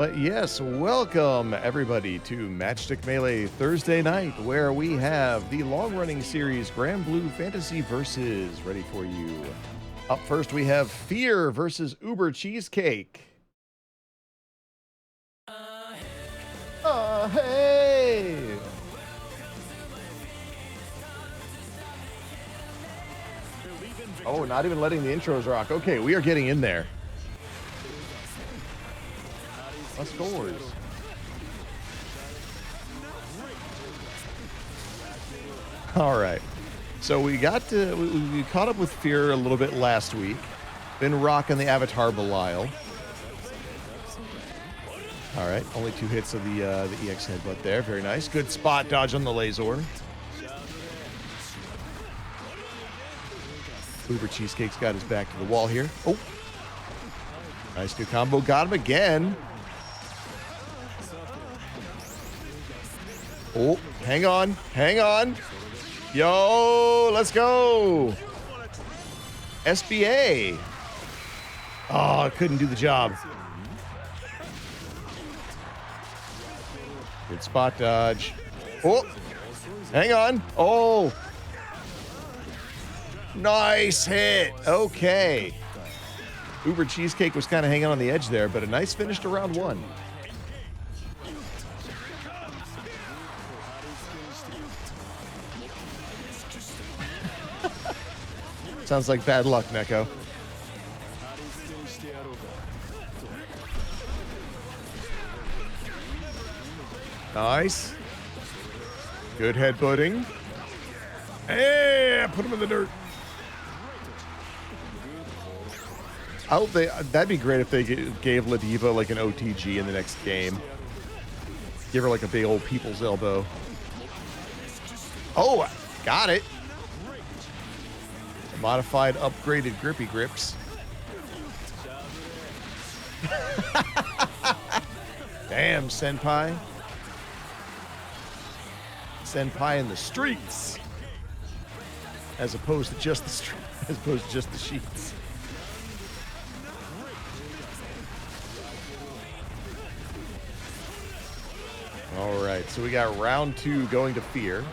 But yes, welcome everybody to Matchstick Melee Thursday night, where we have the long-running series Grand Blue Fantasy Versus ready for you. Up first, we have Fear versus UberCheesecake. Hey! Oh, not even letting the intros rock. Okay, we are getting in there. Scores. All right. So we got to we caught up with Fear a little bit last week. Been rocking the Avatar Belial. All right. Only 2 hits of the EX headbutt there. Very nice. Good spot dodge on the Lazor. UberCheesecake's got his back to the wall here. Oh. Nice new combo. Got him again. Oh, hang on. Hang on. Yo, let's go. SBA. Oh, I couldn't do the job. Good spot dodge. Oh, hang on. Oh. Nice hit. Okay. UberCheesecake was kind of hanging on the edge there, but a nice finish to round 1. Sounds like bad luck, Neko. Nice. Good headbutting. Hey, put him in the dirt. I hope that'd be great if they gave Ladiva like an OTG in the next game. Give her like a big old people's elbow. Oh, got it. Modified, upgraded grippy grips. Damn, Senpai. Senpai in the streets. As opposed to just the street, as opposed to just the sheets. All right, so we got round 2 going to Fear.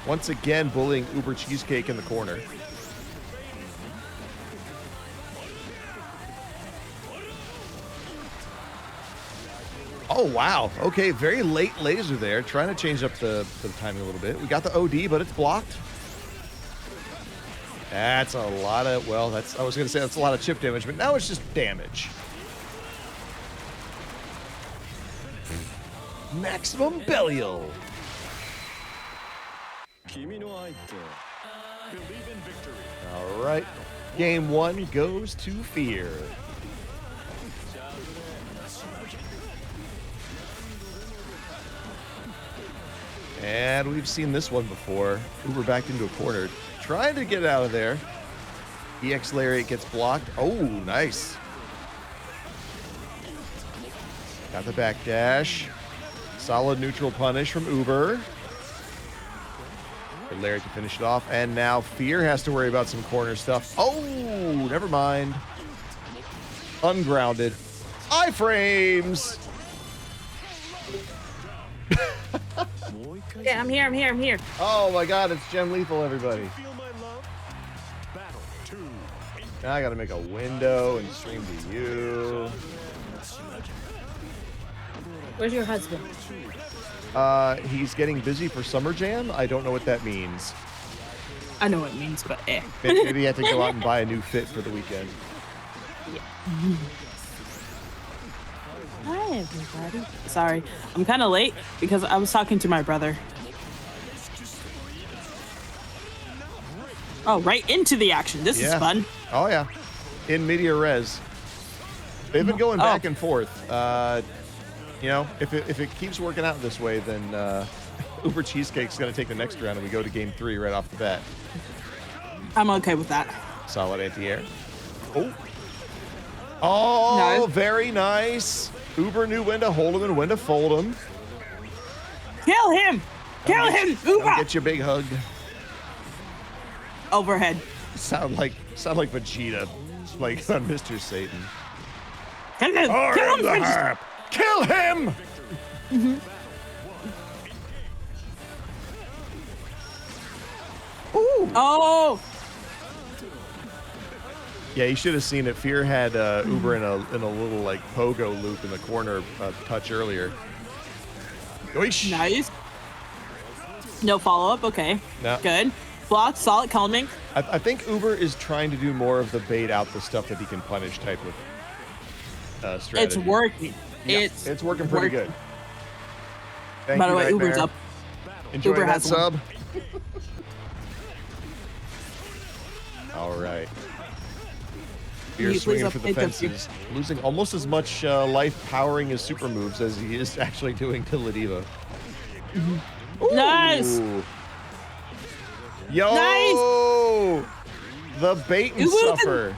Once again, bullying UberCheesecake in the corner. Oh, wow. Okay, very late laser there. Trying to change up the timing a little bit. We got the OD, but it's blocked. That's a lot of, well, I was going to say that's a lot of chip damage, but now it's just damage. Maximum Belial. All right. Game 1 goes to Fear. And we've seen this one before. Uber backed into a corner. Trying to get out of there. EX Lariat gets blocked. Oh, nice. Got the back dash. Solid neutral punish from Uber. Lariat to finish it off, and now Fear has to worry about some corner stuff. Oh, never mind. Ungrounded. Iframes! Yeah, I'm here. Oh my god, it's Gem Lethal, everybody. Now I gotta make a window and stream to you. Where's your husband? He's getting busy for Summer Jam. I don't know what that means. I know what it means, but eh. Maybe he had to go out and buy a new fit for the weekend. Yeah. Hi, everybody. Sorry, I'm kind of late because I was talking to my brother. Oh, right into the action. This is fun. Oh, yeah. In media res. They've been going back and forth. You know, if it keeps working out this way, then UberCheesecake's going to take the next round and we go to game 3 right off the bat. I'm okay with that. Solid anti-air. Oh, No. Very nice. Uber knew when to hold him and when to fold him. Kill him! Kill him! Uber! Get your big hug. Overhead. Sound like Vegeta, like on Mr. Satan. Kill him! I Kill am him! the Finish. harp. Kill him! Ooh. Oh! Yeah, you should have seen it. Fear had Uber in a little like pogo loop in the corner touch earlier. Oish. Nice. No follow-up. Okay. No. Good. Block. Solid calming. I think Uber is trying to do more of the bait out the stuff that he can punish type of strategy. It's working. Yep, it's working pretty good. Thank By the you, way, Nightmare. Uber's up. Enjoying Uber that has one. sub. All right. Fear Please swinging for the update the fear. fences, losing almost as much life powering his super moves as he is actually doing to Ladiva. Nice. Ooh. Yo! Nice. The bait and Uber's suffer.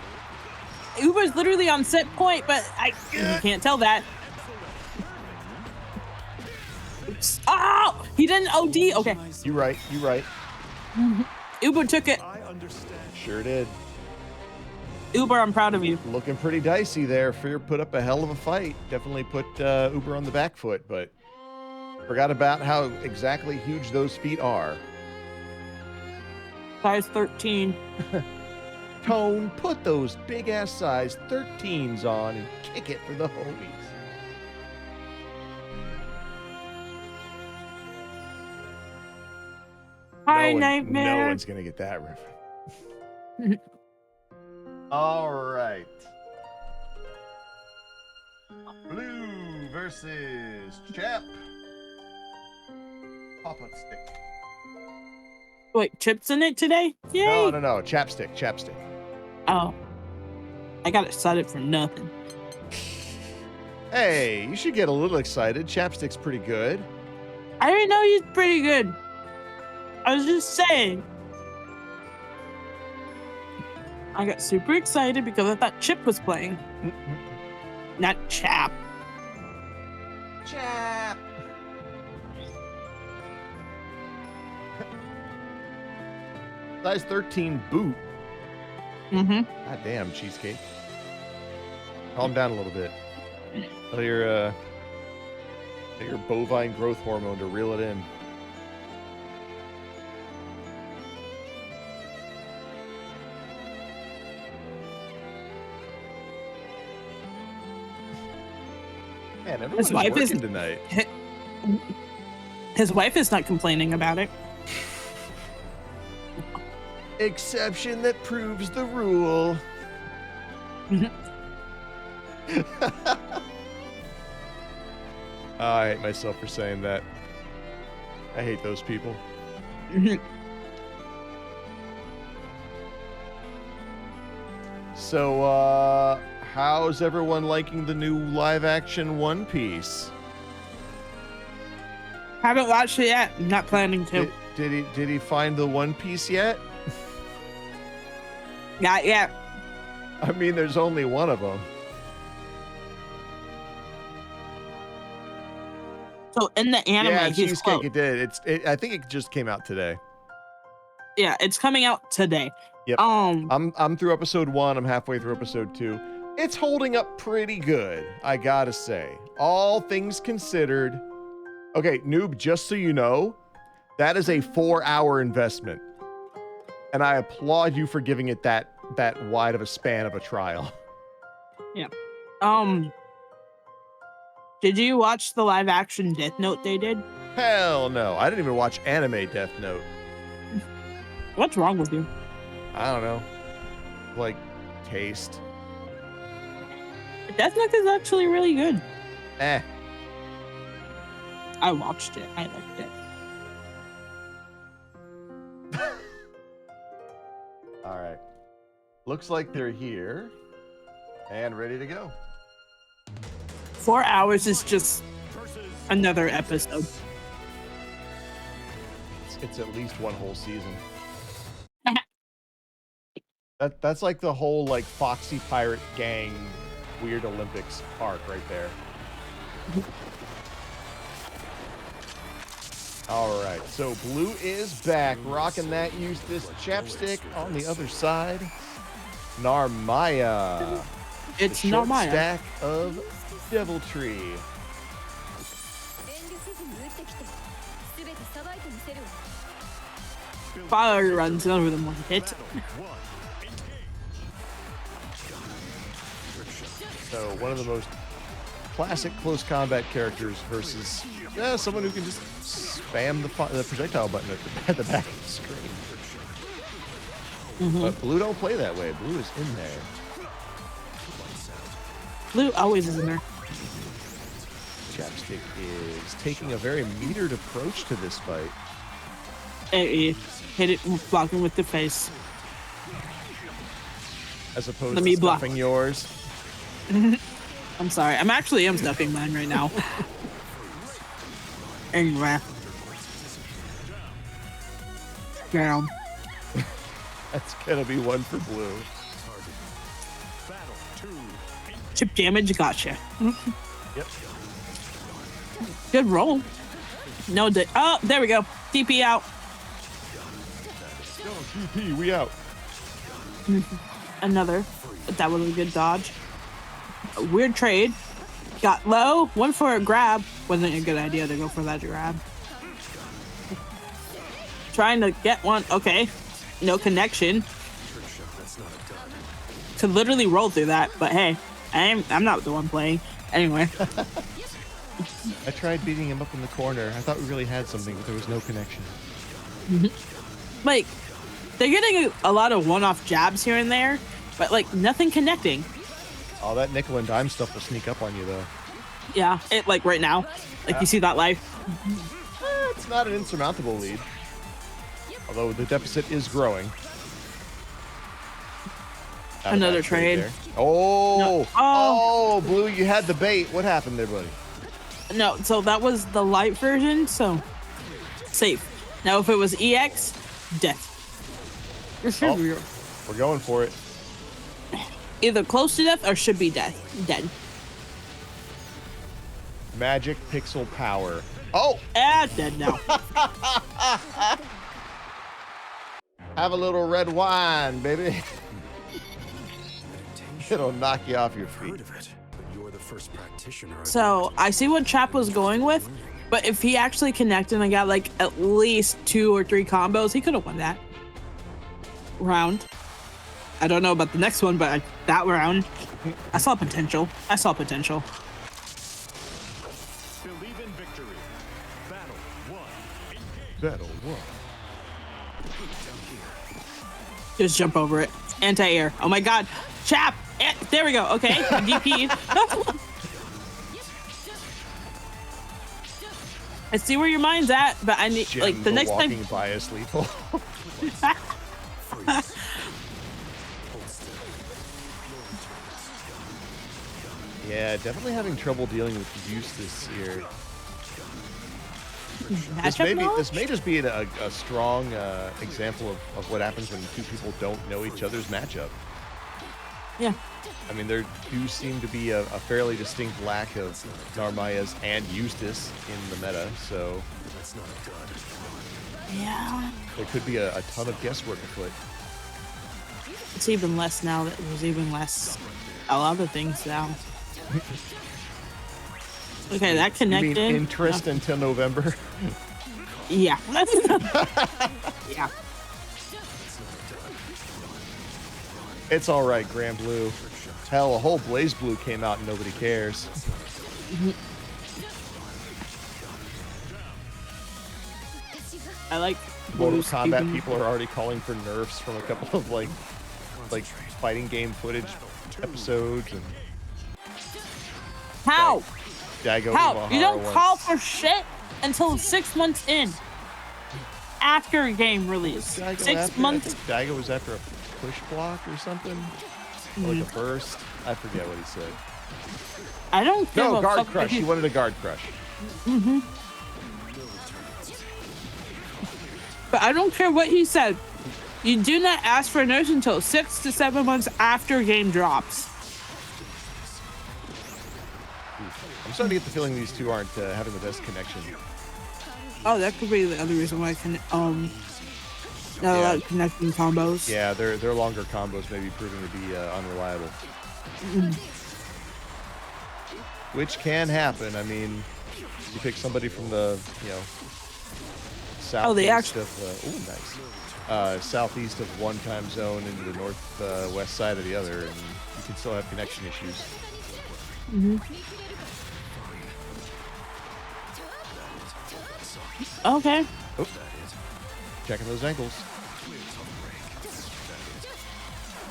Uber's literally on set point, but you can't tell that. Oops. Oh! He didn't OD. Okay. You right. You right. Uber took it. Sure did. Uber, I'm proud of you. Looking pretty dicey there. Fear put up a hell of a fight. Definitely put Uber on the back foot, but forgot about how exactly huge those feet are. Size 13. Tone, put those big ass size 13s on and kick it for the homies. Hi, No Nightmare. one's gonna get that reference. All right. Blue versus Chap. Chappstic. Wait, chips in it today? Yay. No. Chappstic. Oh. I got excited for nothing. Hey, you should get a little excited. Chapstick's pretty good. I didn't know he's pretty good. I was just saying. I got super excited because I thought Chip was playing. Not Chap. Chap. Size 13 boot. Mm-hmm. God damn, cheesecake. Calm down a little bit. Tell your bovine growth hormone to reel it in. Man, everyone's wife is- working tonight. His wife is not complaining about it. Exception that proves the rule. I hate myself for saying that. I hate those people. So, how's everyone liking the new live action One Piece? Haven't watched it yet. Not planning to. Did he find the One Piece yet? Not yet. I mean, there's only one of them. So in the anime, Yeah, he's Cheesecake, close. it did. I think it just came out today. Yeah, it's coming out today. Yep. I'm through episode 1. I'm halfway through episode 2. It's holding up pretty good, I gotta say. All things considered. Okay, noob, just so you know, that is a 4-hour investment. And I applaud you for giving it that wide of a span of a trial. Yeah. Did you watch the live action Death Note they did? Hell no. I didn't even watch anime Death Note. What's wrong with you? I don't know. Like, taste. Death Note is actually really good. Eh. I watched it. I liked it. All right. Looks like they're here and ready to go. 4 hours is just another episode. It's at least one whole season. That's like the whole like Foxy Pirate Gang Weird Olympics arc right there. All right, so Blue is back, rocking that Eustace. Chappstic on the other side. Narmaya. It's the short Narmaya. stack of Deviltry. Fire runs over them one hit. So one of the most classic close combat characters versus someone who can just spam the projectile button at the back of the screen. But Blue don't play that way. Blue is in there. Blue always is in there. Chappstic is taking a very metered approach to this fight. Hey, hit it, blocking with the face. As opposed to stuffing yours. I'm sorry. I'm stuffing mine right now. Anyway. Down. That's gonna be one for Blue. Chip damage, gotcha. Yep. Good roll. No, oh, there we go. DP out. No, DP, we out. Another. That was a good dodge. A weird trade. Got low. Went for a grab. Wasn't a good idea to go for that grab. Trying to get one. Okay. No connection. Could literally roll through that, but hey, I'm not the one playing. Anyway. I tried beating him up in the corner. I thought we really had something, but there was no connection. Like, they're getting a lot of one-off jabs here and there, but like nothing connecting. All that nickel and dime stuff will sneak up on you, though. Yeah, it like right now. Like you see that life. It's not an insurmountable lead. Although the deficit is growing. Another trade. Oh, no. Oh, Blue, you had the bait. What happened there, buddy? No, so that was the light version, so safe. Now if it was EX, death. We're going for it. Either close to death or should be dead. Magic pixel power. Oh! Dead now. Have a little red wine, baby. It'll knock you off your feet. So I see what Chap was going with, but if he actually connected and got like at least 2 or 3 combos, he could have won that round. I don't know about the next one, but that round, I saw potential. Believe in victory. Battle one. Just jump over it. Anti-air. Oh my god. Chap! There we go. Okay. DP. I see where your mind's at, but I need like the next time. Walking bias lethal. Yeah, definitely having trouble dealing with Eustace here. This may just be a strong example of what happens when 2 people don't know each other's matchup. Yeah. I mean, there do seem to be a fairly distinct lack of Narmayas and Eustace in the meta, so yeah, there could be a ton of guesswork afoot. It's even less now that there's even less a lot of things now. Okay, that connected. You mean interest until November? Yeah. Yeah. It's all right, Grand Blue. Hell, a whole Blaze Blue came out and nobody cares. I like Mortal Kombat people are already calling for nerfs from a couple of like fighting game footage episodes and how? Dago How? You don't call for shit until 6 months in. After game release. 6 months. I think Dago was after a push block or something. Or like a burst. I forget what he said. I don't give No, a guard fuck crush. He wanted a guard crush. But I don't care what he said. You do not ask for a nurse until 6 to 7 months after game drops. I'm starting to get the feeling these two aren't having the best connection. Oh, that could be the other reason why I can not a lot of connecting combos. Yeah, their longer combos may be proving to be unreliable. Which can happen. I mean, you pick somebody from the, southeast southeast of one time zone into the northwest side of the other, and you can still have connection issues. Okay. Oh. Checking those ankles.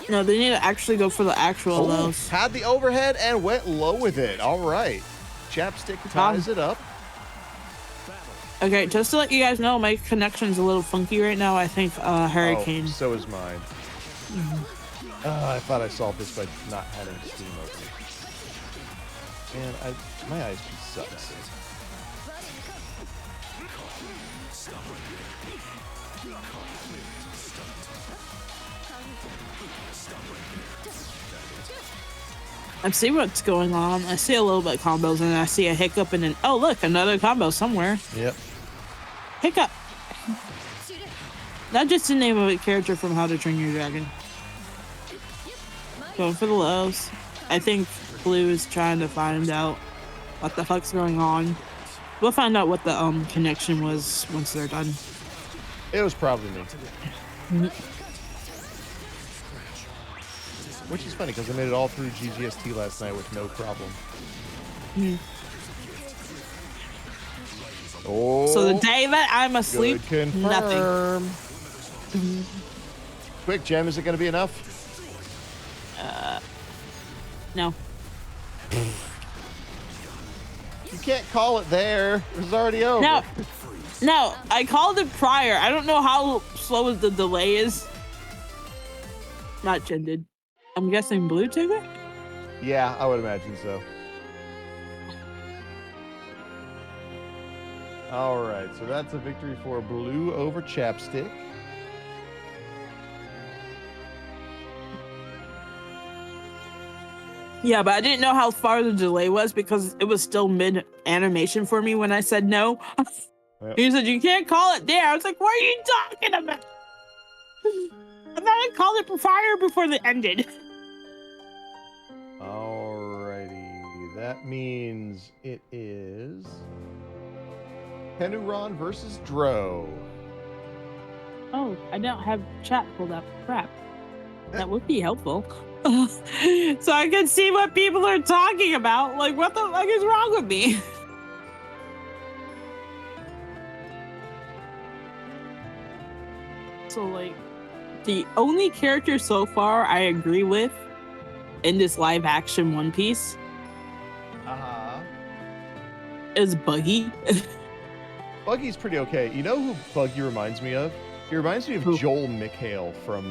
No, they need to actually go for the actual lows. Had the overhead and went low with it. All right. Chapstick ties it up. Okay, just to let you guys know, my connection's a little funky right now. I think Hurricane. Oh, so is mine. I thought I solved this by not having Steam open. Man, my ISP sucks. I see what's going on. I see a little bit of combos, and I see a hiccup, and then oh look, another combo somewhere. Yep. Hiccup. That's just the name of a character from How to Train Your Dragon. Going for the lows. I think Blue is trying to find out what the fuck's going on. We'll find out what the connection was once they're done. It was probably me. Which is funny because I made it all through GGST last night with no problem. Oh, so the day that I'm asleep, nothing. Mm-hmm. Quick, Gem, is it going to be enough? No. You can't call it there. It was already over. No, I called it prior. I don't know how slow the delay is. Not Jen did. I'm guessing Blue took it? Yeah, I would imagine so. All right, so that's a victory for Blue over Chapstick. Yeah, but I didn't know how far the delay was because it was still mid animation for me when I said no. Yep. He said, you can't call it there. I was like, what are you talking about? I thought I called it prior before they ended. Alrighty, that means it is Kenuran versus Dro. Oh, I don't have chat pulled up. Crap. That would be helpful. So I can see what people are talking about. Like, what the fuck is wrong with me? So, like, the only character so far I agree with in this live action One Piece is Buggy. Buggy's pretty okay. You know who Buggy reminds me of? He reminds me of Who? Joel McHale from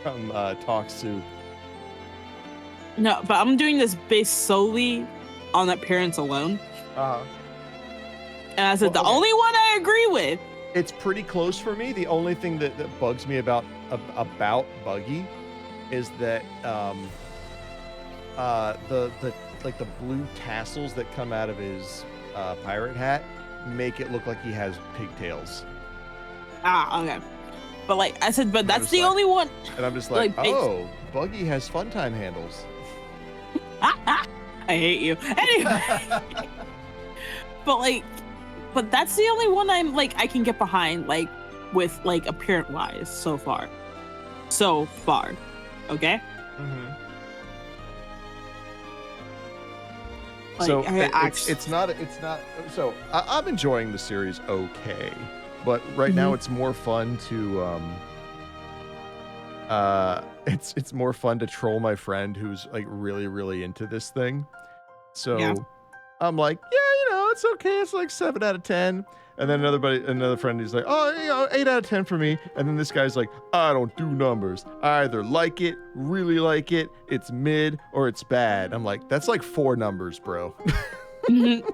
Talksu. No, but I'm doing this based solely on appearance alone. And I said, the only one I agree with. It's pretty close for me. The only thing that bugs me about Buggy is that the blue tassels that come out of his pirate hat make it look like he has pigtails. Okay. But like I said, but that's the only one. And I'm just like oh, Buggy has fun time handles. I hate you. Anyway. But that's the only one I'm like I can get behind, like with like appearance wise so far. Okay? Mm-hmm. Like, so it's not so I'm enjoying the series okay, but right now it's more fun to it's more fun to troll my friend who's like really, really into this thing. So yeah. I'm like, yeah, it's okay. It's like 7 out of 10. And then another friend is like, oh, 8 out of 10 for me. And then this guy's like, I don't do numbers. I either like it, really like it, it's mid, or it's bad. I'm like, that's like 4 numbers, bro. Mm-hmm.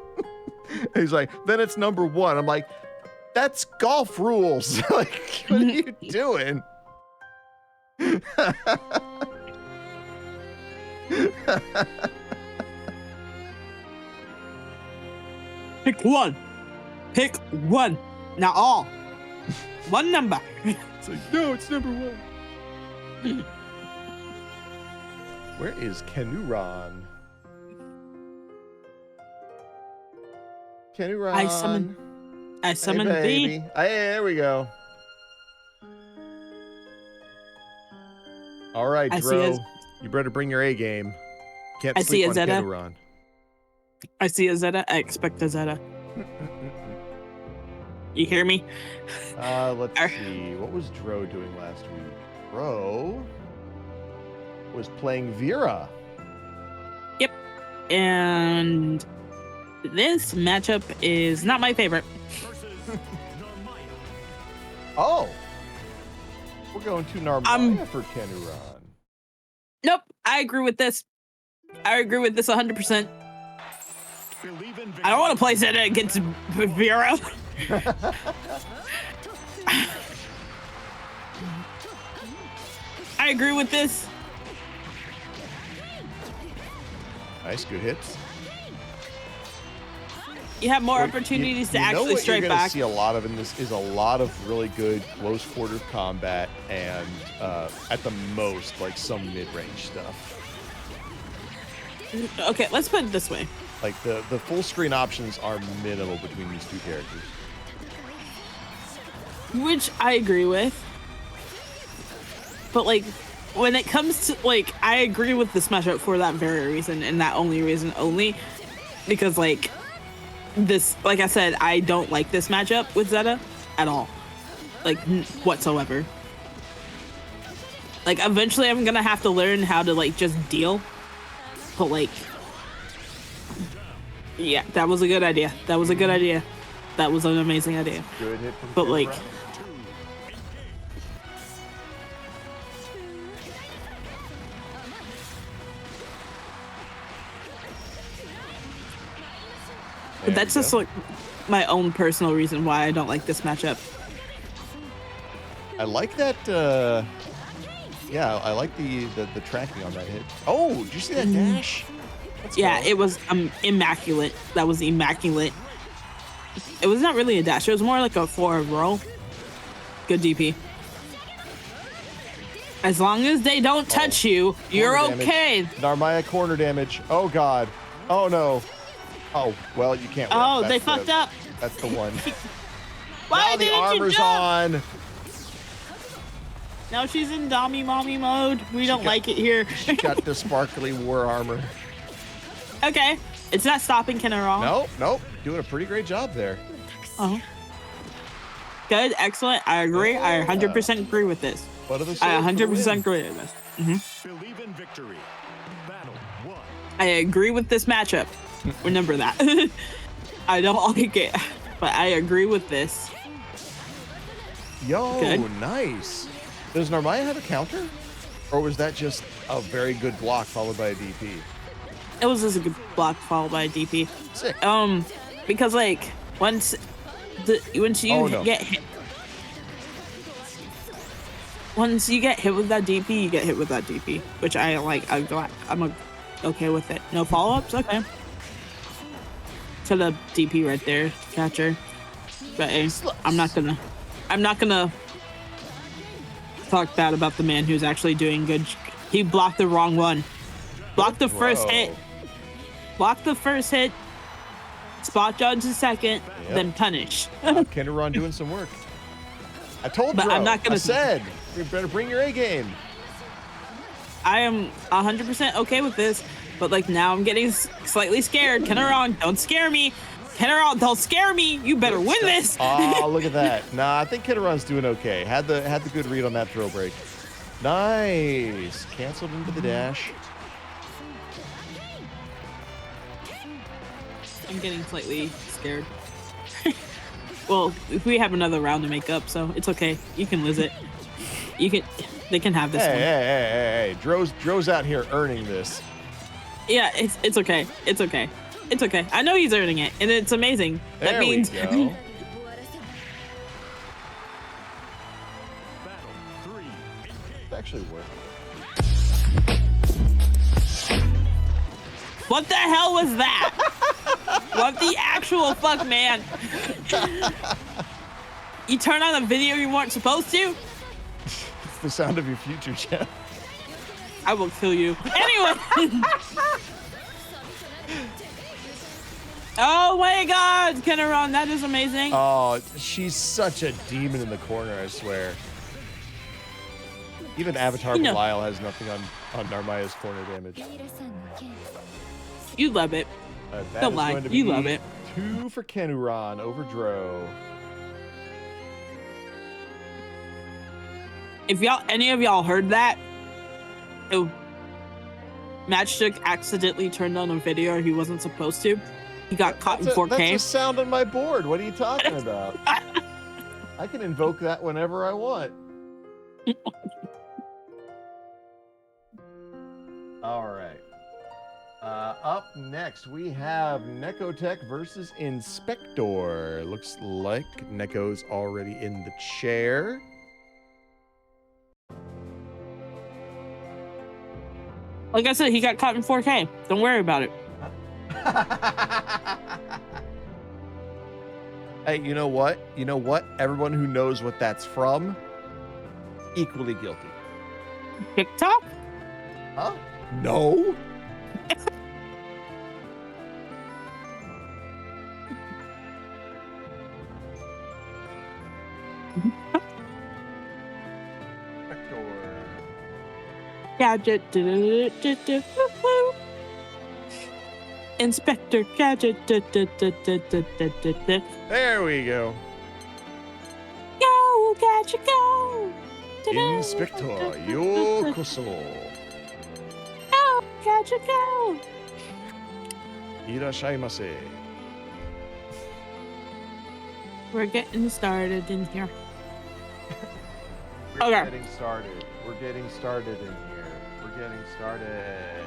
He's like, then it's number 1. I'm like, that's golf rules. Like, what are you doing? Pick one. Pick one. Not all. One number. It's like, no, it's number 1. Where is Kenuran? Kenuran. I summoned hey, thee. baby. Hey, there we go. All right, Dro. You better bring your A game. Can't sleep on Kenuran. I see a Zeta. I expect a Zeta. You hear me? Let's see. What was Dro doing last week? Dro was playing Vira. Yep. And this matchup is not my favorite. Oh. We're going to Narmaya for Kenuran. Nope. I agree with this. I agree with this 100%. I don't want to play Zeta against Vira. I agree with this. Nice, good hits. You have more opportunities to actually strike back. See a lot of in this is a lot of really good close quarter combat and at the most like some mid-range stuff. Okay, let's put it this way. Like the full screen options are minimal between these two characters. Which I agree with. But like when it comes to like I agree with this matchup for that very reason and that only reason only. Because like this, like I said, I don't like this matchup with Zeta at all. Like whatsoever. Like eventually I'm gonna have to learn how to like just deal. But like yeah, that was a good idea. That was a good idea. That was an amazing idea. Good hit from but like but that's just like my own personal reason why I don't like this matchup. I like that yeah, I like the tracking on that hit. Oh, did you see that dash? Yeah, it was immaculate. That was immaculate. It was not really a dash. It was more like a forward roll. Good DP. As long as they don't touch you, you're okay. Narmaya corner damage. Oh, God. Oh, no. Oh, well, you can't win. Oh, they fucked up. That's the one. Why now the didn't armor's you jump? on. Now she's in Dommy Mommy mode. We don't like it here. She got the sparkly war armor. Okay. It's not stopping Kenuran. Nope. Doing a pretty great job there. Oh. Good. Excellent. I agree. I 100% agree with this. I 100% agree with this. Believe in victory. Battle 1. I agree with this matchup. Remember that. I don't like it, but I agree with this. Yo, nice. Does Narmaya have a counter? Or was that just a very good block followed by a DP? It was just a good block followed by a DP. Sick. Because like once you get hit, once you get hit with that DP, you get hit with that DP, which I like. I'm okay with it. No follow-ups. Okay. To the DP right there, catcher. But hey, I'm not gonna talk bad about the man who's actually doing good. He blocked the wrong one. Blocked the first hit. Blocked the first hit. Spot judge the second, then punish. Kenuran doing some work. I told you. I'm not gonna. I said you better bring your A game. I am 100% okay with this, but like now I'm getting slightly scared. Kenuran, don't scare me. Kenuran, don't scare me. You better win this. Oh, look at that. Nah, I think Kenuran's doing okay. Had the good read on that throw break. Nice. Canceled into the dash. I'm getting slightly scared. Well, if we have another round to make up, so it's okay. You can lose it. They can have this one. Hey. Dro's out here earning this. Yeah, it's okay. It's okay. It's okay. I know he's earning it, and it's amazing. That means. We go. It actually worked. What the hell was that? What the actual fuck, man? You turn on a video you weren't supposed to? It's the sound of your future, Jeff. I will kill you. Anyway. Oh my God, Kenuran, that is amazing. Oh, she's such a demon in the corner, I swear. Even Avatar Belial has nothing on Narmaya's corner damage. You love it. Don't lie, you love it. 2 for Kenuran over Dro. If any of y'all heard that, Matchstick accidentally turned on a video he wasn't supposed to. He got caught in 4K. That's a sound on my board. What are you talking about? I can invoke that whenever I want. All right. Up next, we have Nekotech versus Inspector. Looks like Neko's already in the chair. Like I said, he got caught in 4K. Don't worry about it. Hey, you know what? You know what? Everyone who knows what that's from, equally guilty. TikTok? Huh? No. Gadget. Inspector Gadget. There we go. Go, Gadget, go. Inspector Yokoso. Go, Gadget, go. Irashaimase. We're getting started in here. We're Okay. getting started. We're getting started in here. We're getting started.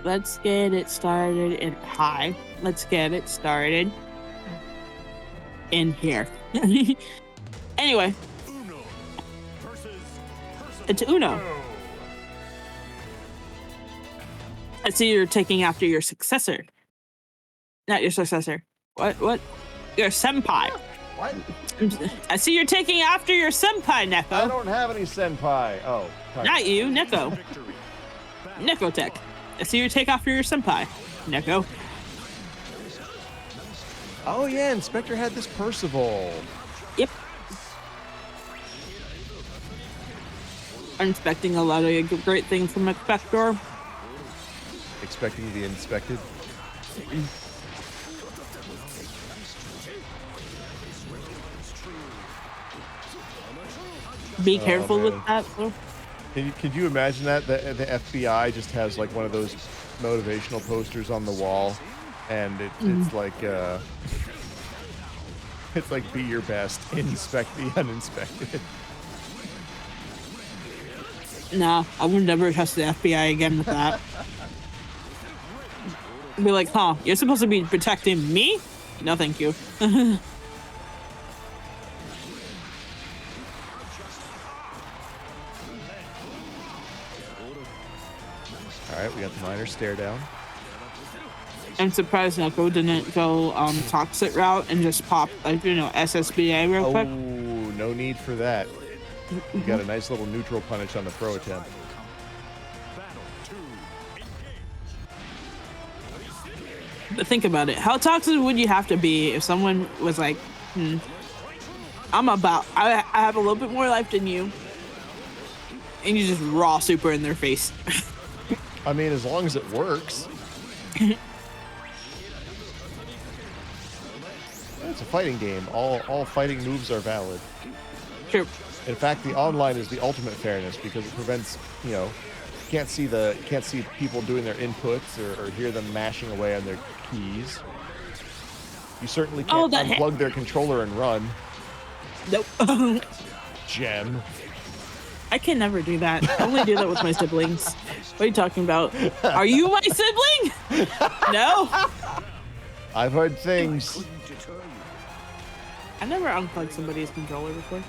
Let's get it started in hi. Let's get it started in here. Anyway, Uno versus Percival. it's Uno. I see you're taking after your successor. Not your successor. What? Your senpai. What? I see you're taking after your senpai, Neko. I don't have any senpai. Oh. Not you, Neko. Victory. Nekotech. I see you take after your senpai, Neko. Oh yeah, Inspector had this Percival. Yep. I'm expecting a lot of great things from Inspector. Expecting the inspected. Be careful with man. that, though. Could you imagine that? The FBI just has like one of those motivational posters on the wall, and it's like it's like be your best, inspect the uninspected. Nah, I would never trust the FBI again with that. Be like, huh, you're supposed to be protecting me? No, thank you. All right, we got the minor stare down. I'm surprised Neko didn't go toxic route and just pop, like, SSBA real quick. Oh, no need for that. We got a nice little neutral punish on the throw attempt. But think about it. How toxic would you have to be if someone was like, I have a little bit more life than you, and you just raw super in their face. I mean, as long as it works. It's a fighting game. All fighting moves are valid. Sure. In fact, the online is the ultimate fairness because it prevents, can't see people doing their inputs or hear them mashing away on their keys. You certainly can't unplug their controller and run. Nope. Gem. I can never do that. I only do that with my siblings. What are you talking about? Are you my sibling? No. I've heard things. I never unplugged somebody's controller before.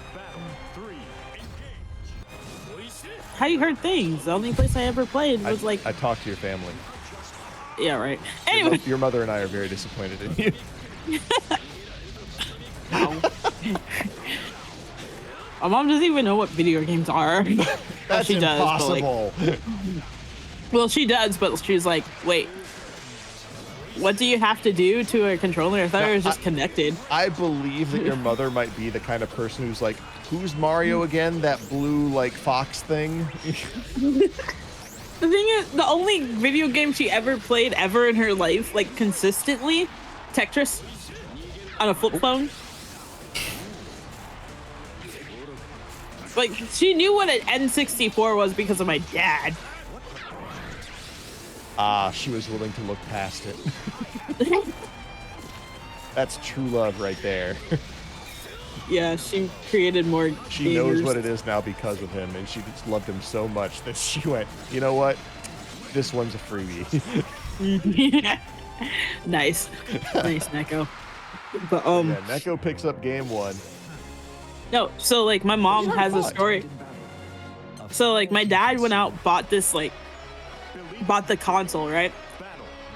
How you heard things? The only place I ever played was like... I talked to your family. Yeah, right. Anyway. Your mother and I are very disappointed in you. My mom doesn't even know what video games are. That's she does, but, like- impossible. Well, she does, but she's like, wait, what do you have to do to a controller? I thought it was just connected. I believe that your mother might be the kind of person who's like, who's Mario again? That blue, like, fox thing? The thing is, the only video game she ever played ever in her life, like, consistently, Tetris on a flip phone. Like, she knew what an N64 was because of my dad. She was willing to look past it. That's true love right there. Yeah, she created more She knows what it is now because of him, and she just loved him so much that she went, you know what? This one's a freebie. Nice. Nice, Neko. But, Yeah, Neko picks up game 1. no, so, like, my mom has a story. So, like, my dad went out, bought the console, right?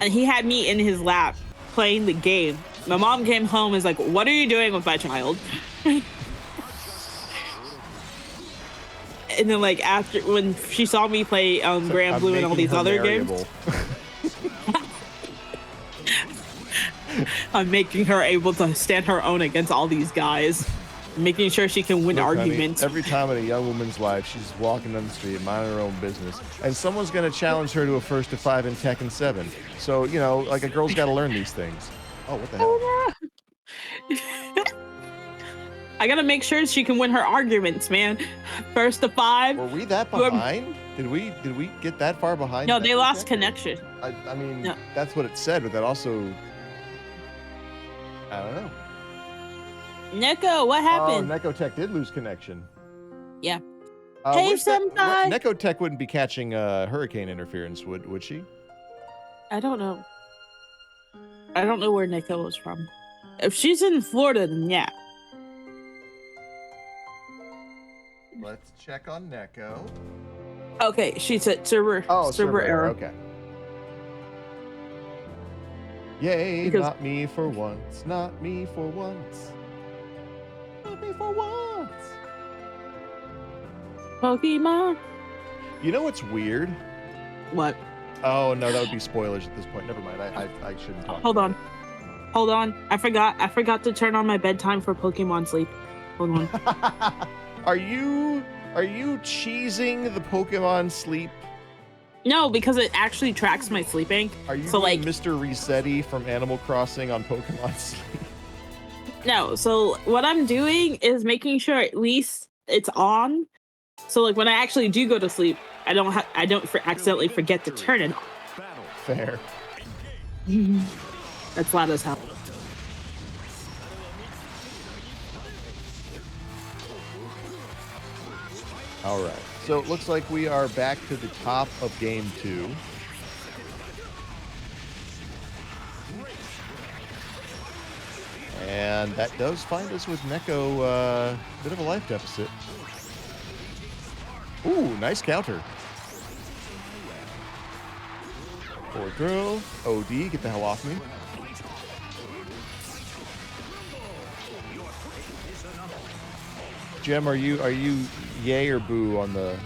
And he had me in his lap playing the game. My mom came home and was like, what are you doing with my child? And then, like, after, when she saw me play Grand Blue and all these other games, I'm making her able to stand her own against all these guys. Making sure she can win Look, honey, arguments. every time in a young woman's life, she's walking down the street, minding her own business, and someone's going to challenge her to a 1st to 5 in Tekken 7. So, you know, like, a girl's got to learn these things. Oh, what the hell? I gotta make sure she can win her arguments, man. 1st to 5. Were we that behind? Did we get that far behind? No, they lost connection. I mean, No. that's what it said, but that also, I don't know. Neko, what happened? Oh, Nekotech did lose connection. Yeah. Hey, where's that- senpai. Nekotech wouldn't be catching hurricane interference, would she? I don't know. I don't know where Neko was from. If she's in Florida, then yeah. Let's check on Neko. Okay, she's at server error. Okay. Yay, Because- not me for once. Not me for once. Not me for once. Pokemon. You know what's weird? What? Oh no, that would be spoilers at this point. Never mind. I shouldn't talk. Hold on. Hold on. I forgot to turn on my bedtime for Pokemon sleep. Hold on. Are you cheesing the Pokemon sleep? No, because it actually tracks my sleeping. Are you so doing like Mr. Resetti from Animal Crossing on Pokemon sleep? no, so what I'm doing is making sure at least it's on. So like when I actually do go to sleep, I don't accidentally forget to turn it on. Fair. That's loud as hell. All right. So it looks like we are back to the top of game 2. And that does find us with Neko a bit of a life deficit. Ooh, nice counter. Forward throw. OD, get the hell off me. Jem, are you yay or boo on the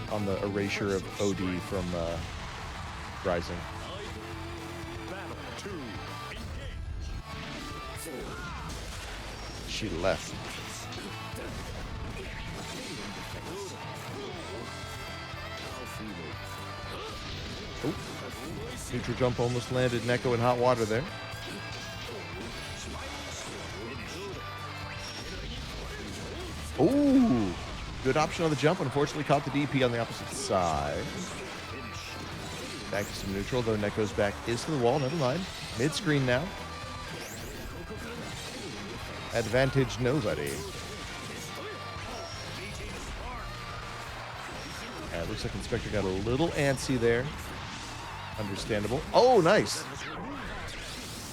erasure of OD from Rising? She left. Oh, neutral jump almost landed Neko in hot water there. Ooh, good option on the jump. Unfortunately, caught the DP on the opposite side. Back to some neutral, though Neko's back is to the wall. Never mind. Mid-screen now. Advantage nobody. Looks like Inspector got a little antsy there. Understandable. Oh, nice.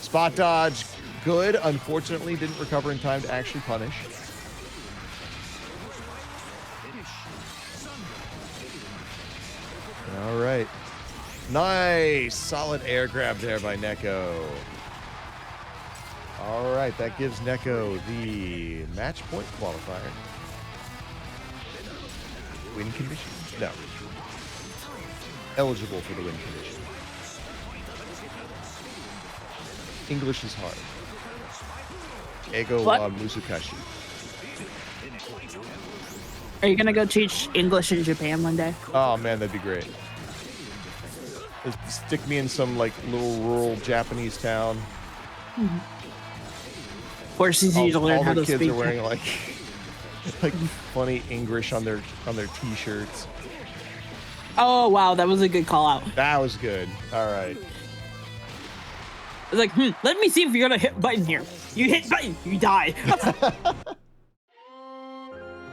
Spot dodge. Good. Unfortunately, didn't recover in time to actually punish. All right. Nice. Solid air grab there by Neko. All right. That gives Neko the match point qualifier. Win condition. No. Eligible for the win condition. English is hard. Ego What? Musukashi. Are you gonna go teach English in Japan one day? Oh man, that'd be great. Just stick me in some like little rural Japanese town. Forces you to learn all how the to kids speak. are wearing like funny English on their t-shirts. Oh wow, that was a good call out. That was good. All right. It's like, let me see if you're gonna hit button here. You hit button, you die.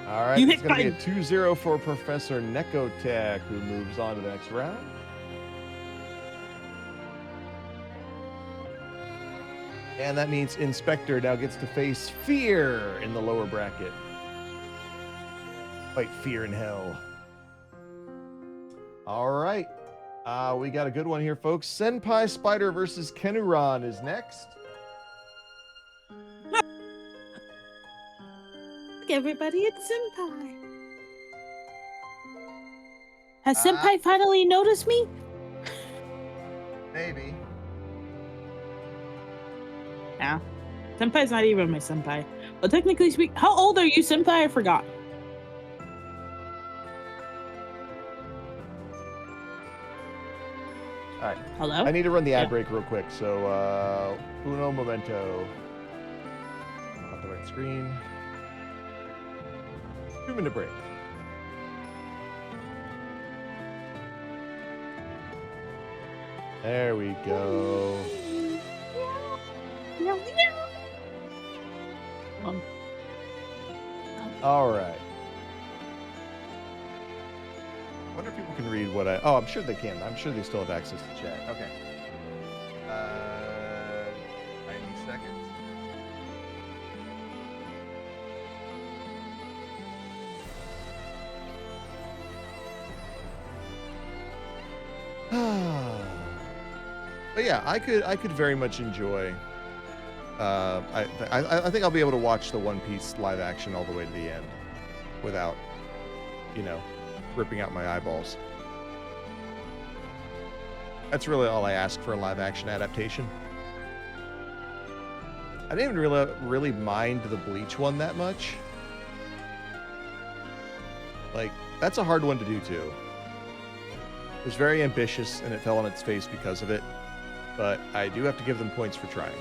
All right. You It's hit going to be a button. 2-0 for Professor Nekotech, who moves on to the next round. And that means Inspector now gets to face Fear in the lower bracket. Fight Fear in hell. All right. We got a good one here, folks. Senpai Spider versus Kenuran is next. Look, everybody, it's Senpai. Has Senpai finally noticed me? Maybe. Yeah. Senpai's not even my senpai. But technically speaking, how old are you, Senpai? I forgot. All right. Hello? I need to run the ad Yeah. break real quick. So, uno momento. Off the right screen. 2-minute break. There we go. All right. I wonder if people can read what I... Oh, I'm sure they can. I'm sure they still have access to chat. Okay. 90 seconds. But yeah, I could very much enjoy. I think I'll be able to watch the One Piece live action all the way to the end, without, ripping out my eyeballs. That's really all I ask for a live action adaptation. I didn't even really mind the Bleach one that much. Like, that's a hard one to do too. It was very ambitious and it fell on its face because of it, but I do have to give them points for trying.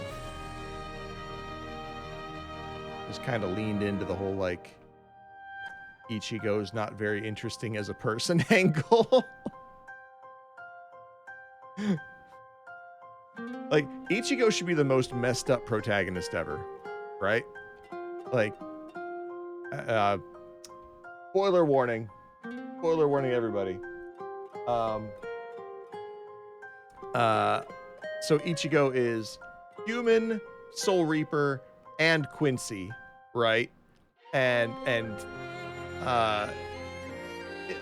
Just kind of leaned into the whole like Ichigo's not very interesting as a person angle. Like, Ichigo should be the most messed up protagonist ever, right? Like, spoiler warning, everybody. So Ichigo is human, Soul Reaper, and Quincy, right? And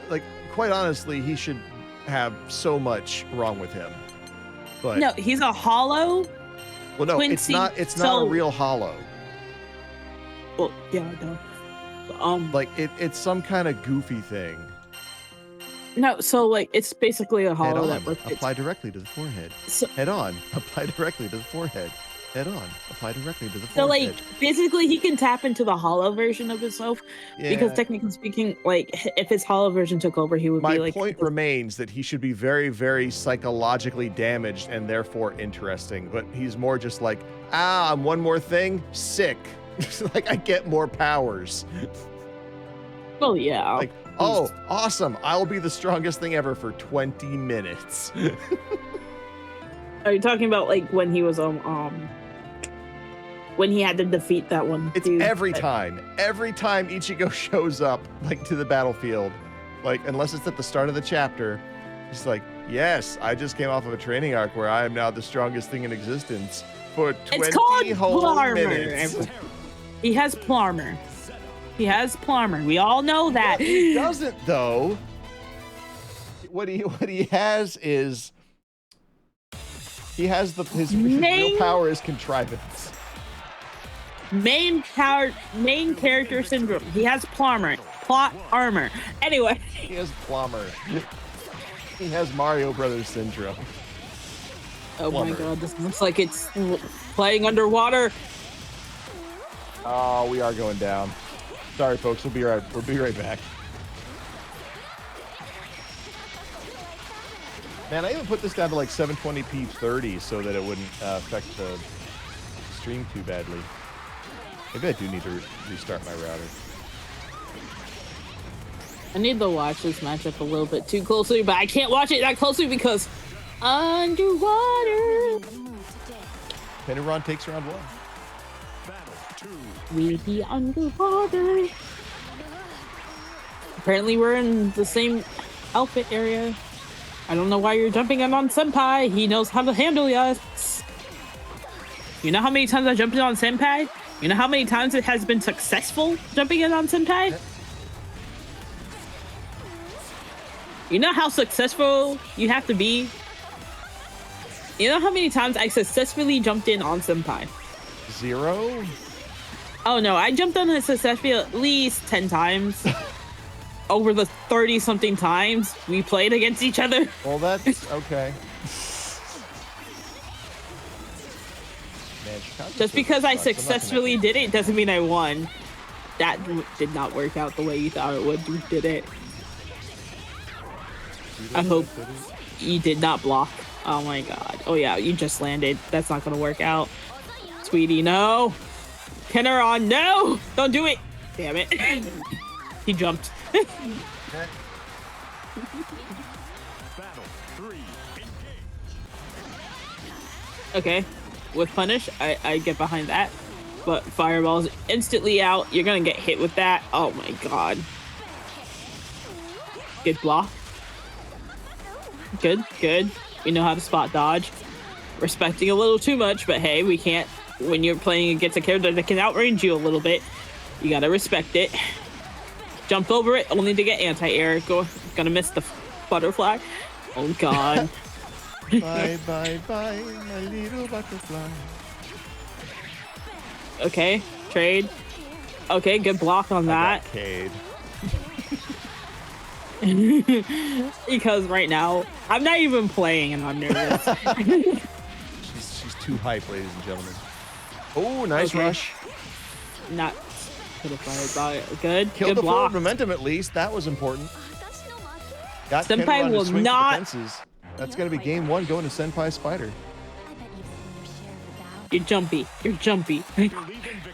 like, quite honestly, he should have so much wrong with him. But No, he's a hollow. well, no, Quincy, it's not a so- real hollow. Well, yeah, no. Like it's some kind of goofy thing. No, so like it's basically a Head hollow on, that works. apply directly to the forehead. So, Head on, apply directly to the forehead. Head on, apply directly to the so forehead. like basically he can tap into the hollow version of himself because technically speaking, like if his hollow version took over, he would my be like. point remains that he should be very, very psychologically damaged and therefore interesting. But he's more just like, I'm one more thing, sick. Like I get more powers. Well, yeah. Like, oh, awesome! I'll be the strongest thing ever for 20 minutes. Are you talking about like when he was when he had to defeat that one? It's dude every that- time Ichigo shows up like to the battlefield, like unless it's at the start of the chapter, it's like, yes, I just came off of a training arc where I am now the strongest thing in existence for 20 It's called whole Plarmer. minutes. He has Plarmer. He has Plarmer. We all know that. He doesn't though. What he has is his real power is contrivance. Main character syndrome. He has Plarmer. plot armor. Anyway. He has plumber. He has Mario Brothers syndrome. Oh Plumber. my god, this looks like it's playing underwater. Oh, we are going down. Sorry, folks. We'll be right back. Man, I even put this down to like 720p 30 so that it wouldn't affect the stream too badly. Maybe I do need to restart my router. I need to watch this matchup a little bit too closely, but I can't watch it that closely because underwater. Kenuran takes round 1. Battle 2. We be underwater. Apparently we're in the same outfit area. I don't know why you're jumping in on Senpai. He knows how to handle us. You know how many times I jumped in on Senpai? You know how many times it has been successful jumping in on Senpai? You know how successful you have to be? You know how many times I successfully jumped in on Senpai? 0? Oh no, I jumped on him successfully at least 10 times. Over the 30-something times we played against each other. Well, that's okay. Man, Just because I successfully did it doesn't mean I won. That did not work out the way you thought it would. You did it. I hope you did not block. Oh my god. Oh yeah, you just landed. That's not gonna work out. Sweetie, no. Kenuran, no! Don't do it! Damn it. He jumped. Battle 3. Okay. With punish, I get behind that. But fireball's instantly out. You're gonna get hit with that. Oh my god. Good block. Good, good. We know how to spot dodge. Respecting a little too much, but hey, we can't. When you're playing against a character that can outrange you a little bit, you gotta respect it. Jump over it, only to get anti-air. Gonna miss the butterfly. Oh god. Bye, bye, bye, my little butterfly. Okay, trade. Okay, good block on that. Cade. Because right now, I'm not even playing and I'm nervous. She's too hype, ladies and gentlemen. Oh, nice Okay. rush. Not could have fired by good. Killed Good the block. forward momentum at least. That was important. Got Senpai Kenuran to will swing for not- the fences. That's going to be game 1 going to Senpai Spider. You're jumpy. You're jumpy.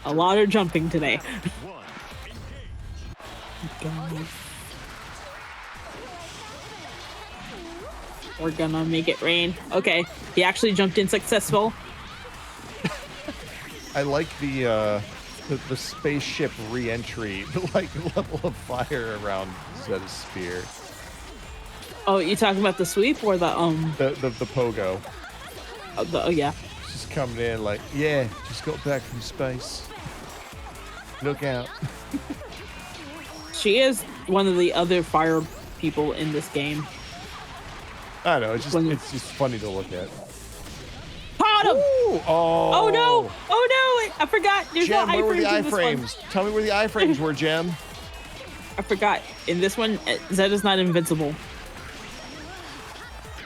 A lot of jumping today. 1. We're gonna make it rain. Okay, he actually jumped in successful. I like the spaceship re-entry, like level of fire around Zeta's spear. Oh, you talking about the sweep or the The pogo. oh yeah. Just coming in like, yeah, just got back from space. Look out. She is one of the other fire people in this game. I know, it's just funny to look at. Caught him! Ooh, Oh no! Oh no! I forgot. There's Gem, no where were the iframes in this one. iframes? Tell me where the iframes were, Gem. I forgot. In this one, Zeta's not invincible.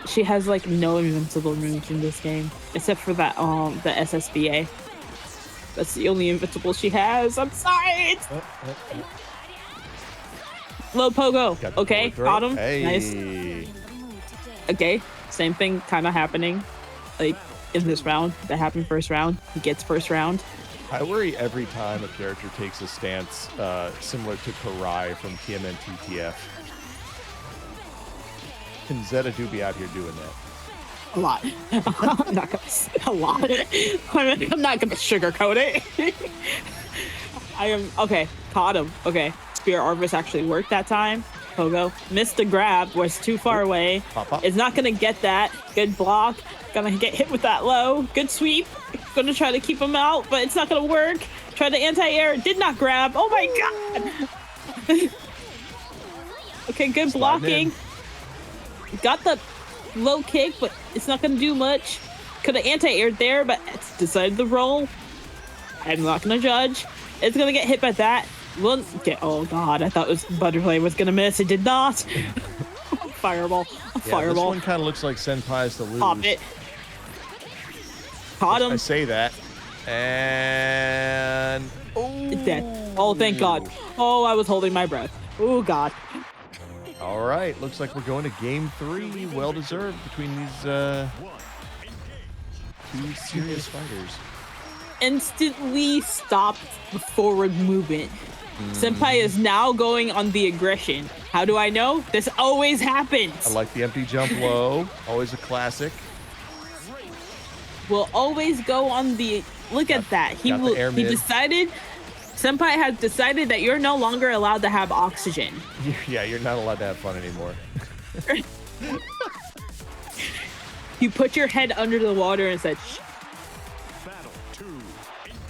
She has like no invincible moves in this game, except for that the SSBA. That's the only invincible she has. I'm sorry. Low pogo. Got the Okay, forward throw. got him. Hey. Nice. Okay, same thing kind of happening, like in this round. That happened first round. He gets first round. I worry every time a character takes a stance similar to Karai from TMN TTF. Can Zeta do be out here doing that? A lot. I'm not gonna say a lot. I'm not gonna sugarcoat it. I am okay. Caught him. Okay, Spear Arvis actually worked that time. Pogo missed the grab. Was too far away. Pop up. It's not gonna get that. Good block. Gonna get hit with that low. Good sweep. Gonna try to keep him out, but it's not gonna work. Try the anti-air. Did not grab. Oh my god. Okay, good blocking. Got the low kick, but it's not gonna do much. Could have anti-aired there, but it's decided to roll. I'm not gonna judge. It's gonna get hit by that. Well, okay. Oh God, I thought it was Butterfly was gonna miss. It did not. Fireball. Yeah, Fireball. this one kind of looks like Senpai's to lose. Pop it. Caught him. I say that. And... Oh! It's dead. Oh, thank God. Oh, I was holding my breath. Oh, God. All right. Looks like we're going to game 3. Well-deserved between these two serious fighters. Instantly stopped the forward movement. Senpai is now going on the aggression. How do I know? This always happens. I like the empty jump low. Always a classic. Will always go on the... Look at that. He decided... Senpai has decided that you're no longer allowed to have oxygen. Yeah, you're not allowed to have fun anymore. You put your head under the water and said, shh.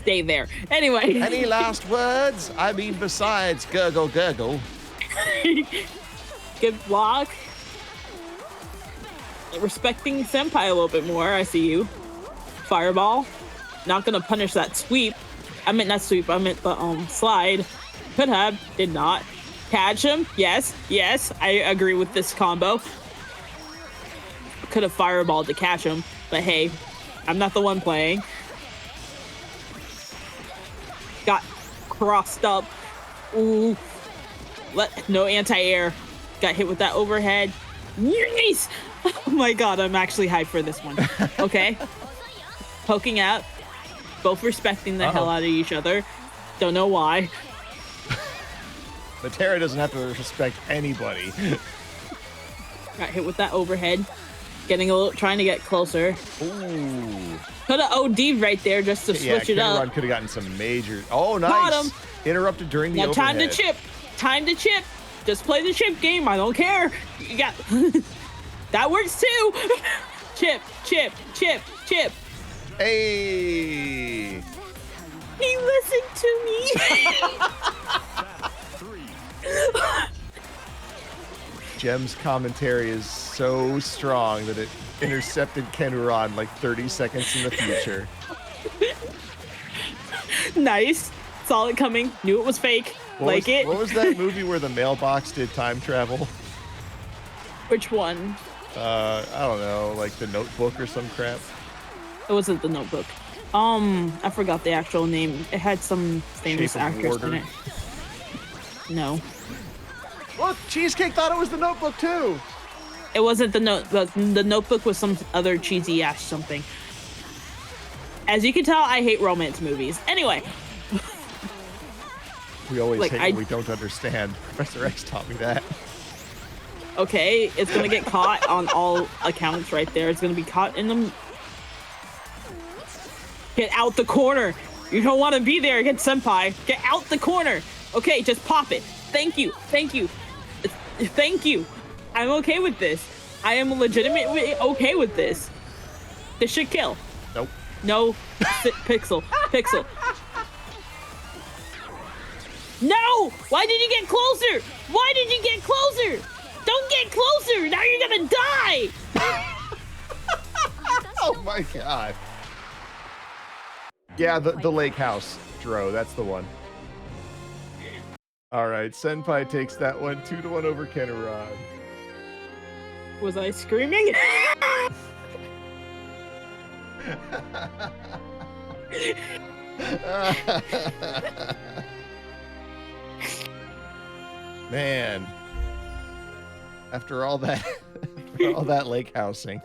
Stay there. Anyway. Any last words? I mean, besides gurgle, gurgle. Good block. Respecting Senpai a little bit more. I see you. Fireball. Not gonna punish that sweep. I meant not sweep. I meant the slide. Could have. Did not. Catch him. Yes. Yes. I agree with this combo. Could have fireballed to catch him. But hey, I'm not the one playing. Got crossed up. Ooh. No anti-air. Got hit with that overhead. Nice! Oh my God, I'm actually hyped for this one. Okay. Poking out. Both respecting the hell out of each other. Don't know why. Metera doesn't have to respect anybody. Got hit with that overhead. Getting a little, trying to get closer. Ooh. Could have OD'd right there just to switch it up. Kenuran could have gotten some major. Oh, nice. Caught him. Interrupted during the now overhead. time to chip. Time to chip. Just play the chip game. I don't care. You got that works too. Chip, chip, chip, chip. Hey. He listened to me. Jem's commentary is so strong that it intercepted Kenuran like 30 seconds in the future. Nice. Saw it coming. Knew it was fake. What was that movie where the mailbox did time travel? Which one? I don't know, like The Notebook or some crap. It wasn't The Notebook. I forgot the actual name. It had some famous actress in it. No. Look, Cheesecake thought it was The Notebook too. It wasn't The Notebook was some other cheesy ass something. As you can tell, I hate romance movies. Anyway. We always hate what we don't understand. Professor X taught me that. Okay, it's gonna get caught on all accounts right there. It's gonna be caught in the... Get out the corner. You don't want to be there against Senpai. Get out the corner. Okay, just pop it. Thank you. Thank you. Thank you. I'm okay with this. I am legitimately okay with this. This should kill. Nope. No. Pixel. Pixel. No! Why did you get closer? Why did you get closer? Don't get closer! Now you're gonna die! Oh my God. Yeah, the lake house, Dro, that's the one. All right, Senpai takes that one 2-1 over Kenuran. Was I screaming? Man, after all that lake housing,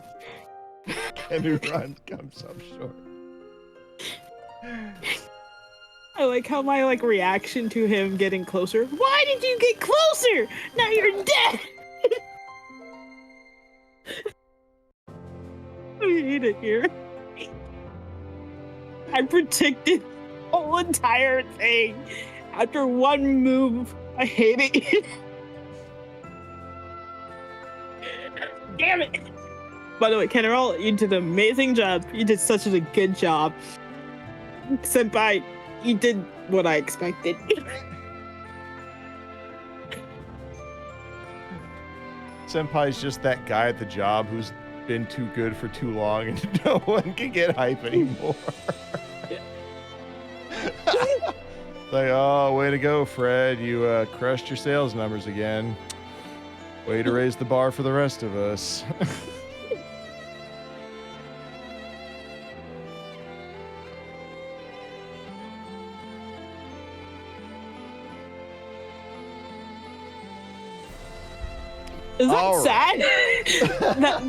Kenuran comes up short. I like how my reaction to him getting closer. Why did you get closer? Now you're dead. I hate it here. I predicted the whole entire thing. After one move, I hate it. Damn it. By the way, Kenuran, you did an amazing job. You did such a good job. Senpai, you did what I expected. Senpai's just that guy at the job who's been too good for too long and no one can get hype anymore. Like, oh, way to go, Fred. You crushed your sales numbers again. Way to raise the bar for the rest of us. Is that All sad?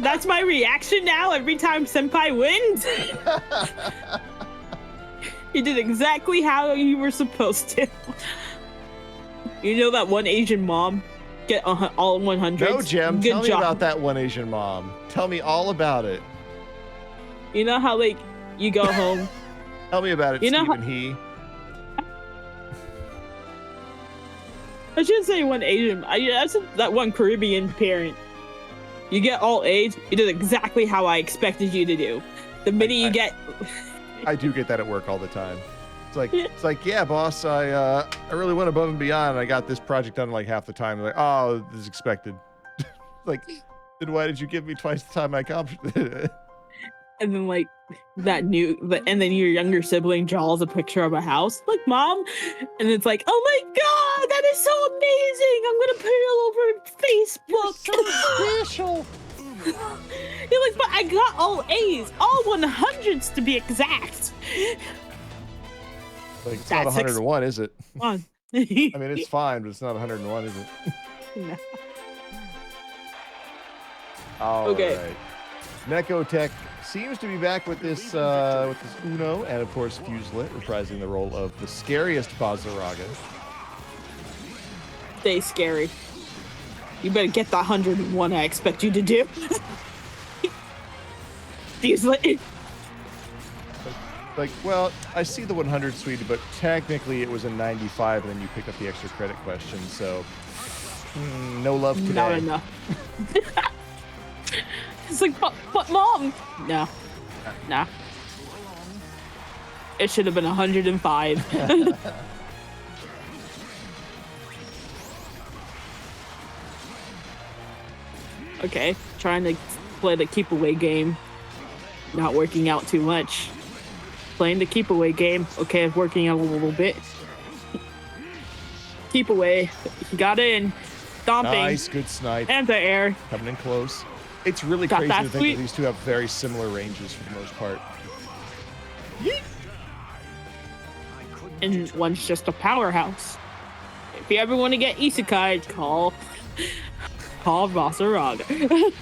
That's my reaction now every time Senpai wins. You did exactly how you were supposed to. You know that one Asian mom get all 100s? No, Jem, tell me about that one Asian mom. Tell me all about it. You know how, like, you go home. Tell me about it, You know Stephen He. I shouldn't say one Asian. I said that one Caribbean parent. You get all A's. You did exactly how I expected you to do. The minute you get. I do get that at work all the time. It's like, yeah, boss, I really went above and beyond. I got this project done in like half the time. Like, oh, this is expected. Like, then why did you give me twice the time I accomplished it? And then, like, and then your younger sibling draws a picture of a house, like, Mom, and it's like, oh my God, that is so amazing! I'm gonna put it all over Facebook. So special. You're like, but I got all A's, all 100s to be exact. Like, it's not 101, is it? On. I mean, it's fine, but it's not 101, is it? No. All Okay. right. Nekotech seems to be back with this Uno, and of course Fuselet reprising the role of the scariest Bazaraga. Stay scary. You better get the 101 I expect you to do. Like, well, I see the 100, sweetie, but technically it was a 95, and then you picked up the extra credit question, so no love today. Not enough. It's like, but Mom! No. Nah. It should have been 105. Okay, trying to play the keep away game. Not working out too much. Playing the keep away game. Okay, working out a little bit. Keep away. He got in. Stomping. Nice, good snipe. And the air. Coming in close. It's really Got crazy that to think sweet. that these two have very similar ranges for the most part. And one's just a powerhouse. If you ever want to get isekai, call Vasaraga.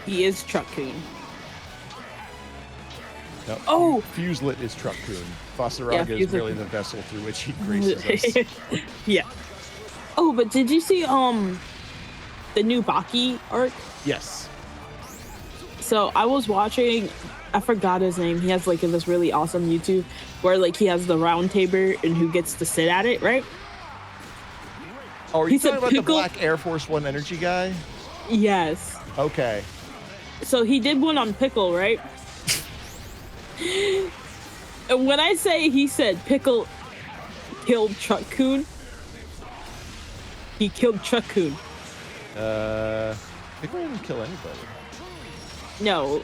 He is Truck-kun. No, Oh! Fuselet is Truck-kun. Vasaraga is Fuselet. merely the vessel through which he graces us. Yeah. Oh, but did you see the new Baki arc? Yes. So I was watching, I forgot his name. He has like this really awesome YouTube where like he has the round table and who gets to sit at it, right? Oh, are you He said talking about the pickle- Black Air Force One energy guy? Yes. Okay. So he did one on Pickle, right? And when I say he said Pickle killed Truck-kun, he killed Truck-kun. Pickle didn't kill anybody. No,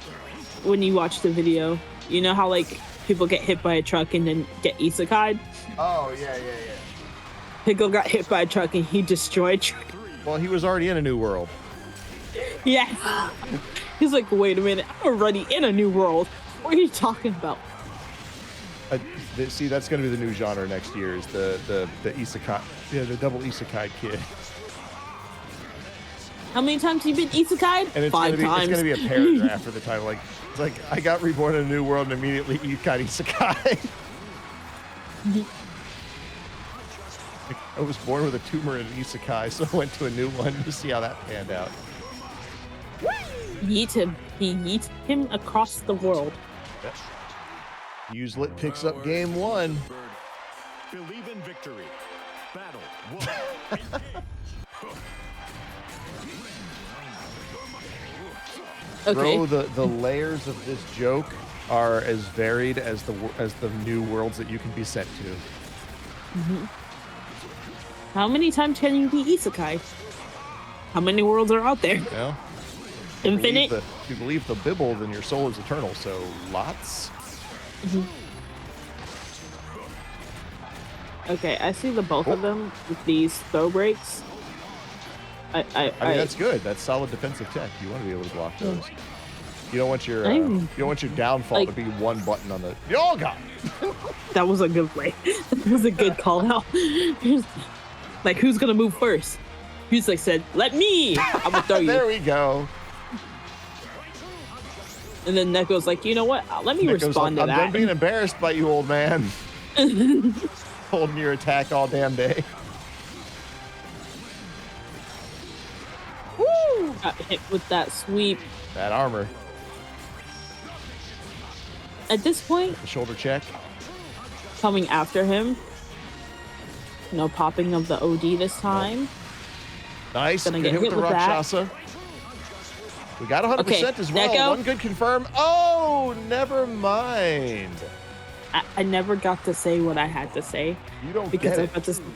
when you watch the video, you know how like people get hit by a truck and then get isekai'd? Oh, yeah. Pickle got hit by a truck and he destroyed truck. Well, he was already in a new world. Yeah. He's like, wait a minute, I'm already in a new world. What are you talking about? See, that's going to be the new genre next year, is the isekai, the double isekai kid. How many times have you been isekai'd? And it's 5 times. It's going to be a paragraph for the title. Like, it's like, I got reborn in a new world and immediately you got isekai. Like, I was born with a tumor in an isekai, so I went to a new one to see how that panned out. Yeet him. He yeets him across the world. Fuselet picks up game 1. Believe in victory. Battle 1. Okay. Bro, the layers of this joke are as varied as the new worlds that you can be sent to. How many times can you be isekai? How many worlds are out there? Well, Infinite? if you believe the Bible, then your soul is eternal. So lots. Okay, I see the both of Oh. them with these throw breaks. I mean, that's good. That's solid defensive tech. You want to be able to block those. You don't want your you don't want your downfall like- to be one button on the. Oh god! That was a good play. That was a good call out. Like, who's gonna move first? Eustace said, "Let me. I'm gonna throw you." There we go. And then Neko's like, "You know what? Let me Neko's respond like, to I'm that." done being embarrassed by you, old man. Holding your attack all damn day. Woo! Got hit with that sweep. That armor. At this point, The shoulder check. coming after him. No popping of the OD this time. Nice. Gonna Good get hit with hit the with that. Rakshasa. We got 100% Okay, as well. Neko. One good confirm. Oh, never mind. I never got to say what I had to say You don't because get I it. was about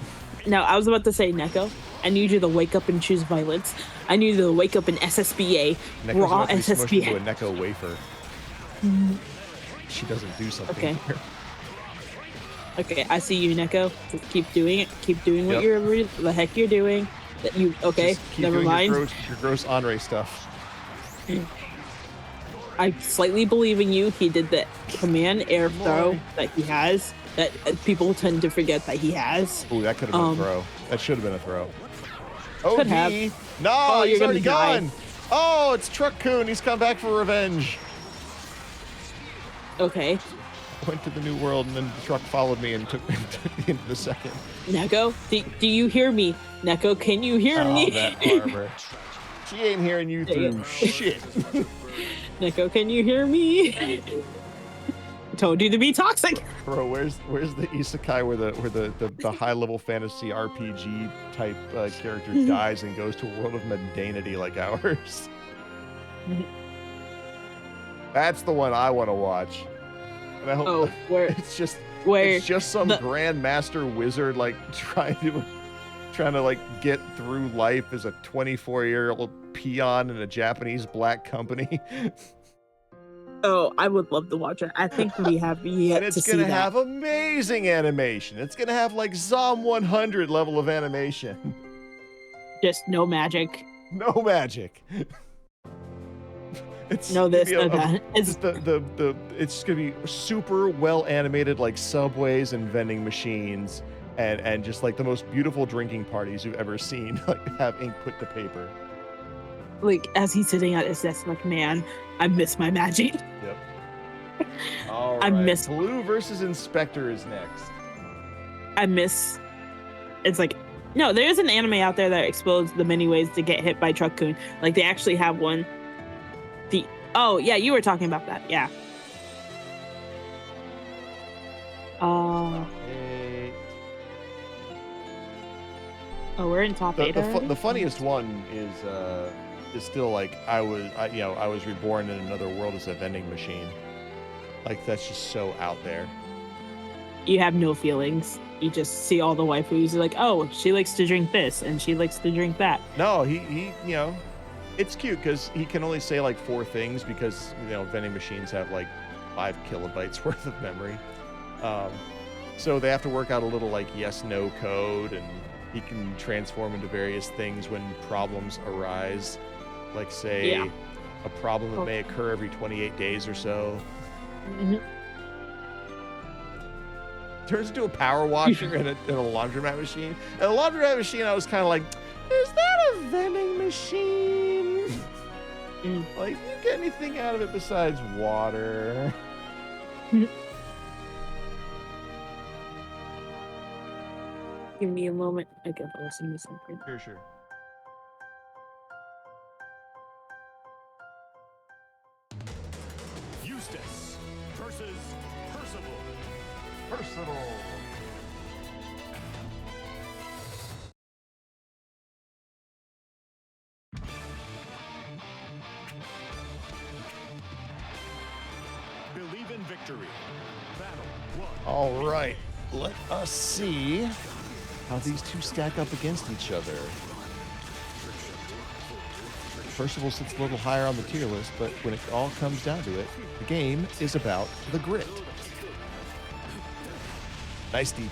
to. No, I was about to say, Neko, I need you to wake up and choose violence. I need you to wake up in SSBA, Neko's raw about to be smushed into a SSBA. Neko wafer. She doesn't do something Okay. here. Okay, I see you, Neko. Just keep doing it. Keep doing what Yep. the heck you're doing. That you okay? Just keep Never doing mind. Your gross Anre stuff. I slightly believe in you. He did the command air throw that he has. That people tend to forget that he has. Ooh, that could have been a throw. That should have been a throw. Could have. No, Oh, he's you're already gonna die. gone. Oh, it's Truck Coon. He's come back for revenge. Okay, Went to the new world, and then the truck followed me and took me into the second. Neko, do you hear me? Neko, can you hear Oh, me? that armor. She ain't hearing you There you through go. shit. Neko, can you hear me? Told you to be toxic. Bro, where's the isekai where the high level fantasy RPG type character dies and goes to a world of mundanity like ours? That's the one I want to watch. And I hope Oh, where it's just some the- grandmaster wizard like trying to like get through life as a 24-year-old peon in a Japanese black company. Oh, I would love to watch it. I think we have yet And it's to see gonna that. have amazing animation. It's gonna have like Zom 100 level of animation. Just no magic. No magic. It's No this, gonna no be that. It's just it's gonna be super well animated, like subways and vending machines, and just like the most beautiful drinking parties you've ever seen, like have ink put to paper. like as he's sitting at his desk, like, man, I miss my magic. Yep. All right. I miss- Blue versus Inspector is next. I miss. It's like, no, there is an anime out there that explodes the many ways to get hit by Truck Coon. Like they actually have one. Oh yeah, you were talking about that. Yeah. Hey. Oh, we're in top eight. already? The funniest one is still like I was reborn in another world as a vending machine. Like that's just so out there. You have no feelings. You just see all the waifus. You're like, oh, she likes to drink this and she likes to drink that. No, he it's cute because he can only say like 4 things because vending machines have like 5 kilobytes worth of memory. So they have to work out a little like yes/no code, and he can transform into various things when problems arise. Like say a problem that may occur every 28 days or so. Mm-hmm. Turns into a power washer and a laundromat machine. And a laundromat machine, I was kind of like, is that a vending machine? Like, you get anything out of it besides water? Give me a moment. I gotta listen to something. Sure. Eustace versus Percival. Percival. Believe in victory. Battle 1. All right, let us see how these two stack up against each other. Percival sits a little higher on the tier list, but when it all comes down to it, the game is about the grit. Nice DP.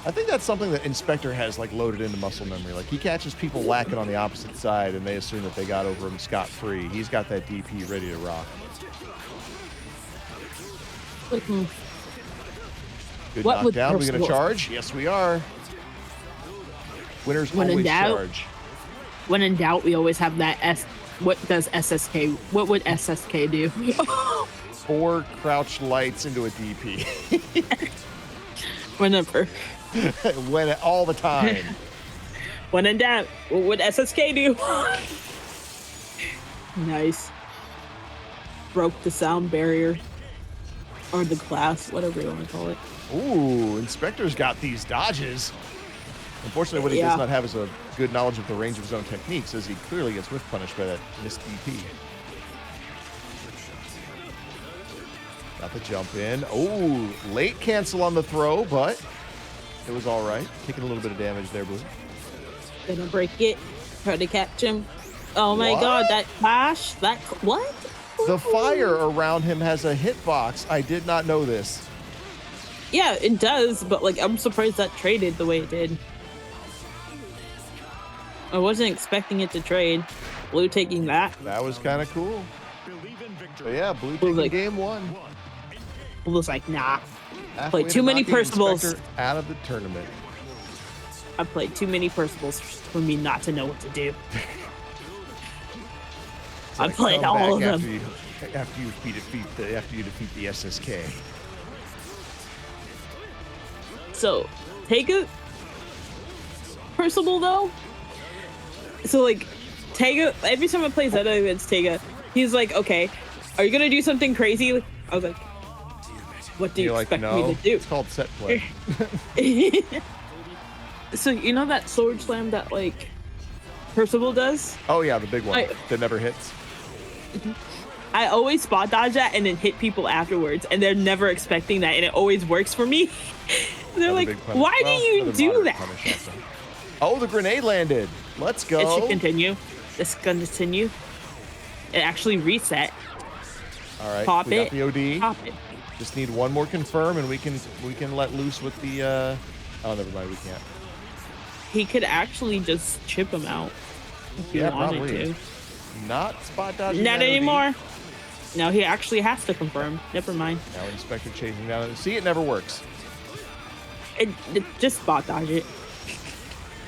I think that's something that Inspector has like loaded into muscle memory. Like he catches people lacking on the opposite side, and they assume that they got over him scot-free. He's got that DP ready to rock. Good knockdown. We gonna charge? Yes, we are. Winners always charge. When in doubt, we always have that S. What does SSK? What would SSK do? 4 crouch lights into a DP. Whenever. When all the time. When in doubt, what would SSK do? Nice. Broke the sound barrier. Or the glass, whatever you want to call it. Ooh, Inspector's got these dodges. Unfortunately, what he does not have is a good knowledge of the range of his own techniques, as he clearly gets whiff punished by that missed DP. Got the jump in. Oh, late cancel on the throw, but it was all right. Taking a little bit of damage there, Blue. Gonna break it. Try to catch him. Oh my god, that clash? What? The fire around him has a hitbox. I did not know this. Yeah, it does, but like I'm surprised that traded the way it did. I wasn't expecting it to trade. Blue taking that. That was kind of cool. So yeah, Blue Blue's taking like, game 1. Blue's like, nah. Halfway Played too many knocking Percivals. Inspector out of the tournament. I played too many Percivals for me not to know what to do. I played all of them. After you defeat the SSK. So, Tega, Percival though. So like, Tega. Every time I play Zeta against Tega, he's like, "Okay, are you gonna do something crazy?" I was like, "What do you expect me to do?" It's called set play. So you know that sword slam that like Percival does? Oh yeah, the big one that never hits. I always spot dodge that and then hit people afterwards, and they're never expecting that, and it always works for me. They're like, "Why do you do that?" Oh, the grenade landed. Let's go. It should continue. This continue. It actually reset. All right, Pop we it. got the OD. Pop it. Just need one more confirm, and we can let loose with the. Oh, never mind. We can't. He could actually just chip him out if he wanted probably. to. Not spot dodging. Not anymore. No, he actually has to confirm. Never mind. Now Inspector chasing down. See, it never works. It just spot dodge it.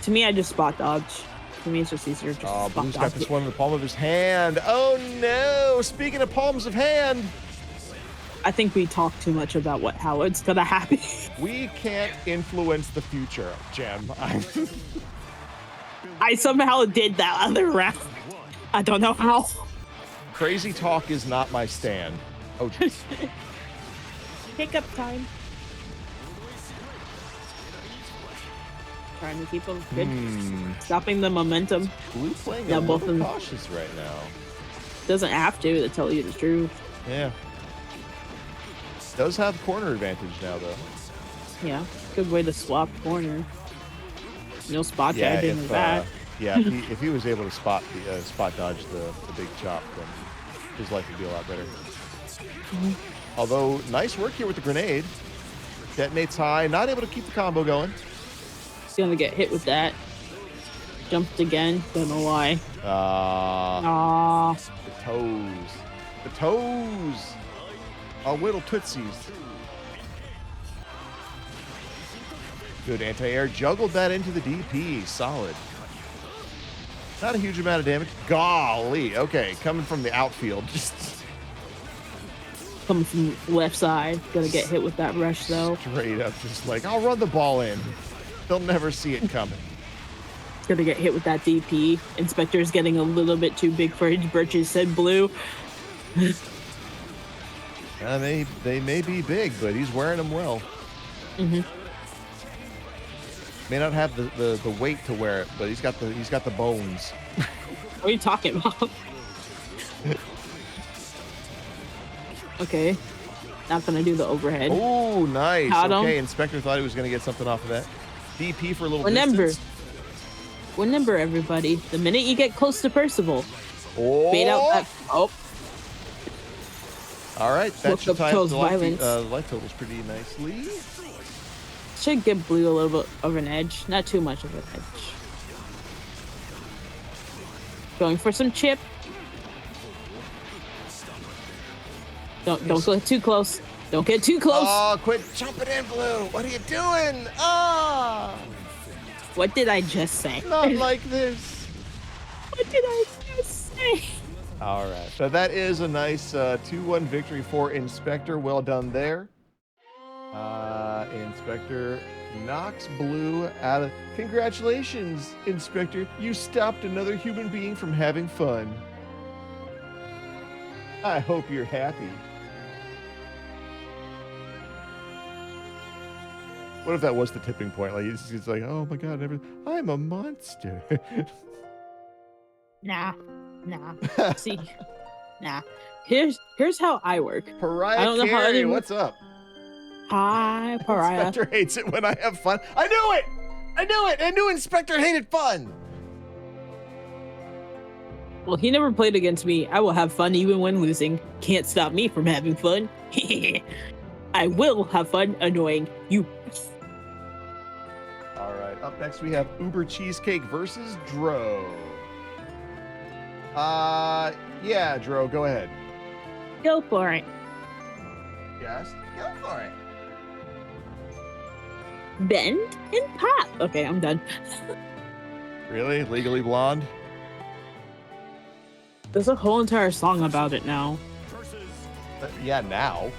To me, I just spot dodge. To me, it's just easier. Just spot Blue's dodge got this it. one in the palm of his hand. Oh no! Speaking of palms of hand, I think we talk too much about how it's gonna happen. we can't influence the future, Gem. I somehow did that other round. I don't know how. Crazy talk is not my stand. Oh, jeez. Pickup time. Trying to keep them good. Stopping the momentum. Blue playing Yeah, a both little of them. cautious right now. Doesn't have to tell you the truth. Yeah. Does have corner advantage now, though. Yeah, good way to swap corner. No spot Yeah, dodging is bad. if he was able to spot dodge the big chop, then his life would be a lot better. Although, nice work here with the grenade. Detonates high, not able to keep the combo going. He's gonna get hit with that. Jumped again, don't know why. The toes. The toes! Our little tootsies. Good anti-air. Juggled that into the DP. Solid. Not a huge amount of damage. Golly. Okay, coming from the outfield. Just Coming from left side. Gonna get hit with that rush though. straight up, just like, I'll run the ball in. They'll never see it coming. Gonna get hit with that DP. Inspector's getting a little bit too big for his britches, said Blue. They may be big, but he's wearing them well. May not have the weight to wear it, but he's got the bones. What are you talking about? Okay. Not gonna do the overhead. Oh, nice. Caught him. Okay, Inspector thought he was gonna get something off of that. DP for a little distance. Remember, everybody, the minute you get close to Percival, Oh! bait out that. Oh, All right, that Look should up tie up Toad's the violence. life totals pretty nicely. Should give Blue a little bit of an edge. Not too much of an edge. Going for some chip. Don't get too close. Don't get too close. Oh, quit jumping in, Blue. What are you doing? Ah! What did I just say? Not like this. What did I just say? All right. So that is a nice 2-1 victory for Inspector. Well done there. Inspector knocks Blue out of... Congratulations, Inspector. You stopped another human being from having fun. I hope you're happy. What if that was the tipping point? Like it's like, oh my god, I'm a monster. Nah. See, nah. Here's how I work. Pariah I don't know how Carey, anyone... what's up? Hi, Pariah. Inspector hates it when I have fun. I knew it! I knew Inspector hated fun! Well, he never played against me. I will have fun even when losing. Can't stop me from having fun. I will have fun annoying you. All right, up next we have UberCheesecake versus Dro. Yeah, Dro, go ahead. Go for it. Yes, go for it. Bend and pop. Okay, I'm done. Really? Legally Blonde? There's a whole entire song about it now. Yeah, now.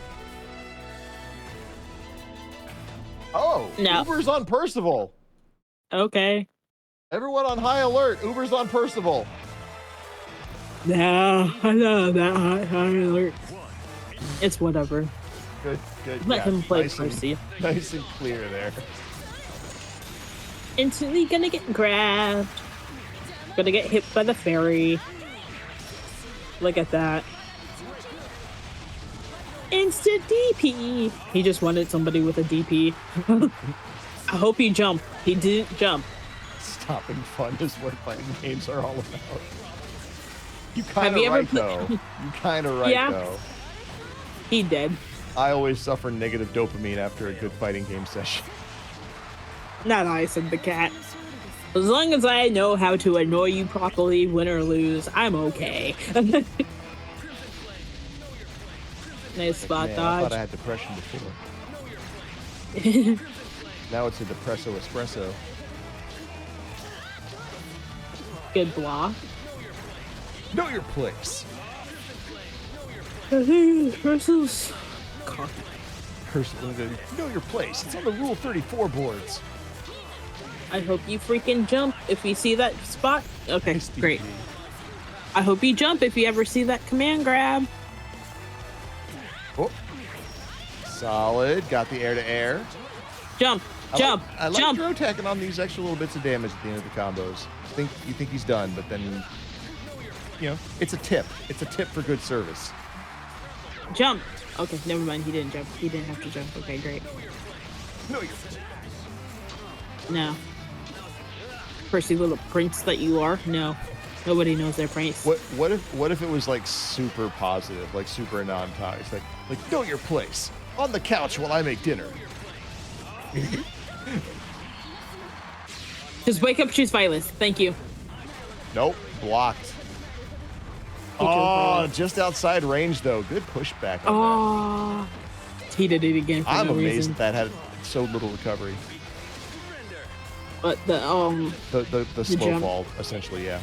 Oh, No. Uber's on Percival. Okay. Everyone on high alert. Uber's on Percival. No, I know that high alert. It's whatever. Good. Let him play nice Percy. Nice and clear there. Instantly gonna get grabbed. Gonna get hit by the fairy. Look at that. Instant DP. He just wanted somebody with a DP. I hope he jumped. He didn't jump. Stopping fun is what fighting games are all about. You kind Have you of ever right, though. You kind of right, Yeah. though. He did. I always suffer negative dopamine after a good fighting game session. Not I, said the cat. As long as I know how to annoy you properly, win or lose, I'm okay. Nice spot Man, I dodge. thought I had depression before. Now it's a depresso espresso. Good block. Know your place. Versus Know your place. It's on the Rule 34 boards. I hope you freaking jump if you see that spot. Okay, great. I hope you jump if you ever see that command grab. Oh. Solid. Got the air to air. Jump. I like Jump. Dro tacking on these extra little bits of damage at the end of the combos. You think he's done, but then, you know, it's a tip. It's a tip for good service. Jump. Okay, never mind. He didn't jump. He didn't have to jump. Okay, great. No, you're... No. Percy, little prince that you are. No. Nobody knows their prince. What if it was like super positive, like super non-toxic, like know your place on the couch while I make dinner. Just wake up, choose violence. Thank you. Nope, blocked. Oh, just outside range though. Good pushback on Oh, he did it again. For that. I'm no amazed reason. that had so little recovery. But the The slow jump. fall, essentially, yeah.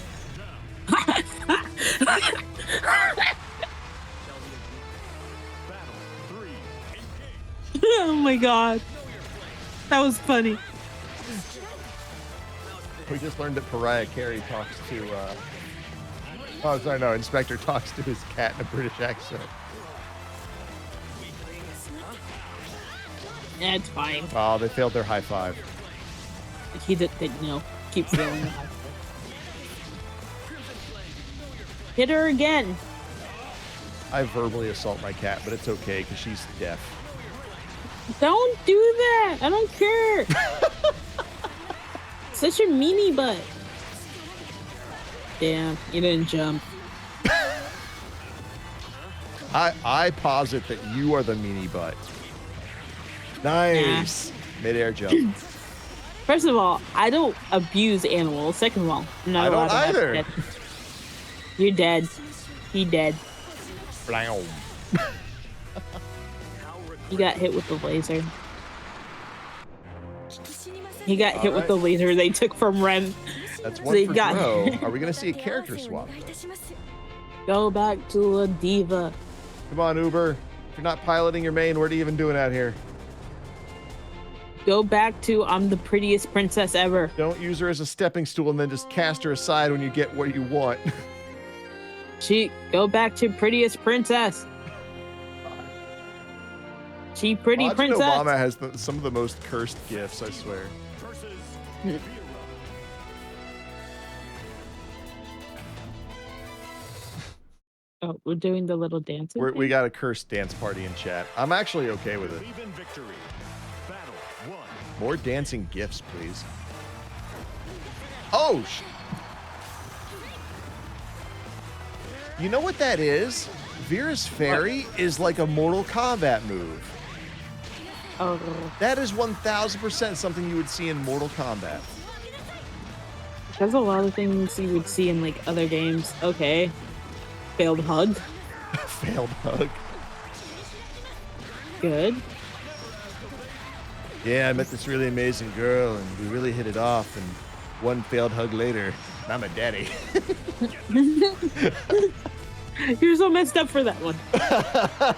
Oh my god, that was funny. We just learned that Pariah Carey talks to. Oh, sorry, no. Inspector talks to his cat in a British accent. Yeah, it's fine. Oh, they failed their high five. He did no. Keep feeling. Hit her again. I verbally assault my cat, but it's okay because she's deaf. Don't do that. I don't care. Such a meanie butt. Damn, you didn't jump. I posit that you are the meanie butt. Nice. Mid-air jump. First of all, I don't abuse animals. Second of all, I'm not I allowed don't to have either. pets. You're dead. He dead. Blow. He got hit with the laser. He got hit with right. the laser they took from Ren. That's So one he for got- Dro. Are we going to see a character swap? Go back to Ladiva. Come on, Uber. If you're not piloting your main, what are you even doing out here? Go back to I'm the prettiest princess ever. Don't use her as a stepping stool and then just cast her aside when you get what you want. Go back to prettiest princess. She pretty Imagine princess. Obama has some of the most cursed gifts, I swear. Versus Vira. Oh, we're doing the little dancing. We thing? got a cursed dance party in chat. I'm actually okay with it. Even victory. Battle 1. More dancing gifts, please. Oh, you know what that is? Vira's Fairy is like a Mortal Kombat move. Oh, That is 1000% something you would see in Mortal Kombat. there's a lot of things you would see in like other games. Okay, failed hug. Failed hug. Good. Yeah, I met this really amazing girl and we really hit it off, and one failed hug later, I'm a daddy. You're so messed up for that one. Battle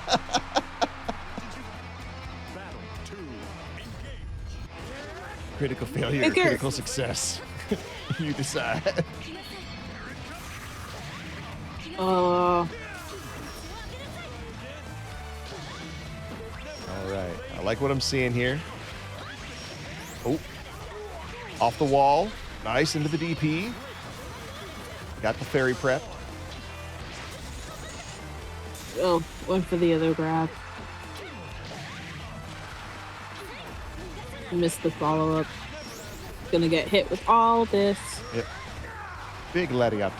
2. Engage. Critical failure, Okay. critical success. You decide. Uh, All right, I like what I'm seeing here. Oh, off the wall. Nice, into the DP. Got the fairy prep. oh, went for the other grab. Missed the follow up. Gonna get hit with all this. Yep. Big gladiator.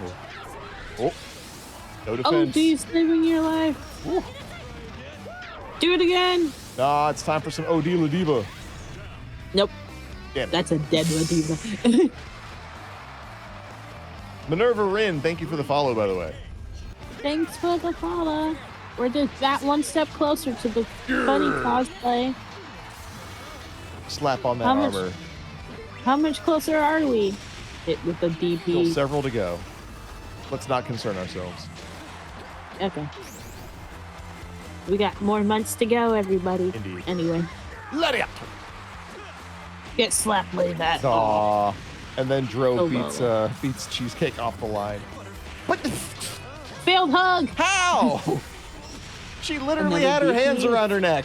Oh, no defense. Oh, geez, saving your life. Woo. Do it again. Nah, it's time for some OD Ladiva. Nope, Damn it. that's a dead Ladiva. Minerva Rin, thank you for the follow, by the way. Thanks for the follow. We're just that one step closer to the funny cosplay. Slap on that How much- armor. How much closer are we? Hit with the Still DP. several to go. Let's not concern ourselves. Okay. We got more months to go, everybody. Indeed. Anyway, Gladiator. get slapped like that. Aw. And then Dro Oh, beats Cheesecake off the line. What the Failed hug. How? She literally Another had her hands DP. around her neck.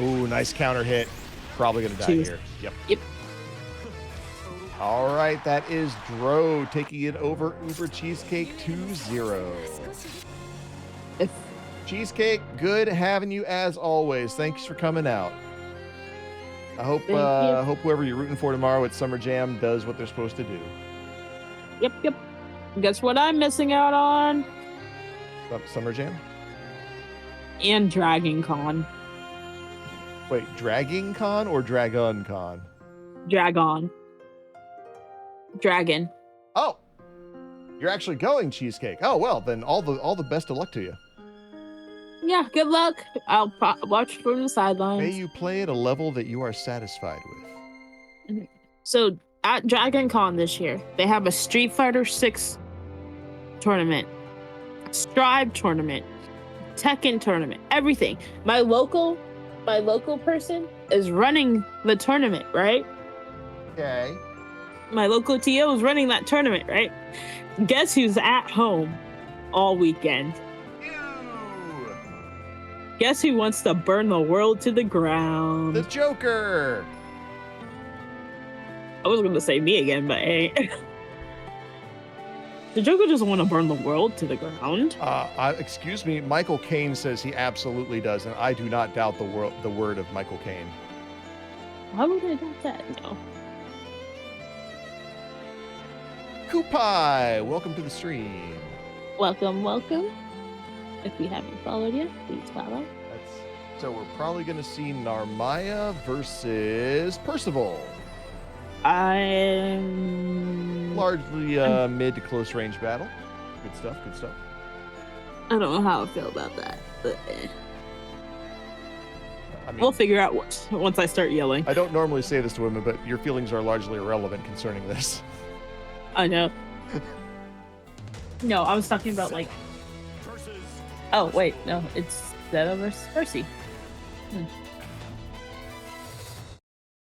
Ooh, nice counter hit. Probably gonna die Cheers. here. Yep. Yep. All right, that is Dro taking it over Uber Cheesecake 2-0. If Cheesecake, good having you as always. Thanks for coming out. I hope Thank you. hope whoever you're rooting for tomorrow at Summer Jam does what they're supposed to do. Yep. Guess what I'm missing out on? Summer Jam? And Dragon Con. Wait, Dragging Con or Dragon Con? Dragon. Dragon. Oh, you're actually going, Cheesecake. Oh well, then all the best of luck to you. Yeah, good luck. I'll watch from the May sidelines. you play at a level that you are satisfied with. So at Dragon Con this year, they have a Street Fighter 6 tournament, Strive tournament, Tekken tournament, everything. My local person is running the tournament, right? Okay. My local TO is running that tournament, right? Guess who's at home all weekend? Ew. Guess who wants to burn the world to the ground? The Joker. I was gonna say me again, but hey. The Joker doesn't want to burn the world to the ground. Excuse me, Michael Caine says he absolutely does, and I do not doubt the word of Michael Caine. Why would I doubt that? No. Kupai, welcome to the stream. Welcome. If you haven't followed yet, please follow. That's So we're probably going to see Narmaya versus Percival. I'm Largely mid to close range battle. Good stuff, good stuff. I don't know how I feel about that, but I mean, we'll figure out once I start yelling. I don't normally say this to women, but your feelings are largely irrelevant concerning this. I know. No, I was talking about like. Oh wait, no, it's Zeta versus Percy.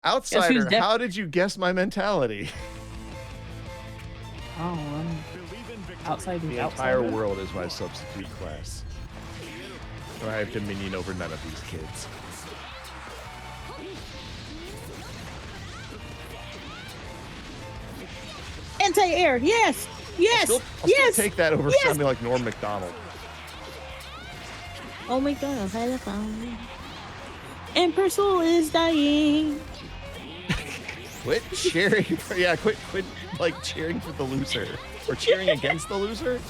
Outsider, how did you guess my mentality? Oh, outside The entire world is my substitute class. I have dominion over none of these kids. Anti-air, yes, yes, I'll yes. still take that over yes. something like Norm Macdonald. Oh my god, had a phone. And Percival is dying. Quit cheering for, yeah, quit like cheering for the loser. Or cheering against the loser?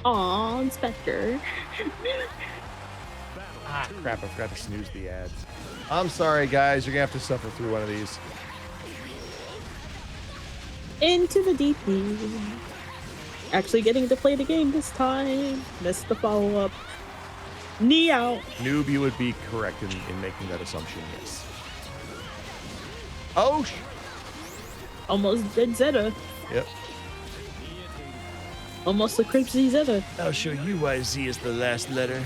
Aw, Inspector. Ah, crap, I forgot to snooze the ads. I'm sorry, guys. You're going to have to suffer through one of these. Into the deep end. Actually getting to play the game this time. Missed the follow-up. Knee out. Noob, you would be correct in making that assumption, yes. Oh, Almost dead Zeta. Yep. Almost a Cripsy Zeta. I'll show you why Z is the last letter.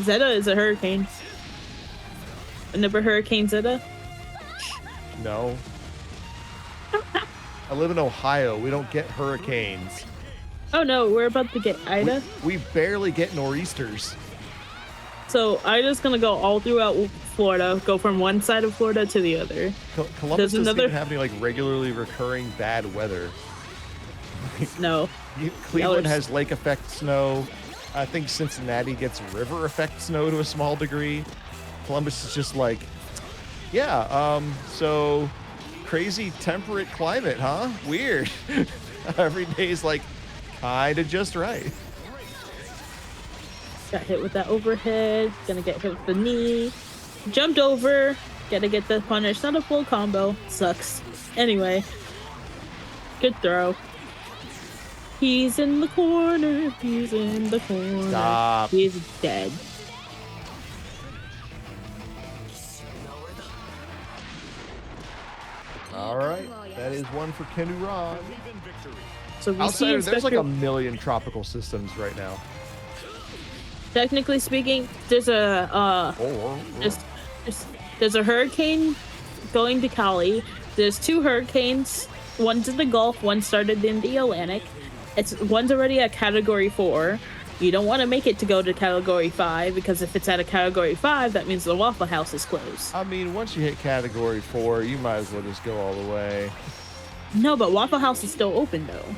Zeta is a hurricane. Remember Hurricane Zeta? No. I live in Ohio. We don't get hurricanes. Oh no, we're about to get Ida. We barely get nor'easters. So Ida's gonna go all throughout Florida, go from one side of Florida to the other. Columbus doesn't even have any like regularly recurring bad weather. No. Cleveland has lake effect snow. I think Cincinnati gets river effect snow to a small degree. Columbus is just like, yeah, so crazy temperate climate, huh? Weird. Every day's like kind of just right. Got hit with that overhead. Gonna get hit with the knee. Jumped over. Gotta get the punish. Not a full combo. Sucks. Anyway. Good throw. He's in the corner. He's in the corner. Stop. He's dead. All right. That is one for Kenuran. So we Outside, see there's like a million tropical systems right now. Technically speaking, there's a there's a hurricane going to Cali. There's two hurricanes. One's in the Gulf. One started in the Atlantic. One's already at Category 4. You don't want to make it to go to Category 5 because if it's at a Category 5, that means the Waffle House is closed. I mean, once you hit Category 4, you might as well just go all the way. No, but Waffle House is still open though.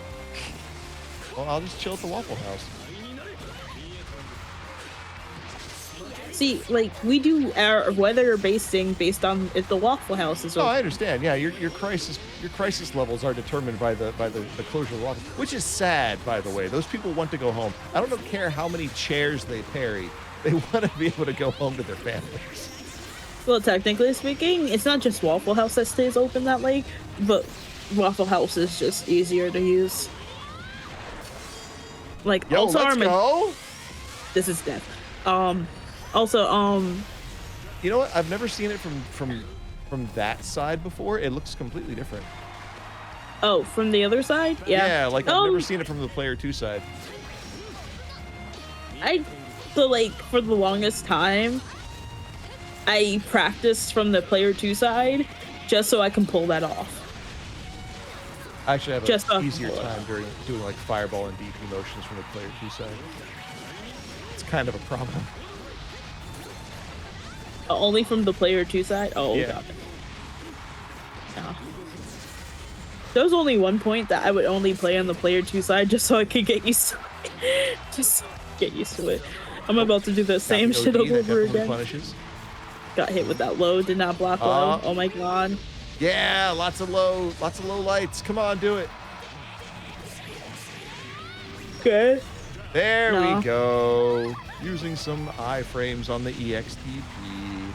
Well, I'll just chill at the Waffle House. See, like, we do our weather basing based on if the Waffle House is Oh, open. I understand. Yeah, your crisis levels are determined by the closure of the Waffle, which is sad, by the way. Those people want to go home. I don't care how many chairs they parry. They want to be able to go home to their families. Well, technically speaking, it's not just Waffle House that stays open that late, but Waffle House is just easier to use. Like, Yo, also let's go. This is death. Also, you know what? I've never seen it from that side before. It looks completely different. Oh, from the other side? Yeah. Yeah, like I've never seen it from the player 2 side. So like for the longest time, I practiced from the player 2 side just so I can pull that off. I actually have Just an easier time doing like fireball and DP motions from the player 2 side. It's kind of a problem. Only from the player 2 side? Oh, yeah. God. No. There was only one point that I would only play on the player 2 side just so I could get used to it. Just so I could get used to it. I'm about to do the same shit all over again. Punishes. Got hit with that low, did not block low. Oh my god. Yeah, lots of low lights. Come on, do it. Good. There No. we go. Using some iframes on the EXTP.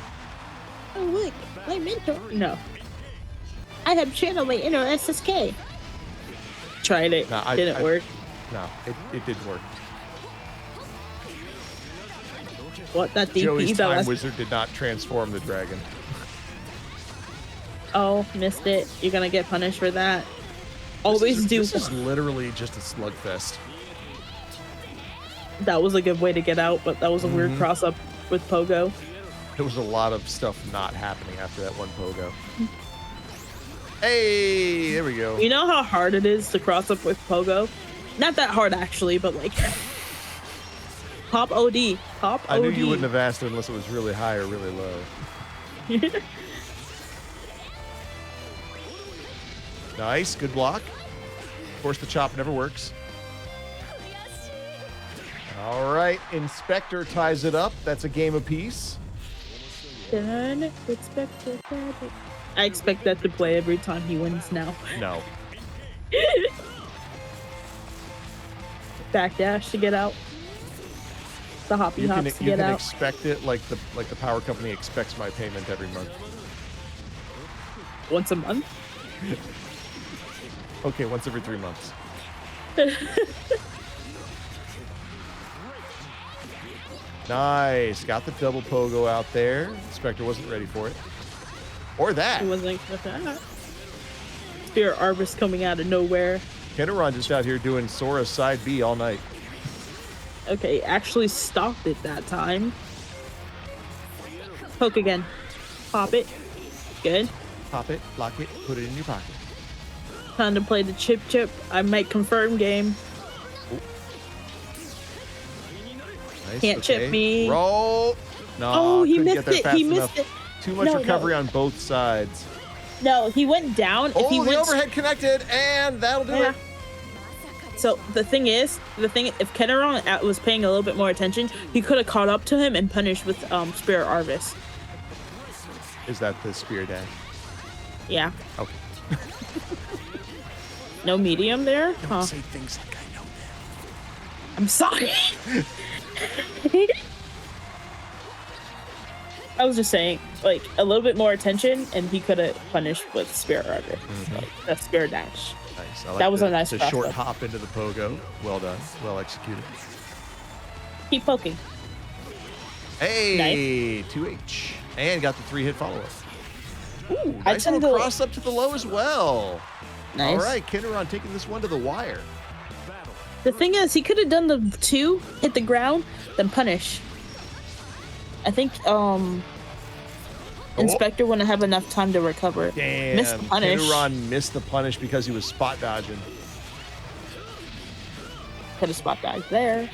Oh, look. My mentor. No. I have channeled my inner SSK. Tried it. Nah, Didn't work. No, it didn't work. What? That DP? Joey's that time was... wizard did not transform the dragon. Oh, missed it. You're gonna get punished for that. Always do. This is literally just a slugfest. That was a good way to get out, but that was a weird cross up with Pogo. There was a lot of stuff not happening after that one Pogo. Hey, there we go. You know how hard it is to cross up with Pogo? Not that hard actually, but like pop OD. Pop OD. I knew you wouldn't have asked unless it was really high or really low. Nice, good block. Of course, the chop never works. All right, Inspector ties it up. That's a game apiece. I expect that to play every time he wins now. No. Backdash to get out. The hoppy hops to You get can out. expect it like the power company expects my payment every month. Once a month? Okay, once every 3 months. Nice. Got the double pogo out there. Inspector wasn't ready for it. Or that. He wasn't with that. Spirit Arbus coming out of nowhere. Kenuran just out here doing Sora side B all night. Okay, actually stopped it that time. Poke again. Pop it. Good. Pop it, lock it, put it in your pocket. Time to play the chip. I might confirm game. Nice, Can't chip me. Roll. No, Oh, he couldn't missed get there it. fast He enough. missed it. Too much No, recovery on both sides. No, he went down. If he Oh, the went overhead connected, and that'll do it. So if Kenuran was paying a little bit more attention, he could have caught up to him and punished with Spirit Arbus. Is that the spear dash? Yeah. Okay. No medium there? Don't Huh. say things like I know them. I'm sorry. I was just saying, like, a little bit more attention, and he could have punished with Spirit Arbus. So that's Spirit Dash. Nice. I like That was a nice the cross short up. hop into the pogo. Well done. Well executed. Keep poking. Hey, 2H. And got the 3-hit follow-up. Ooh, I nice tend little to- cross up to the low as well. Nice. All right, Kenuran taking this one to the wire. The thing is, he could have done the 2, hit the ground, then punish. I think Inspector wouldn't have enough time to recover. Damn, Missed the punish. Kenuran missed the punish because he was spot dodging. Could have spot dodged there.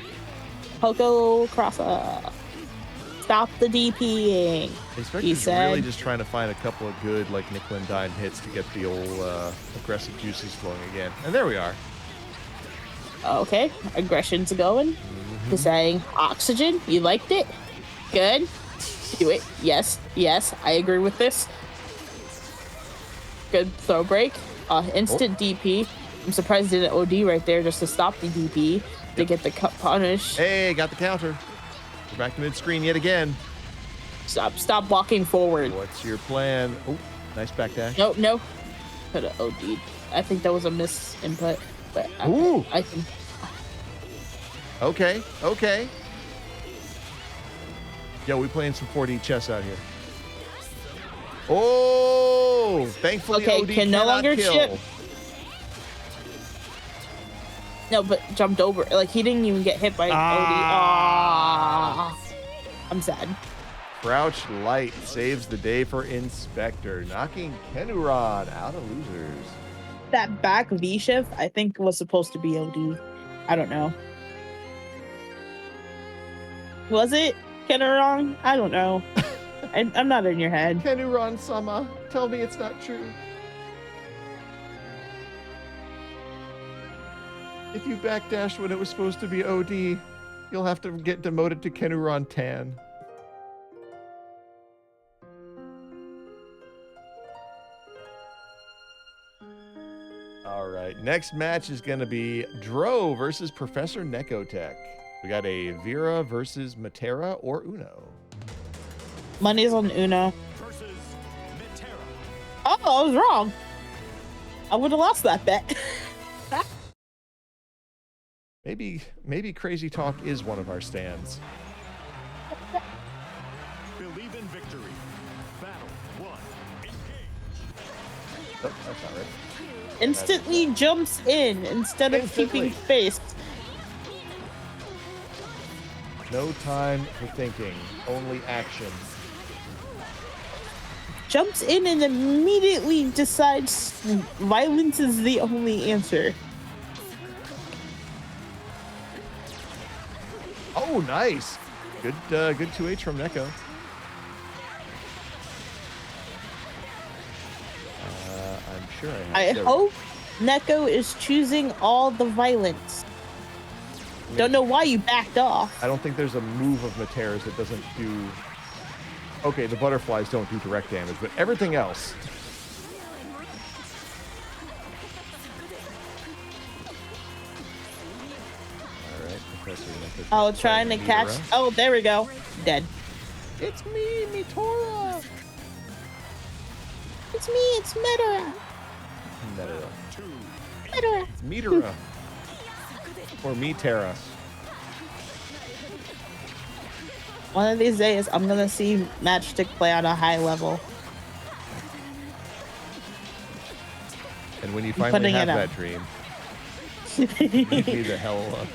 Poco cross up. Stop the DPing. Inspector's said- really just trying to find a couple of good, like, nickel and dime hits to get the old aggressive juices flowing again. And there we are. Okay, aggression's going. He's saying, oxygen, you liked it? Good. Do it. Yes, I agree with this. Good throw break. Instant DP. I'm surprised he didn't OD right there just to stop the DP to get the punish. Hey, got the counter. We're back to mid-screen yet again. Stop walking forward. What's your plan? Oh, nice back dash. No. Could have OD'd. I think that was a misinput, but Ooh. I think Okay. Yo, we playing some 4D chess out here. Oh, thankfully Okay, OD can no cannot longer kill. chip. No, but jumped over. Like, he didn't even get hit by OD. Ah. I'm sad. Crouch Light saves the day for Inspector, knocking Kenuran out of losers. That back V shift, I think, was supposed to be OD. I don't know. Was it Kenuran? I don't know. I'm not in your head. Kenuran-sama, tell me it's not true. If you backdashed when it was supposed to be OD, you'll have to get demoted to Kenuran Tan. All right, next match is going to be Dro versus Professor Nekotech. We got a Vira versus Metera or Uno. Money's on Uno. Versus Metera. Oh, I was wrong. I would have lost that bet. Maybe Crazy Talk is one of our stands. Believe in victory. Battle 1. Engage. Oh, that's not right. Instantly jumps in instead of Instantly. keeping face. No time for thinking, only action. Jumps in and immediately decides violence is the only answer. Oh, nice. Good 2H from Neko. I'm sure I have. hope Neko is choosing all the violence. Don't know why you backed off. I don't think there's a move of Metera's that doesn't do... Okay, the butterflies don't do direct damage, but everything else... Alright, Professor Nekotech Oh, trying to playing catch. Vira. Oh, there we go. Dead. It's me, Metera! It's me, it's Metera. Metera. 2. Metera. It's Metera. Or Metera. One of these days, I'm gonna see Matchstick play on a high level. And when you finally Putting have it that up. dream, leave me the hell alone.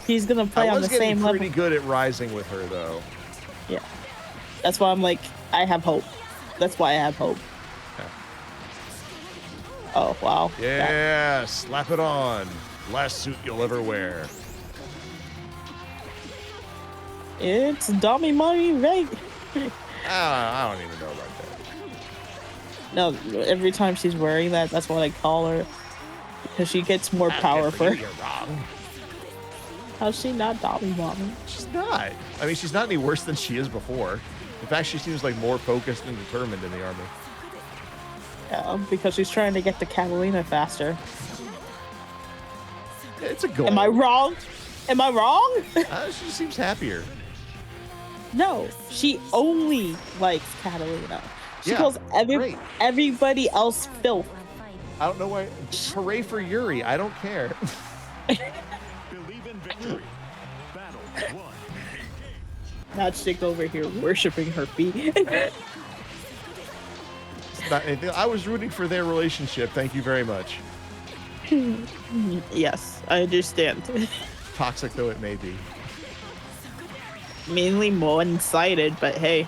He's gonna play I on was the getting same pretty level. good at rising with her, though. Yeah. That's why I'm like, I have hope. That's why I have hope. Okay. Oh, wow. Yeah, slap it on. Last suit you'll ever wear. It's dummy money, right? I don't even know about that. No, every time she's wearing that, that's what I call her. Because she gets more power for. You're wrong. How's she not dummy mommy? She's not. I mean, she's not any worse than she is before. In fact, she seems like more focused and determined in the army. Yeah, because she's trying to get to Catalina faster. It's a goal. Am I wrong? Am I wrong? She seems happier. No, she only likes Catalina. She Yeah, calls great. everybody else filth. I don't know why. Hooray for Yuri. I don't care. Believe in victory. Battle 1. Engage. Matchstick over here worshiping her feet. It's not anything. I was rooting for their relationship. Thank you very much. Yes, I understand. Toxic though it may be. Mainly one-sided, but hey.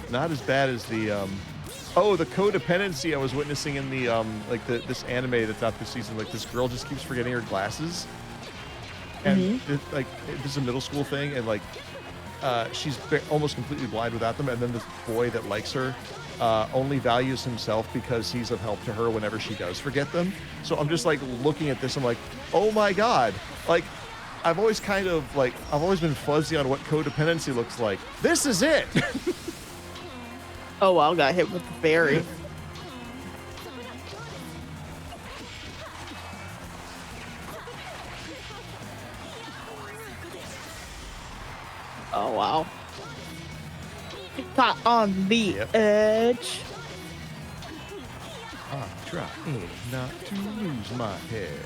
Not as bad as the the codependency I was witnessing in the this anime that's out this season. Like, this girl just keeps forgetting her glasses, and this is a middle school thing, and like she's almost completely blind without them. And then this boy that likes her only values himself because he's of help to her whenever she does forget them. So I'm just like looking at this. I'm like, oh my god! Like, I've always been fuzzy on what codependency looks like. This is it. Oh wow, got hit with the fairy. Oh wow. Caught on the edge. I'm trying not to lose my head.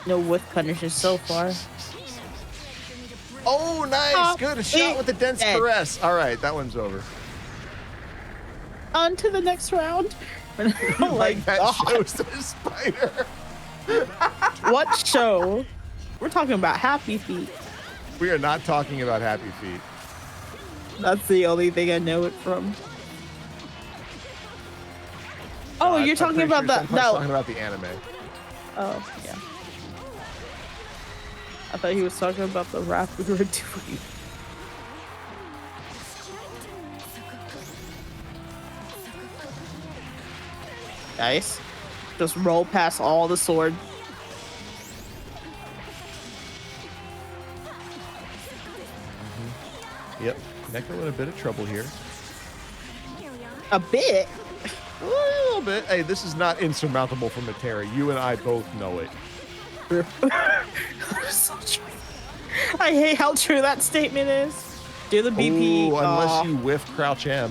No whiff punishes so far. Oh, nice! Good. A shot with the dense dead. caress. All right, that one's over. On to the next round. Oh my That god. shows the spider. What show? We're talking about Happy Feet. We are not talking about Happy Feet. That's the only thing I know it from. Oh, you're I'm talking pretty about sure the Senpai's talking about the anime. Oh, yeah. I thought he was talking about the rap we were doing. Nice. Just roll past all the sword. Yep, Neko in a bit of trouble here. A bit. A little bit. Hey, this is not insurmountable for Metera. You and I both know it. So true. I hate how true that statement is. Do the BP. Ooh, unless you whiff Crouch M.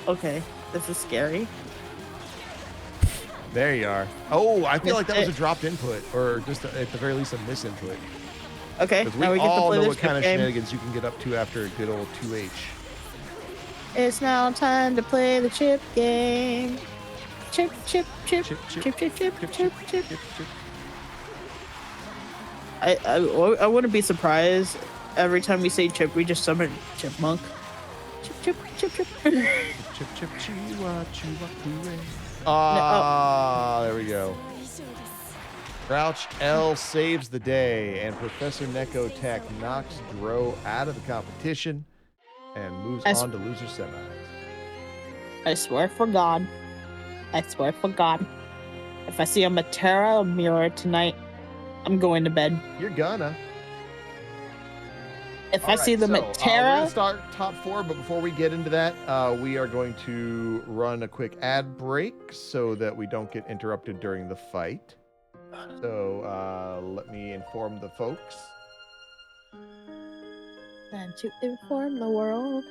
Okay, this is scary. There you are. Oh, I feel like that was a dropped input, or just at the very least a misinput. Okay, Because now we we get to all play know this what kind of game. shenanigans you can get up to after a good old 2H. It's now time to play the chip game. Chip, chip, chip, Chip, chip, chip, chip, chip, chip, chip, chip. chip, chip. I wouldn't be surprised every time we say chip, we just summon chipmunk. Chip, chip, chip, chip. Chip, chip, chiwa, chiwa, hooray. Ah, there we go. Crouch L saves the day, and Professor Nekotech knocks Dro out of the competition and moves on to loser semis. I swear for God. I swear for God. If I see a Metera mirror tonight, I'm going to bed. You're gonna. If I see the we're Metera, gonna start top 4, but before we get into that, we are going to run a quick ad break so that we don't get interrupted during the fight. So let me inform the folks. and to inform the world.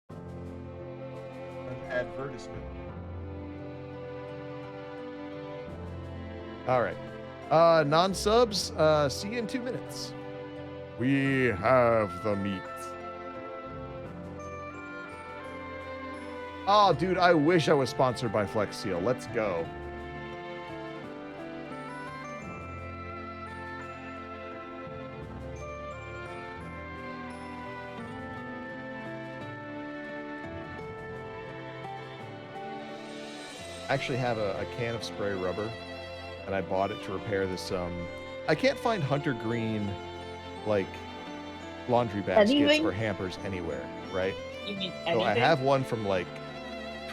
An advertisement. All right. Non-subs, see you in 2 minutes. We have the meat. Oh, dude, I wish I was sponsored by Flex Seal. Let's go. I actually have a can of spray rubber, and I bought it to repair this. I can't find Hunter Green, like, laundry baskets or hampers anywhere, right? You mean So I have one from like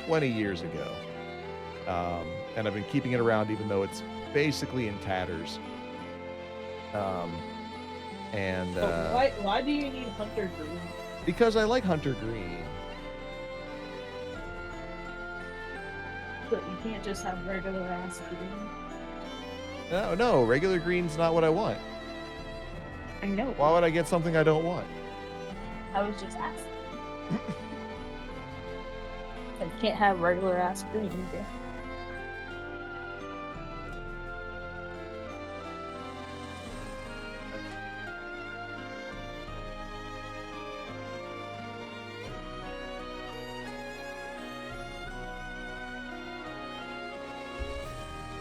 20 years ago, and I've been keeping it around even though it's basically in tatters. Why do you need Hunter Green? Because I like Hunter Green. But you can't just have regular ass green. No, regular green's not what I want. I know. Why would I get something I don't want? I was just asking. I can't have regular ass green either.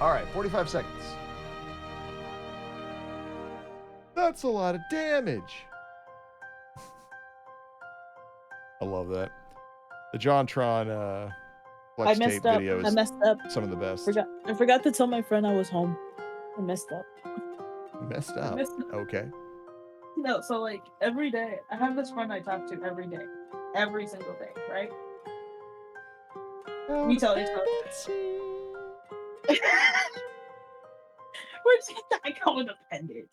All right, 45 seconds. That's a lot of damage. I love that. The JonTron Flex Tape videos. I messed up. Some of the best. I forgot to tell my friend I was home. I messed up. Messed up. Okay. No, so like every day, I have this friend I talk to every day, every single day, right? We tell each other. Where's that icon appended?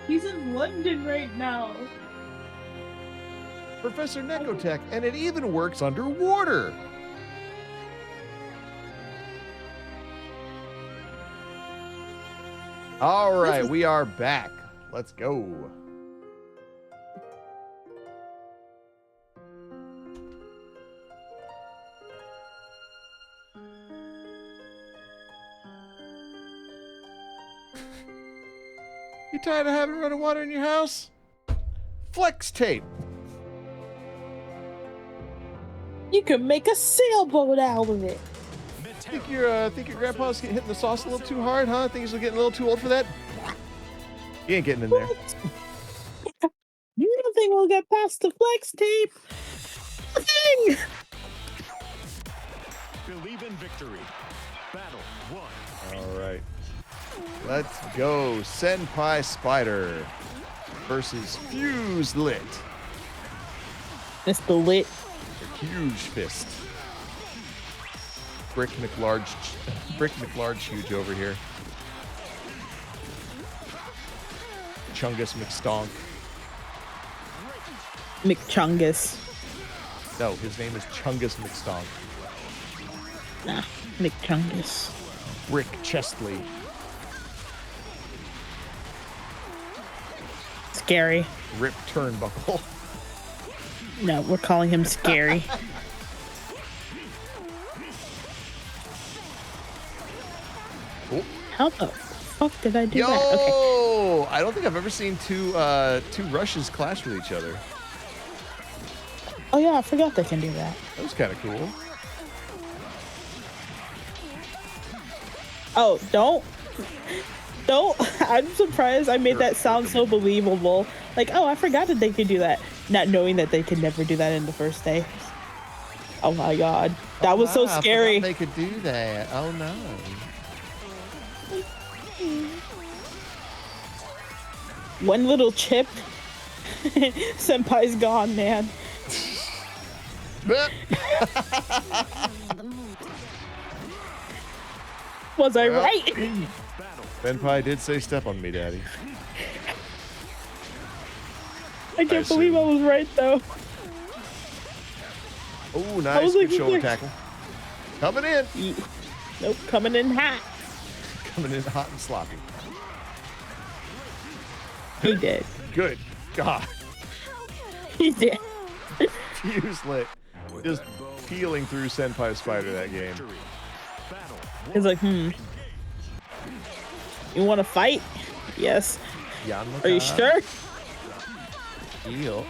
He's in London right now. Professor Nekotech, and it even works underwater. All right, we are back. Let's go. You tired of having running water in your house? Flex tape. You can make a sailboat out of it. Think your grandpa's hitting the sauce a little too hard, huh? Think he's getting a little too old for that? He ain't getting in there. You don't think we'll get past the flex tape? Thing. Believe in victory. Battle 1. All right. Let's go. Senpai Spider versus Fuse Lit. Mr. Lit. A huge fist. Brick McLarge huge over here. Chungus McStonk. McChungus. No, his name is Chungus McStonk. Nah, McChungus. Brick Chestley. Scary. Rip Turnbuckle. No, we're calling him Scary. Oh. How the fuck did I do Yo! that? Okay. I don't think I've ever seen two rushes clash with each other. Oh yeah, I forgot they can do that. That was kind of cool. Oh, don't. I'm surprised I made that sound so believable. Like, oh, I forgot that they could do that. Not knowing that they could never do that in the first day. Oh my god. That was so scary. I forgot they could do that. Oh no. One little chip. Senpai's gone, man. Was I right? Senpai did say step on me, daddy. I can't believe I was right though. Oh, nice. Good shoulder tackle. Coming in. Nope, coming in hot. Coming in hot and sloppy. He did. Good God. He did. Fuse lit. Just peeling through Senpai Spider that game. He's like, You want to fight? Yes. Are you sure? Deal.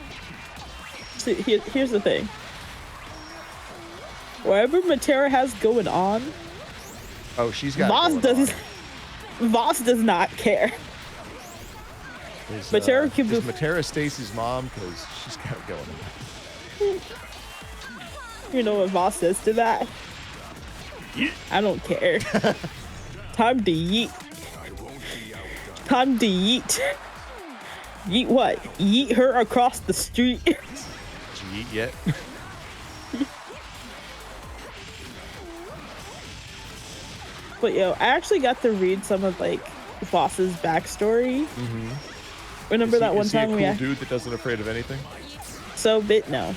See, here's the thing. Whatever Metera has going on, oh, she's got Voss does not care. Metera is Metera Stacy's mom? Because she's got it going on. You know what Voss says to that? Yeet. I don't care. Time to yeet. Time to yeet. Yeet what? Yeet her across the street. Did you eat yet? But yo, I actually got to read some of like Voss's backstory. Mm-hmm. Remember that one time we? Is he a cool dude that doesn't afraid of anything? So no.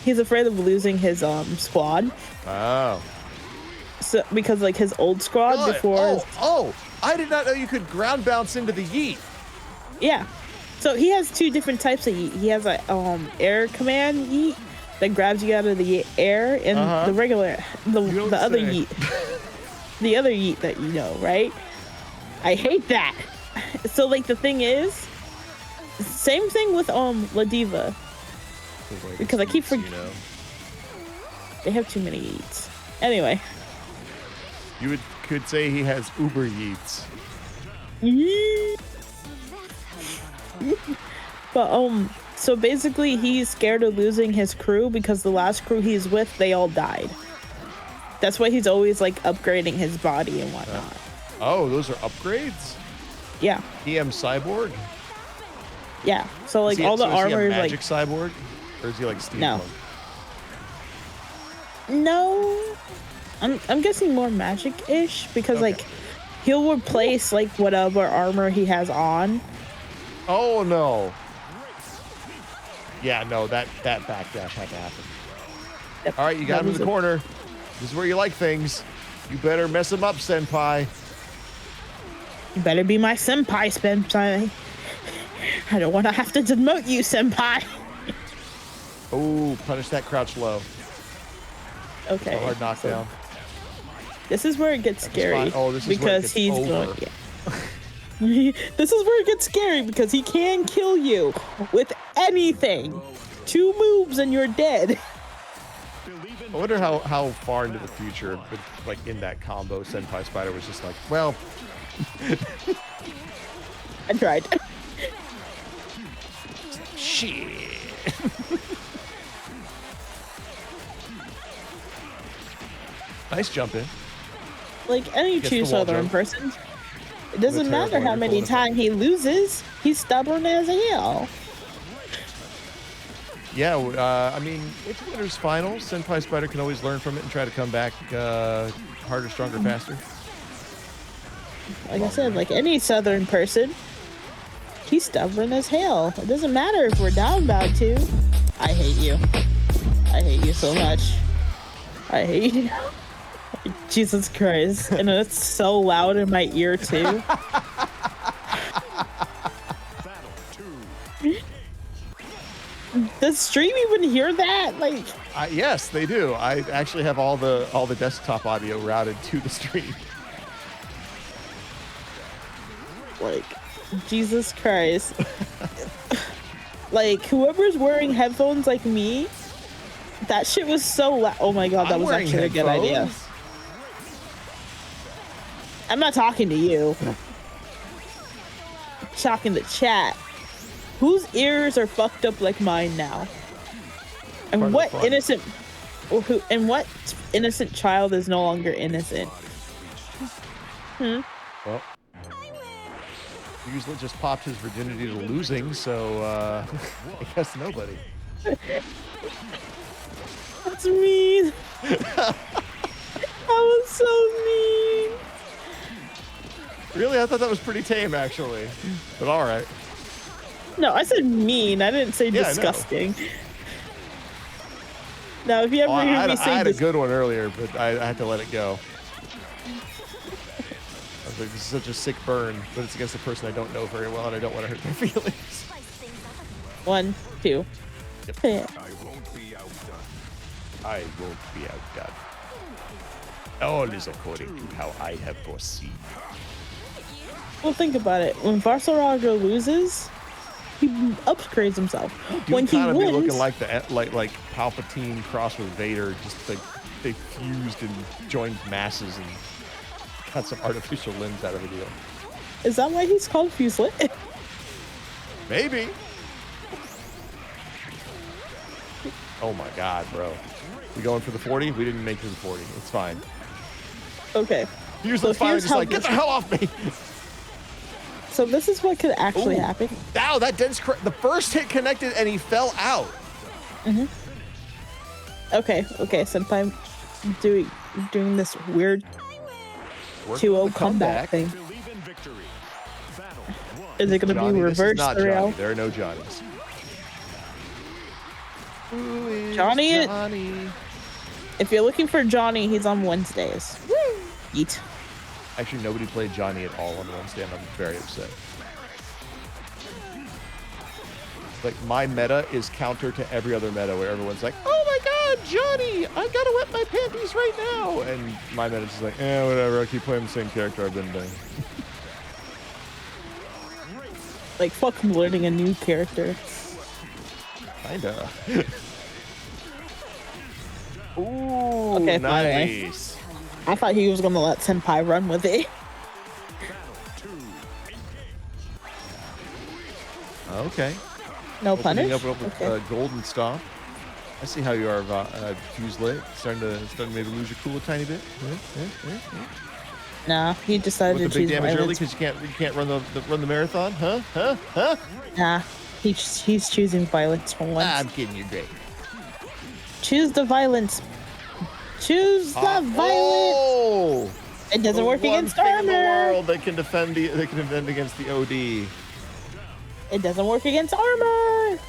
He's afraid of losing his squad. Oh. So because like his old squad before. Oh! I did not know you could ground bounce into the yeet. Yeah. So he has two different types of yeet. He has a air command yeet that grabs you out of the air, and the regular the other yeet. The other yeet that you know, right? I hate that. So like the thing is, same thing with Ladiva. Because I keep forgetting. They have too many yeets. Anyway. You could say he has Uber yeets. But so basically he's scared of losing his crew because the last crew he's with, they all died. That's why he's always like upgrading his body and whatnot. Oh, those are upgrades? Yeah. EM Cyborg? Yeah. So like all the armor is like magic cyborg? Or is he like steampunk? No. I'm guessing more magic-ish because like he'll replace like whatever armor he has on. Oh no. Yeah, no, that backdash had to happen. Yep. All right, you got him in the corner. This is where you like things. You better mess him up, Senpai. You better be my Senpai, Senpai. I don't want to have to demote you, Senpai. Oh, punish that crouch low. Okay. A hard knockdown. So this is where it gets scary. Oh, this is because where it gets he's over. going. Yeah. This is where it gets scary because he can kill you with anything. 2 moves and you're dead. I wonder how far into the future, with, like in that combo, Senpai Spider was just like, well. I tried. Shit. Nice jump in. Like any true Southern person, it doesn't matter how many times he loses, he's stubborn as hell. yeah, I mean, it's winners final. Senpai Spider can always learn from it and try to come back harder, stronger, faster. Like I said, like any Southern person, he's stubborn as hell. It doesn't matter if we're down bad too. I hate you. I hate you so much. I hate you. Jesus Christ. And it's so loud in my ear too. Does stream even hear that? Like, yes, they do. I actually have all the desktop audio routed to the stream. like, Jesus Christ. Like, whoever's wearing headphones like me, that shit was so loud. Oh my god, that I'm was wearing actually a good idea. headphones. I'm not talking to you. Talking to chat. Whose ears are fucked up like mine now? And what innocent what innocent child is no longer innocent? Well, usually just popped his virginity to losing, so I guess nobody. That's mean. That was so mean. Really? I thought that was pretty tame, actually. But all right. No, I said mean. I didn't say disgusting. Now, if you ever hear me say I had a good one earlier, but I had to let it go. I was like, this is such a sick burn, but it's against a person I don't know very well, and I don't want to hurt their feelings. 1, 2. Yep. Yeah. I won't be outdone. I won't be outdone. All is according to how I have foreseen. Well, think about it. When Varsaraga loses, he upgrades himself. When he kind of wins, be looking like the like Palpatine crossed with Vader, just like they fused and joined masses and got some artificial limbs out of the deal. is that why he's called Fuselit? Maybe. Oh my god, bro. We going for the 40? We didn't make it to the 40. It's fine. Okay. Usually So fire here's just how like, get this- the hell off me! So this is what could actually Ooh. happen. Wow, that dense the first hit connected and he fell out. Okay, Senpai, doing this weird Working 2-0 the comeback thing. Believe in victory. Battle 1. Is it going to Johnny, be this is reverse not 3-0? Johnny. There are no Johnnies. Who is Johnny- Johnny? If you're looking for Johnny, he's on Wednesdays. Yeet. Actually, nobody played Johnny at all on Wednesday, and I'm very upset. Like, my meta is counter to every other meta where everyone's like, oh my god, Johnny, I gotta wet my panties right now. And my meta's just like, whatever, I'll keep playing the same character I've been doing. Like, fuck learning a new character. Kinda. Ooh, Okay, nice. I thought he was going to let Senpai run with it. Okay. No Opening punish? up with Okay. golden stop. I see how you are, Fuselit. Starting to maybe lose your cool a tiny bit. Nah, he decided With to the big choose damage early violence. because you can't run the marathon, huh? Nah, he's choosing violence for once. I'm kidding, you're great. Choose the violence. Choose the violence. Oh! It doesn't work against One thing in the armor. world that can defend against the OD. It doesn't work against armor.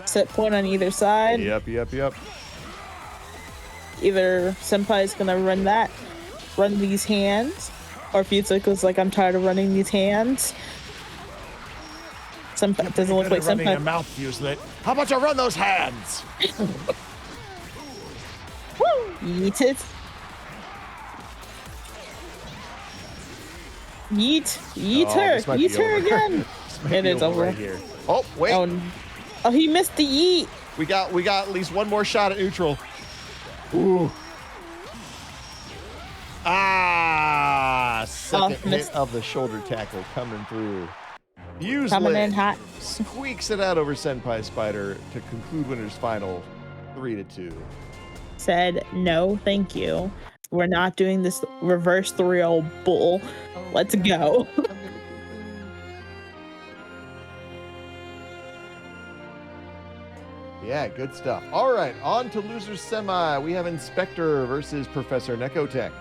Set point on either side. Yep. Either Senpai's gonna run these hands, or Fuseiko's like, I'm tired of running these hands. Senpai doesn't look like running your Senpai. mouth, Fuselit. How about you run those hands? Yeet it. Yeet Oh, her. this might be Yeet her over. again. This might It be is over over. right here. Oh, wait. Oh, he missed the yeet. We got at least one more shot at neutral. Ooh. Second hit missed. of the shoulder tackle coming through. Coming in hot. Squeaks it out over Senpai Spider to conclude winners final 3-2. Said no, thank you. We're not doing this reverse 3-0 bull. Let's go. Yeah, good stuff. All right, on to Losers Semi. We have Inspector versus Professor Nekotech.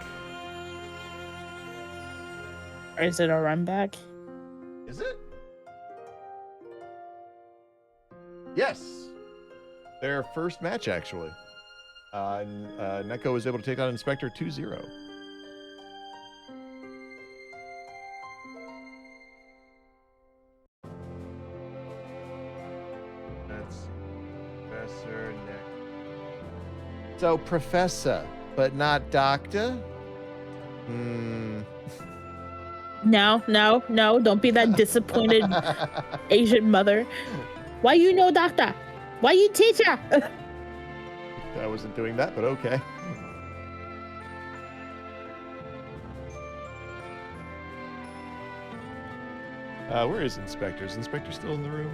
Is it a run back? Is it? Yes. Their first match, actually. Neko was able to take on Inspector 2-0. That's Professor Nek. So, Professor, but not Doctor? No, don't be that disappointed Asian mother. Why you know doctor? Why you teacher? I wasn't doing that, but okay. Where is Inspector? Is Inspector still in the room?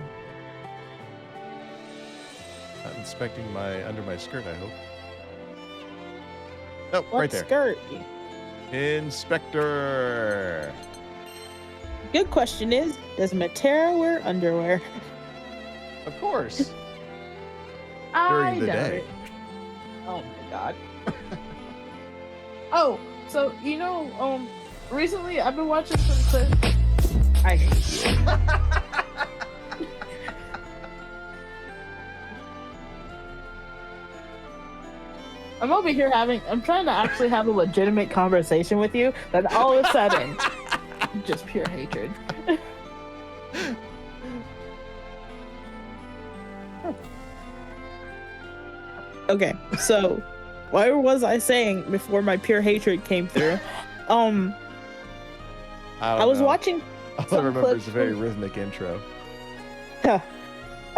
Not inspecting under my skirt, I hope. Oh, What right there. skirt? Inspector. Good question is, does Metera wear underwear? Of course. I During the doubt day. it. Oh my god. Oh, so recently I've been watching some clips. I hate you. I'm over here I'm trying to actually have a legitimate conversation with you, then all of a sudden, just pure hatred. Okay, so what was I saying before my pure hatred came through? I was watching. All I some remember is clips a very from- rhythmic intro. I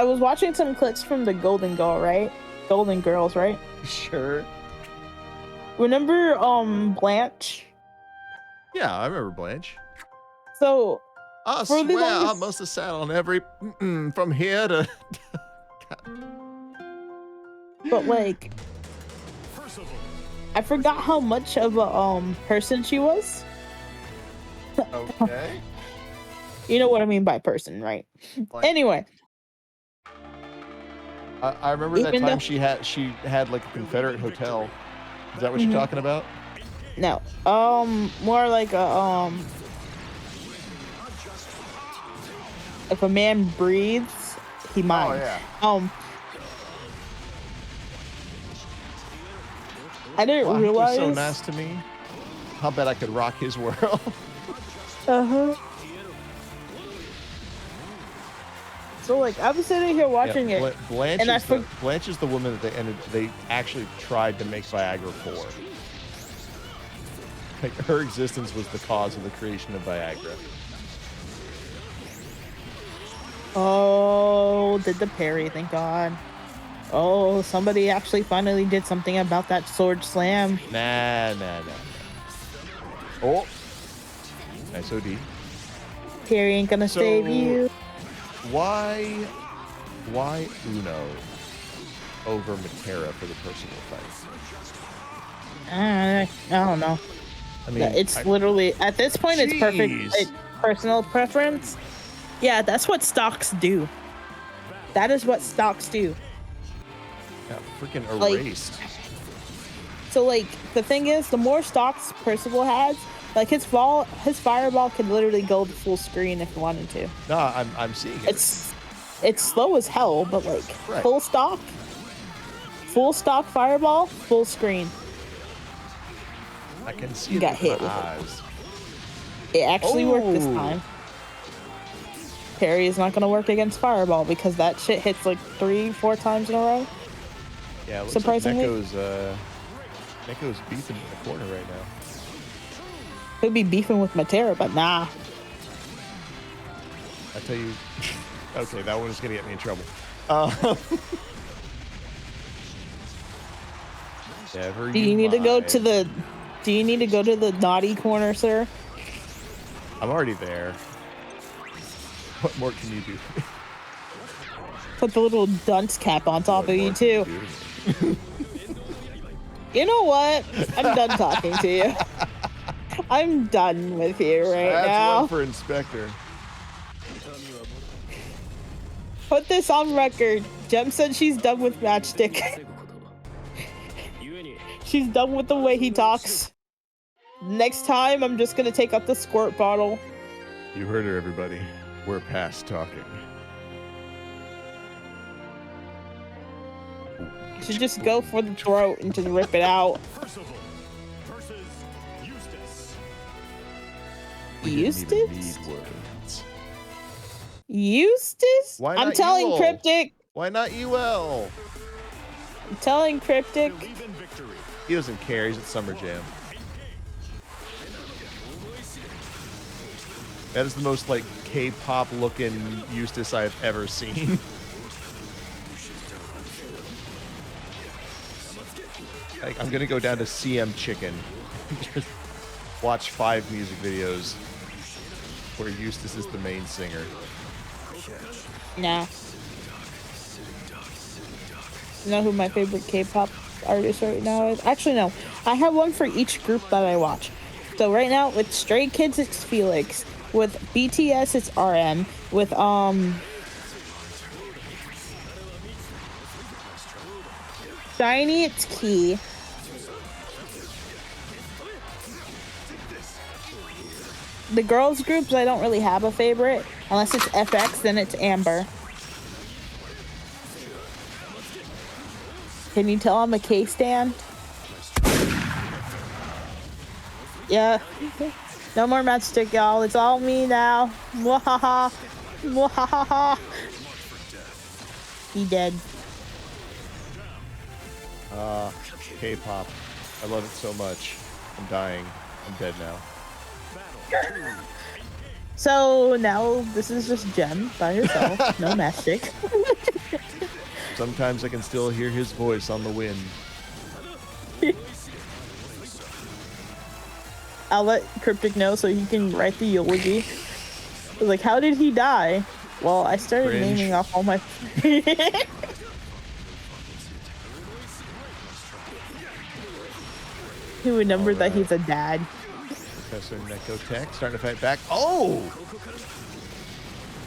was watching some clips from the Golden Girls, right? Sure. Remember Blanche? Yeah, I remember Blanche. So I For the swear I longest- must have sat on every from here to. but like Percival. I forgot how much of a person she was. Okay. You know what I mean by person, right? Like, Anyway, I remember that even time though- she had like a Confederate hotel. Is that what you're talking about? no. More like a if a man breathes, he minds. Oh yeah. I didn't Wow, he was realize. so nice to me. I'll bet I could rock his world. Uh-huh. So like I was sitting here watching it. Blanche, and I Blanche is the woman that they actually tried to make Viagra for. Like her existence was the cause of the creation of Viagra. Oh, did the parry, thank God. Oh, somebody actually finally did something about that sword slam. Nah. Oh, nice OD. Parry ain't gonna So- save you. Why Uno over Metera for the Percival fight? I don't know. I mean, It's literally, at this point, it's perfect. Jeez. It's personal preference. Yeah, that's what stocks do. That is what stocks do. got freaking like- erased. So, like, the thing is, the more stocks Percival has, like, his fireball could literally go full screen if he wanted to. No, I'm seeing it. It's slow as hell, but, like, Right. full stock fireball, full screen. I can see You it got with hit my with it. eyes. It actually worked this Oh. time. Parry is not going to work against fireball because that shit hits like 3-4 times in a row. Yeah, it looks Surprisingly. like Neko's beefing in the corner right now. Could be beefing with Metera, but nah. I tell you, okay, that one is gonna get me in trouble. Never Do you need to go to mind. the naughty corner, sir? I'm already there. What more can you do? Put the little dunce cap on top What of you more can you too. do? You know what? I'm done talking to you. I'm done with you right That's now. one for Inspector. Put this on record. Jem said she's done with Matchstick. She's done with the way he talks. Next time, I'm just gonna take out the squirt bottle. You heard her, everybody. We're past talking. You should just go for the throat and just rip it out. Percival versus Eustace. We didn't even Eustace? need words. Eustace? Why I'm not telling Ewell? Cryptic. Why not UL? I'm telling Cryptic. Believe in victory. He doesn't care. He's at Summer Jam. That is the most like K-pop looking Eustace I've ever seen. Like, I'm gonna go down to CM Chicken. Just watch 5 music videos where Eustace is the main singer. Nah. You know who my favorite K-pop artist right now is? Actually, no. I have one for each group that I watch. So right now, with Stray Kids, it's Felix. With BTS, it's RM. With, Shiny, it's Key. The girls groups, I don't really have a favorite. Unless it's FX, then it's Amber. Can you tell I'm a K-stan? Yeah. No more Matchstick, y'all. It's all me now. Mwahaha. Mwahaha. He dead. K-pop. I love it so much. I'm dying. I'm dead now. So now this is just Jem by herself. No Matchstick. Sometimes I can still hear his voice on the wind. I'll let Cryptic know so he can write the eulogy. Like, how did he die? Well, I started Cringe. naming off all my... He remembered that he's a dad. Professor Nekotech starting to fight back. Oh!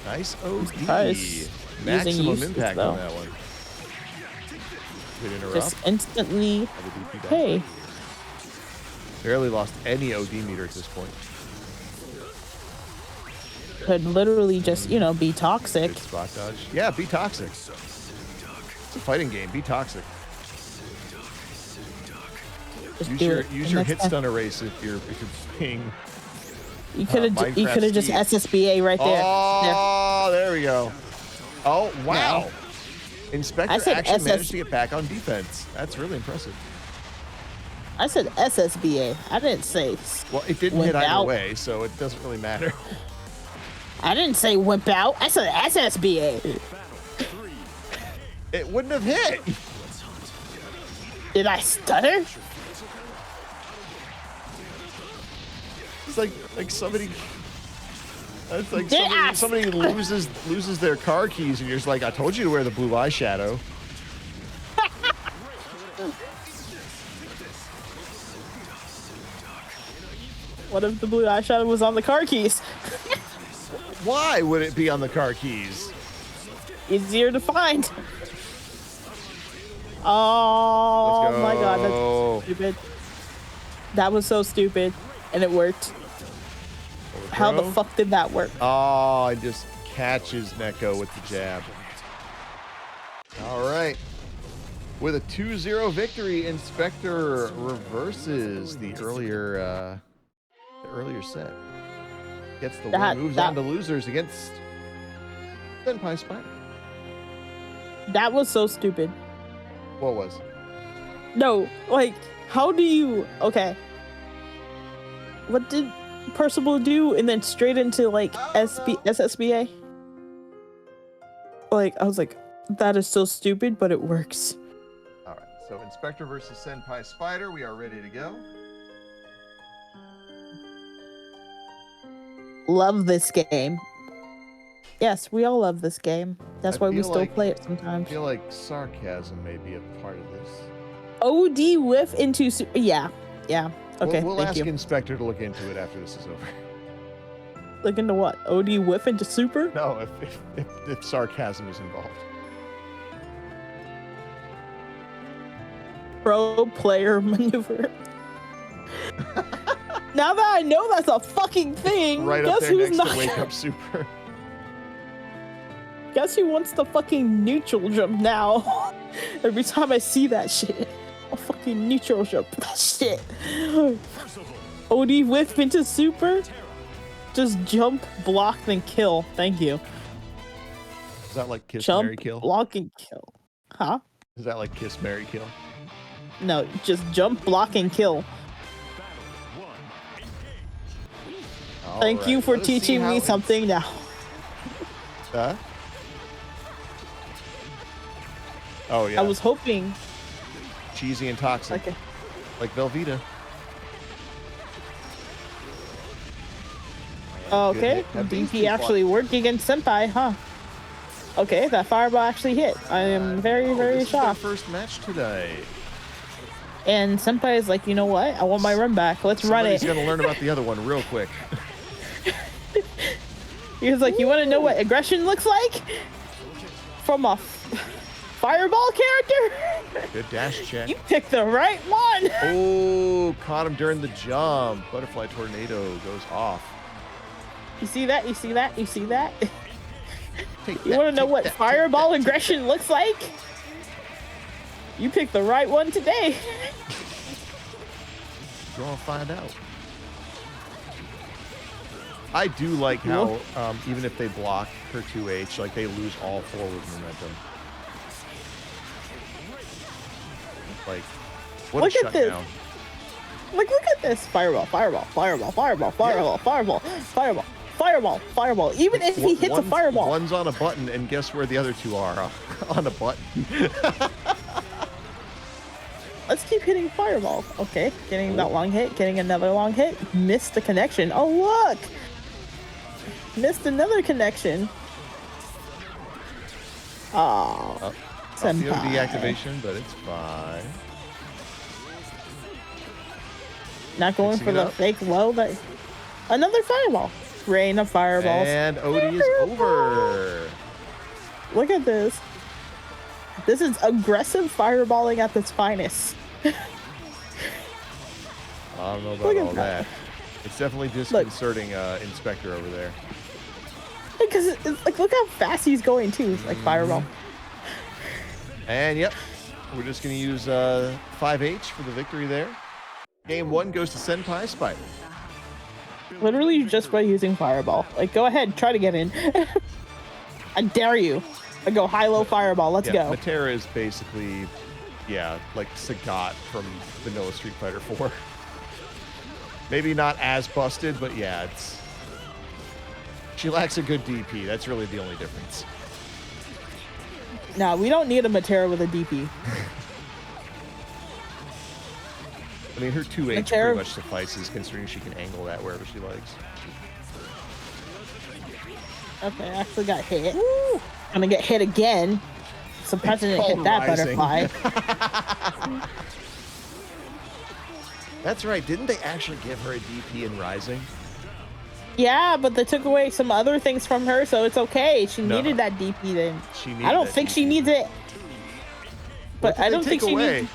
Nice OD. Nice. Maximum Using impact Eustace, on that one. Did it interrupt? Just instantly... Have a DP down. Hey. Barely lost any OD meter at this point. Could literally just, you know, be toxic. Good spot dodge. Yeah, be toxic. It's a fighting game. Be toxic. Just Use do your it. use And your next hit time- stun erase if you're playing. You could have Minecraft just Steve. SSBA right there. Oh, there we go. Oh, wow. Inspector I said actually managed SS to get back on defense. That's really impressive. I said SSBA. I didn't say. Well, it didn't Wimp hit either out. way, so it doesn't really matter. I didn't say wimp out. I said SSBA. It wouldn't have hit. Did I stutter? It's like somebody. It's like Did I- somebody loses their car keys, and you're just like, I told you to wear the blue eyeshadow. What if the blue eyeshadow was on the car keys? Why would it be on the car keys? Easier to find. Oh Let's go. my god, that's stupid. That was so stupid, and it worked. How the fuck did that work? Oh, it just catches Neko with the jab. All right. With a 2-0 victory, Inspector reverses the earlier set. Gets the win, moves on to losers against Senpai Spider. That was so stupid. What was? No, like, how do you... Okay. What did Percival do and then straight into, like, SSBA? Like, I was like, that is so stupid, but it works. All right. So Inspector versus Senpai Spider. We are ready to go. Love this game. Yes, we all love this game. That's why we feel still like- play it I sometimes. feel like sarcasm may be a part of this. OD whiff into... Yeah. Okay, We'll thank ask you. Inspector to look into it after this is over. Look into what? OD whiff into super? No, if sarcasm is involved. pro player maneuver. Now that I know that's a fucking thing, Right up guess there who's next not? to Wake Up Super. Guess who wants the fucking neutral jump now? Every time I see that shit, I'll fucking neutral jump that shit. Percival. OD whiff into super. Just jump, block, then kill. Thank you. Is that like Kiss, Jump, Marry, Kill? block, and kill. Huh? Is that like Kiss, Marry, Kill? No, just jump, block, and kill. Battle 1. Engage. Thank All you right, for let us see teaching how me it's- something now. Huh? Oh yeah. I was hoping. cheesy and toxic, Okay. like Velveeta. Okay. Good hit. Have these DP two actually worked against Senpai, huh? Okay, that fireball actually hit. I am very, Oh, very this is their shocked. first match today. And Senpai is like, you know what? I want my run back. Let's run Somebody's it. gonna learn about the other one real quick. He was like, you want to know what aggression looks like? From a fireball character? Good dash check. You picked the right one. Oh, caught him during the jump. Butterfly tornado goes off. You see that? You see that? You see that? Take You that, want to know take what that, take fireball that, take aggression looks like? You picked the right one today. that. You want to find out? I do like how even if they block her 2H, like they lose all forward momentum. Like, what Look a at this. shutdown. Look at this. Fireball, fireball, fireball, fireball, fireball, fireball, fireball, fireball, fireball. Even if he hits a fireball. One's on a button, and guess where the other two are? On a button. Let's keep hitting fireball. Okay, getting that long hit, getting another long hit. Missed the connection. Oh, look. Missed another connection. Oh, I'll feel senpai. deactivation, but it's fine. Not going Mixing for it the up. fake low, but another fireball. Rain of fireballs. And OD is over. Look at this. This is aggressive fireballing at its finest. I don't know about Look at all that. that. It's definitely disconcerting Inspector over there. Because it's like, look how fast he's going too. It's like fireball. And yep, we're just going to use 5H for the victory there. Game 1 goes to Senpai Spider. Literally just by using fireball. Like, go ahead, try to get in. I dare you. I go high-low fireball. Let's Yeah, go. Metera is basically, yeah, like Sagat from Vanilla Street Fighter 4. Maybe not as busted, but yeah, it's... She lacks a good DP. That's really the only difference. Nah, we don't need a Metera with a DP. I mean, her 2H Metera- pretty much suffices, considering she can angle that wherever she likes. Okay, I actually got hit. Gonna get hit again. Surprised I didn't hit called that rising. butterfly. That's right. Didn't they actually give her a DP in Rising? Yeah, but they took away some other things from her, so it's okay. She No. needed that DP then. She needed I don't that think she DP. needs it. What But did I they don't think take she away? needs.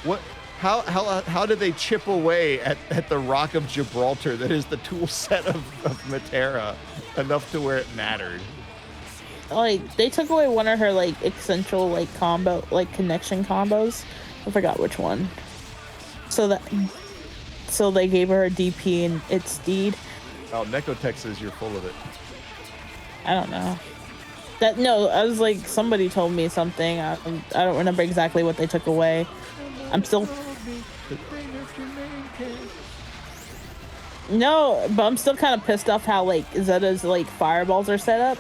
What? How did they chip away at the Rock of Gibraltar that is the tool set of Metera enough to where it mattered? Like, they took away one of her like essential like combo like connection combos. I forgot which one. So they gave her a DP and its speed. Oh, Nekotech says you're full of it. I don't know. I was like, somebody told me something. I don't remember exactly what they took away. I'm still. No, but I'm still kind of pissed off how like Zeta's like fireballs are set up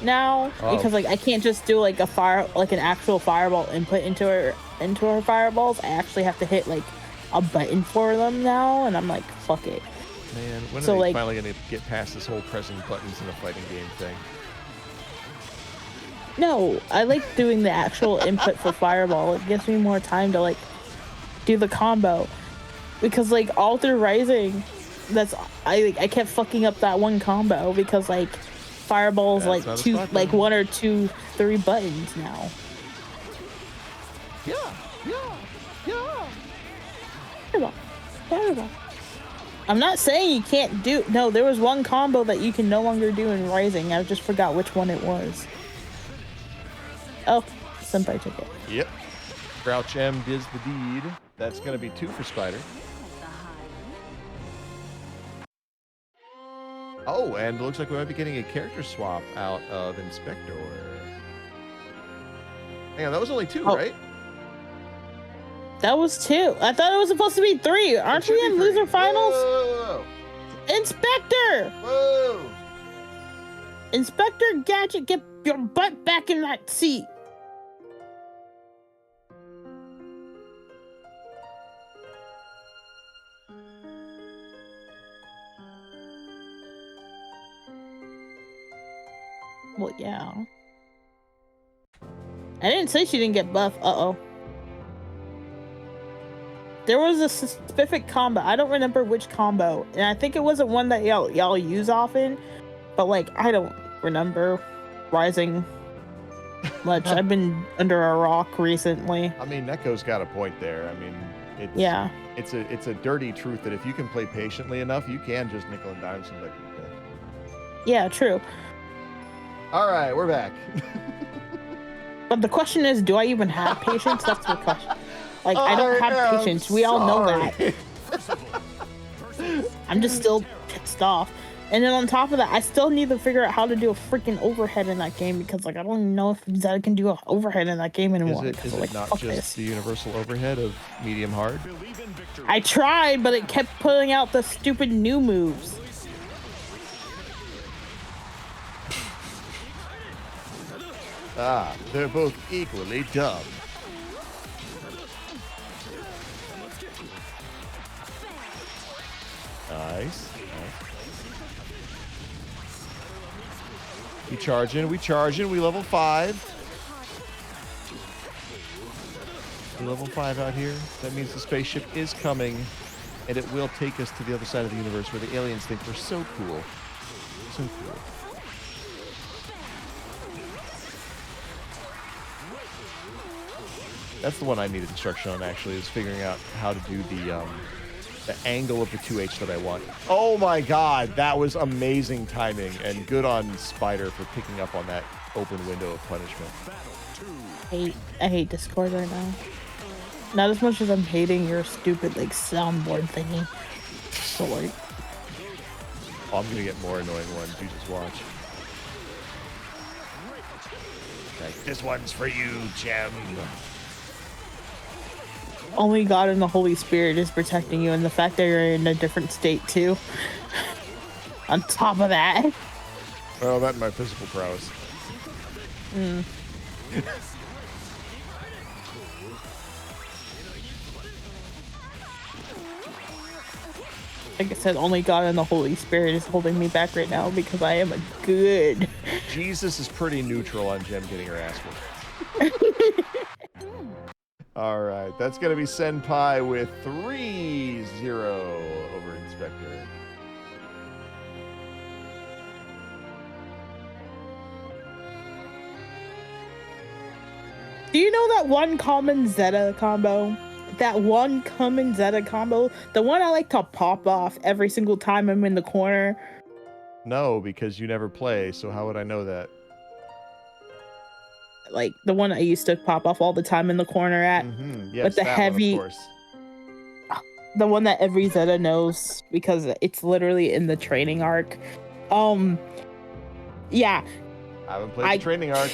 now, because like I can't just do like an actual fireball input into her fireballs. I actually have to hit like a button for them now, and I'm like, fuck it. Man, when are So, they like- finally going to get past this whole pressing buttons in a fighting game thing? No, I like doing the actual input for fireball. It gives me more time to like do the combo, because like all through Rising, I kept fucking up that one combo because like fireball's That's like not a two, spot like button. 1 or 2, 3 buttons now. Yeah. Fireball. Fireball. I'm not saying you can't do. No, there was one combo that you can no longer do in Rising. I just forgot which one it was. Oh, Senpai took it. Yep. Crouch M does the deed. That's going to be 2 for Spider. Oh, and it looks like we might be getting a character swap out of Inspector. Hang on, that was only 2, right? That was 2. I thought it was supposed to be 3. Aren't we in loser finals? Whoa! Inspector! Whoa! Inspector Gadget, get your butt back in that seat. Well, yeah. I didn't say she didn't get buff. Uh-oh. There was a specific combo. I don't remember which combo. And I think it wasn't one that y'all use often. But, like, I don't remember Rising much. I've been under a rock recently. I mean, Neko's got a point there. I mean, it's a dirty truth that if you can play patiently enough, you can just nickel and dime somebody. Yeah, true. All right, we're back. But the question is, do I even have patience? That's the question. Like, I don't have patience. We all know that. I'm just still pissed off. And then on top of that, I still need to figure out how to do a freaking overhead in that game because, like, I don't even know if Zed can do an overhead in that game anymore. Is it not just the universal overhead of medium hard? I tried, but it kept putting out the stupid new moves. Ah, they're both equally dumb. Nice. We charging, we level 5. We level 5 out here. That means the spaceship is coming, and it will take us to the other side of the universe where the aliens think we're so cool. So cool. That's the one I needed instruction on, actually, is figuring out how to do the angle of the 2H that I want. Oh my god, that was amazing timing, and good on Spider for picking up on that open window of punishment. I hate Discord right now. Not as much as I'm hating your stupid, like, soundboard thingy. So, like... Oh, I'm gonna get more annoying ones, you just watch. Like, this one's for you, Gem. Only God and the Holy Spirit is protecting you, and the fact that you're in a different state too. On top of that. Well, that and my physical prowess. Like I said, only God and the Holy Spirit is holding me back right now because I am a good. Jesus is pretty neutral on Gem getting her ass whipped. All right, that's going to be Senpai with 3-0 over Inspector. Do you know that one common Zeta combo? That one common Zeta combo? The one I like to pop off every single time I'm in the corner? No, because you never play, so how would I know that? Like the one I used to pop off all the time in the corner at. Yes, with the heavy, one, of course. The one that every Zeta knows because it's literally in the training arc. Yeah. I haven't played the training arc.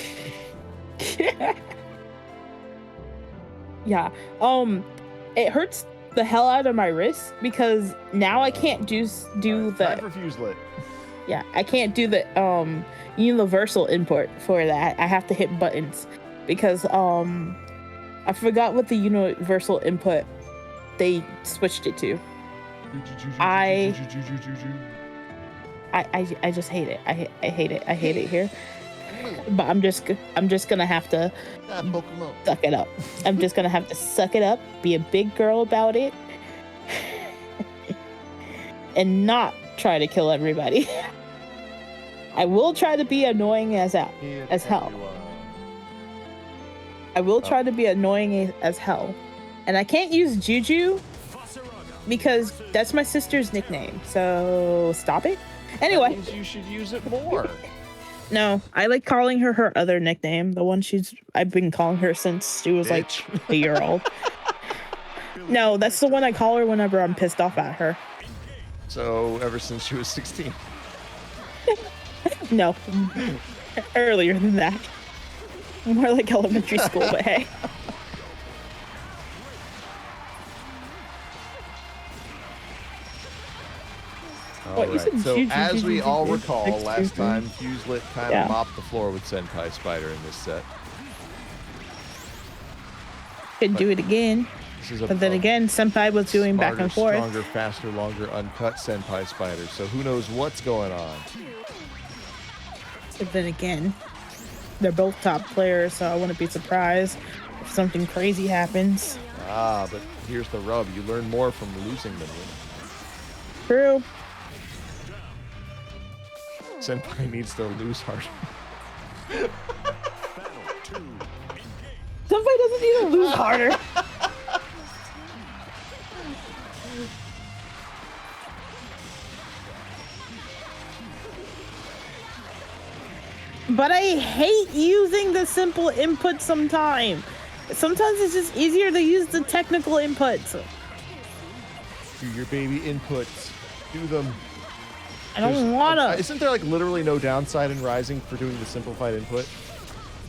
Yeah. It hurts the hell out of my wrist because now I can't do the. Time for Fuselet. Yeah, I can't do the universal input for that. I have to hit buttons because I forgot what the universal input they switched it to. I just hate it. I hate it. I hate it here. But I'm just gonna have to suck it up. I'm just gonna have to suck it up, be a big girl about it, and not try to kill everybody. I will try to be annoying as hell. I will try to be annoying as hell. And I can't use Juju because that's my sister's nickname. So stop it. Anyway. That means you should use it more. No, I like calling her her other nickname. The one I've been calling her since she was like a year old. No, that's the one I call her whenever I'm pissed off at her. So ever since she was 16. No, earlier than that. More like elementary school, but hey. All right. So as we all recall, last time Fuselit kind of mopped the floor with Senpai Spider in this set. Could do it again. But then again, Senpai was doing smarter, back and forth. Stronger, faster, longer, uncut Senpai Spider. So who knows what's going on? But then again, they're both top players, so I wouldn't be surprised if something crazy happens. Ah, but here's the rub. You learn more from losing than winning. True. Senpai needs to lose harder. Senpai doesn't need to lose harder. But I hate using the simple input sometimes. Sometimes it's just easier to use the technical inputs. Do your baby inputs. Do them. I don't wanna. Isn't there like literally no downside in Rising for doing the simplified input?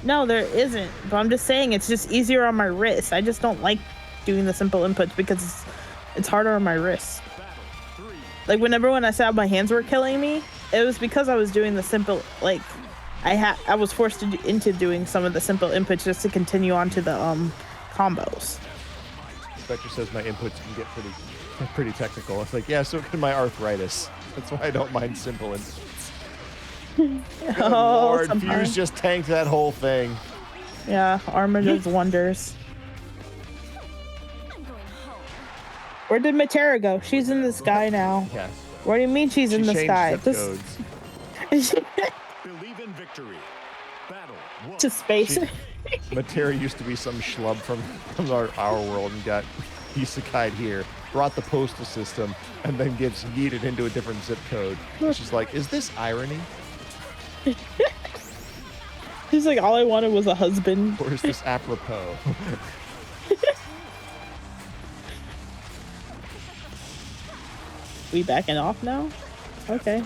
No, there isn't. But I'm just saying it's just easier on my wrist. I just don't like doing the simple inputs because it's harder on my wrist. Like when I said my hands were killing me, it was because I was doing the simple, like I was forced into doing some of the simple inputs just to continue on to the combos. Spectre says my inputs can get pretty technical. It's like, yeah, so can my arthritis. That's why I don't mind simple inputs. Oh, Lord, Fuse just tanked that whole thing. Yeah, armor does wonders. Where did Metera go? She's in the sky now. Yeah. What do you mean she's in the sky? Believe in victory. Battle one. To space. Metera used to be some schlub from our world and got isekai'd here, brought the postal system, and then gets yeeted into a different zip code. She's like, is this irony? She's like, all I wanted was a husband. Or is this apropos? We backing off now? Okay.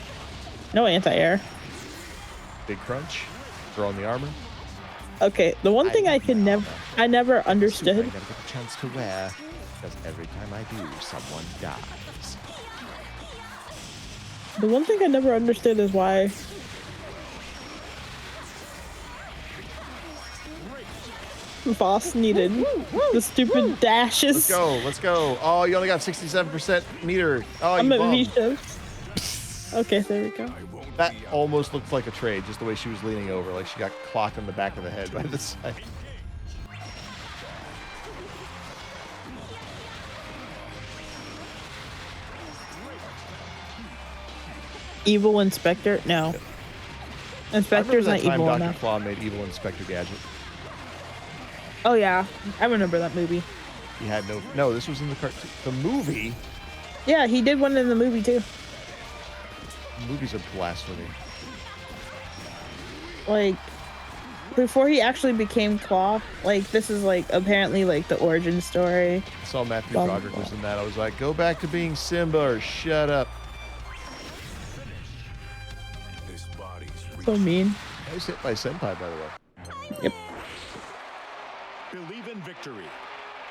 No anti-air. Big crunch. Throw on the armor. Okay, the one thing I never understood. I never get a chance to wear, because every time I do, someone dies. The one thing I never understood is why Voss needed the stupid dashes. Let's go. Oh, you only got 67% meter. Oh, I'm you at bummed. V-shifts. Okay, there we go. That almost looked like a trade, just the way she was leaning over, like she got clocked in the back of the head by the side. Evil Inspector? No. Inspector's not evil Dr. enough. Claw made Evil Inspector Gadget. Oh yeah, I remember that movie. He had no, this was in the cartoon. The movie? Yeah, he did one in the movie too. Movies are blasphemy. Like, before he actually became Claw, like, this is, like, apparently, like, the origin story. I saw Matthew Broderick was in that. I was like, go back to being Simba or shut up. So mean. I was hit by Senpai, by the way. Yep. Believe in victory.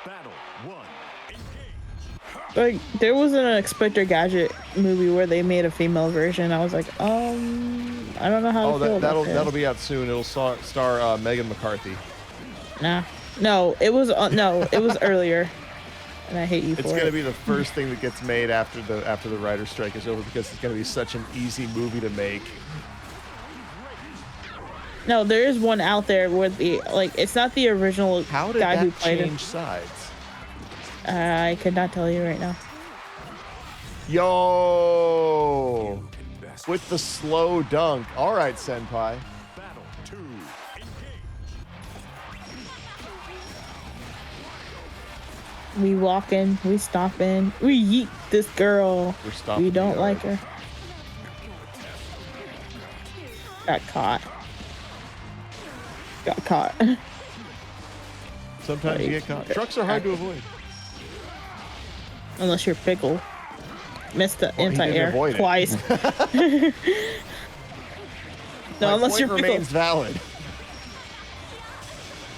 Battle one. Like, there was an Inspector Gadget movie where they made a female version. I was like, I don't know how to feel about that. That'll be out soon. It'll star Megan McCarthy. Nah. No, it was earlier. And I hate you for it. It's gonna be the first thing that gets made after the writer's strike is over because it's gonna be such an easy movie to make. No, there is one out there where it's not the original guy who played it. How did that change sides? I could not tell you right now. Yo! With the slow dunk. All right, Senpai. Battle two. We walking, we stopping, we yeet this girl. We're stopping. We don't like her. Got caught. Got caught. Sometimes you get caught. Trucks are hard to avoid. Unless you're Pickle. Missed the Well, he didn't anti-air avoid it. twice. No, My unless point you're Pickle. remains valid.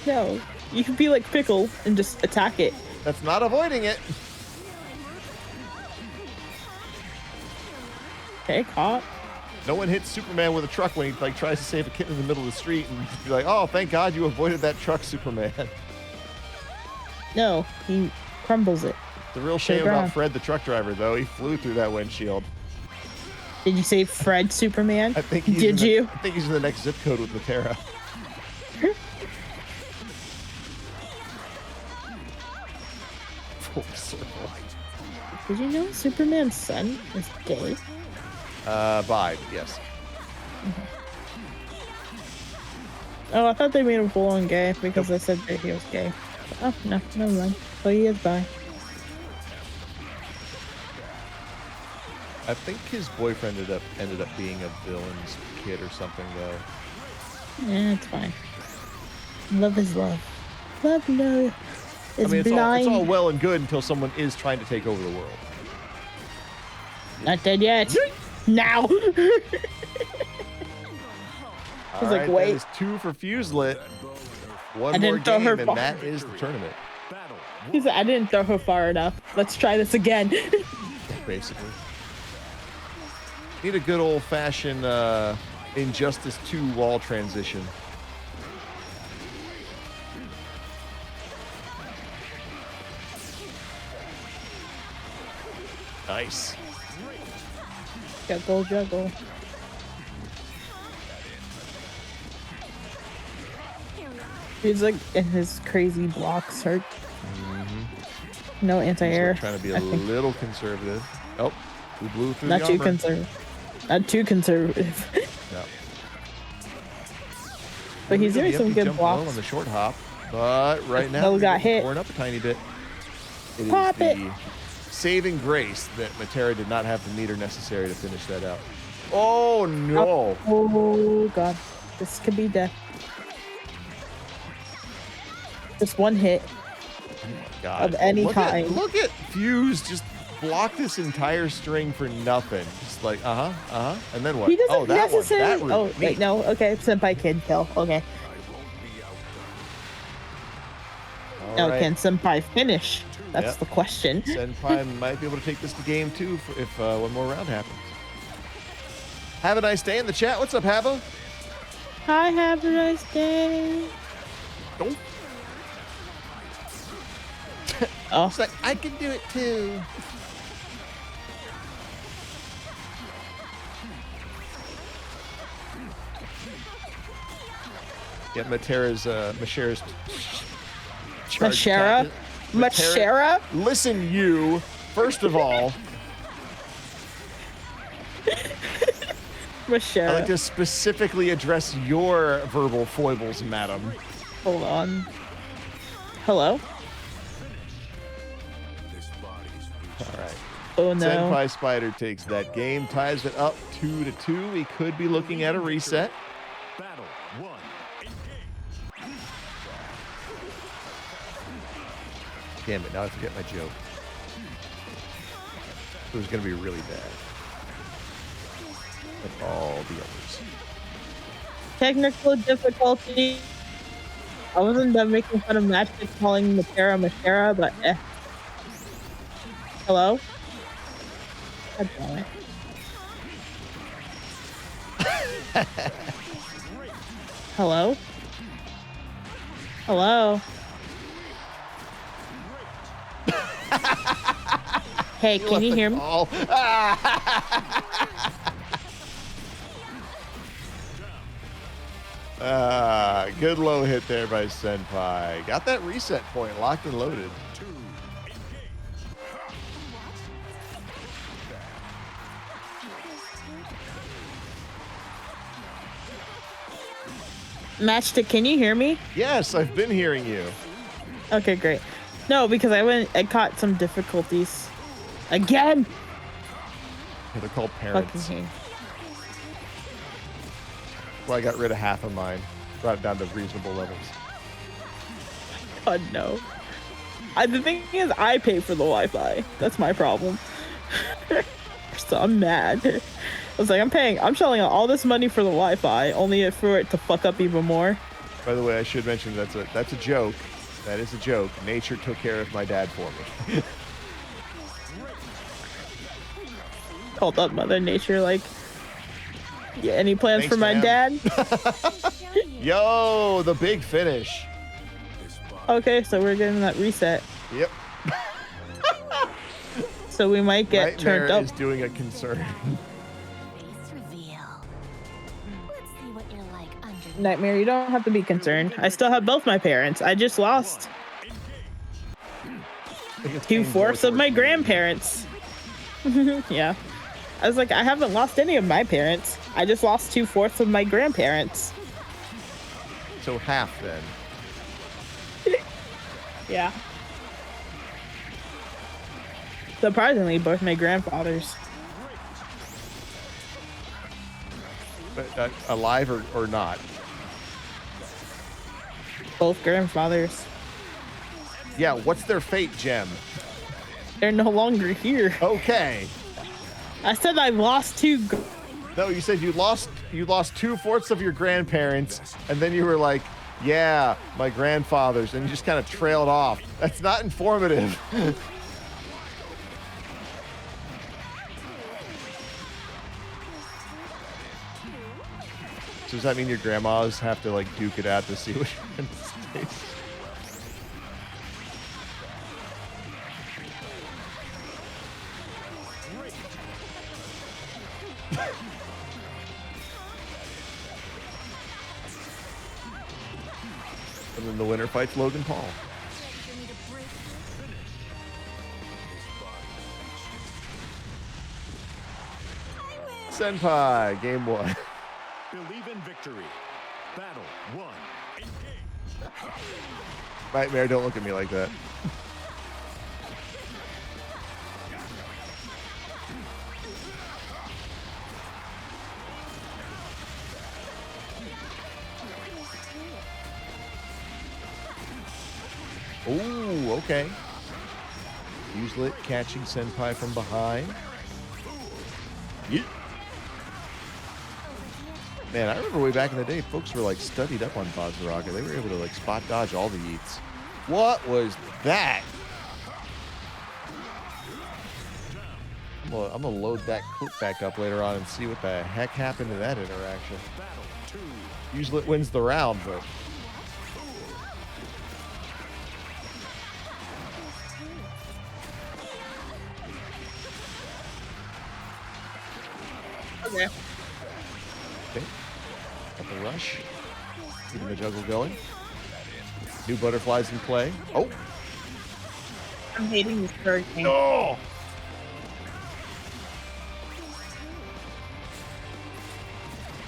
No, you can be like Pickle and just attack it. That's not avoiding it. Okay, caught. No one hits Superman with a truck when he like tries to save a kid in the middle of the street and be like, "Oh, thank God you avoided that truck, Superman." No, he crumbles it. The real shame ground. about Fred, the truck driver, though, he flew through that windshield. Did you say Fred Superman? I think he's Did you? I think he's in the next zip code with Metera. Full circle. Did you know Superman's son is gay? Bye. Yes. Oh, I thought they made him full on gay because they said that he was gay. Oh, no, never mind. So he is bi. I think his boyfriend ended up being a villain's kid or something, though. Yeah, it's fine. Love is love. Love, no. It's I mean, blind. it's all well and good until someone is trying to take over the world. Not dead yet. Now. All like, right, wait. that is 2 for Fuselit. One I more didn't throw her game, far. and that is the tournament, Battle He said, I didn't throw her far enough. Let's try this again. basically. Need a good old-fashioned Injustice 2 wall transition. Nice. Juggle, juggle. He's like in his crazy block search. No anti-air. He's trying to be a I think. little conservative. Oh, we blew through Not the too armor. conservative. Not too conservative. Yeah. But he's Maybe doing the some empty good jump low blocks. on the short hop, but right now Still we're got hit. torn up a tiny bit. It is Pop the it. saving grace that Metera did not have the meter necessary to finish that out. Oh no! Oh god. This could be death. Just one hit. God. Of any look kind. Look at Fuse just block this entire string for nothing. Just like and then what? He doesn't oh, that one. necessarily. That route. Oh wait, no. Okay, Senpai kid kill. Okay. All Now right. can Senpai finish? That's Yep. the question. Senpai might be able to take this to game 2 if one more round happens. Have a nice day in the chat. What's up, Hava? Hi, have a nice day. Oh. Oh, It's like, I can do it too. Yeah, Metera's charge Mashera? attack. Mashera? Listen, you. First of all, Mashera. I'd like to specifically address your verbal foibles, madam. Hold on. Hello? All right. Oh no. Senpai Spider takes that game, ties it up 2-2. We could be looking at a reset. Battle 1. Damn it, now I forget my joke. It was going to be really bad. Like all the others. Technical difficulty. I wasn't done making fun of Matchstick calling Metera Metera, but eh. Hello? God damn it. Hello? Hello? Hey, can you hear me? Oh. Good low hit there by Senpai. Got that reset point locked and loaded. Matchstick, can you hear me? Yes, I've been hearing you. Okay, great. No, because I caught some difficulties. Again! Yeah, they're called Fucking parents. hate. Well, I got rid of half of mine. Brought it down to reasonable levels. God, no. The thing is, I pay for the Wi-Fi. That's my problem. So I'm mad. I was like, I'm shelling out all this money for the Wi-Fi, only for it to fuck up even more. By the way, I should mention that's a joke. That is a joke. Nature took care of my dad for me. Called up Mother Nature, like, yeah, any plans Thanks, for my ma'am. dad? Yo, the big finish. Okay, so we're getting that reset. Yep. So we might get turned Nightmare up. is doing a concern. Face reveal. Let's see what you're like under. Nightmare, you don't have to be concerned. I still have both my parents. I just lost I think it's aimed more 2/4 of my towards me. grandparents. Yeah. I was like, I haven't lost any of my parents. I just lost 2/4 of my grandparents. So half then. Yeah. Surprisingly, both my grandfathers. But alive or not? Both grandfathers. Yeah, what's their fate, Gem? They're no longer here. Okay. I said I lost two. No, you said you lost 2/4 of your grandparents, and then you were like, yeah, my grandfathers, and you just kind of trailed off. That's not informative. So does that mean your grandmas have to like duke it out to see which one stays? And then the winner fights Logan Paul. Senpai, game 1. Believe in victory. Battle 1. Engage. Nightmare, don't look at me like that. Ooh, okay. Uselit catching Senpai from behind. Yeet. Man, I remember way back in the day, folks were like studied up on Bazaraka. They were able to like spot dodge all the yeets. What was that? I'm gonna load that clip back up later on and see what the heck happened to that interaction. Uselit wins the round, but Okay. okay. Got the rush. Keeping the juggle going. New butterflies in play. Oh! I'm hating this hurricane. Oh!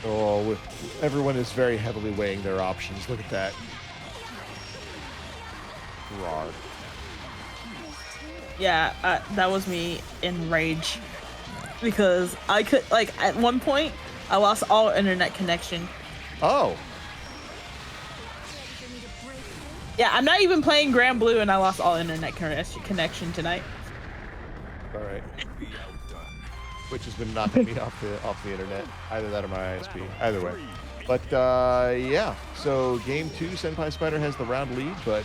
Oh, everyone is very heavily weighing their options. Look at that. Rawr. Yeah, that was me in rage. Because I could, like, at one point, I lost all internet connection. Oh! Yeah, I'm not even playing Grand Blue and I lost all internet connection tonight. Alright. Which has been knocking me off the internet. Either that or my ISP. Either way. But, yeah. So, game 2, Senpai Spider has the round lead, but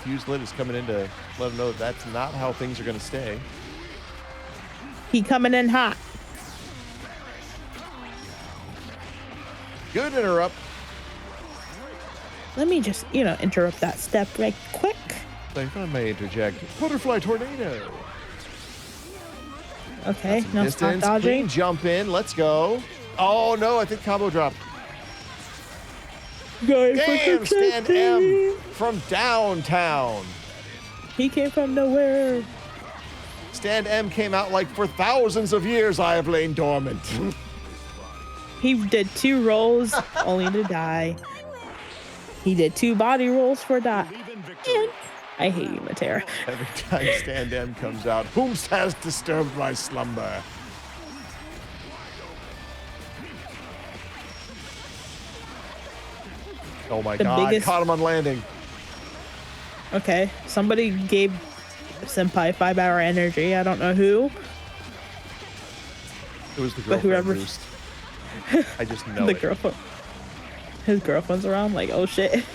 Fuselit is coming in to let him know that that's not how things are going to stay. He coming in hot. Good interrupt. Let me just, interrupt that step right quick. If I may interject. Butterfly Tornado. Okay, no stop Distance. dodging. Clean jump in. Let's go. Oh, no. I think combo drop. Damn, stand M from downtown. He came from nowhere. Stand M came out like for thousands of years I have lain dormant. He did 2 rolls only to die. He did 2 body rolls for die. Believe in victory. And I hate you, Metera. Every time Stand M comes out, whomst has disturbed my slumber? Oh my god, caught him on landing. Okay, somebody gave Senpai 5-hour energy. I don't know who. It was the girlfriend whoever- boost. I just know The it. girlfriend. His girlfriend's around, like, oh shit.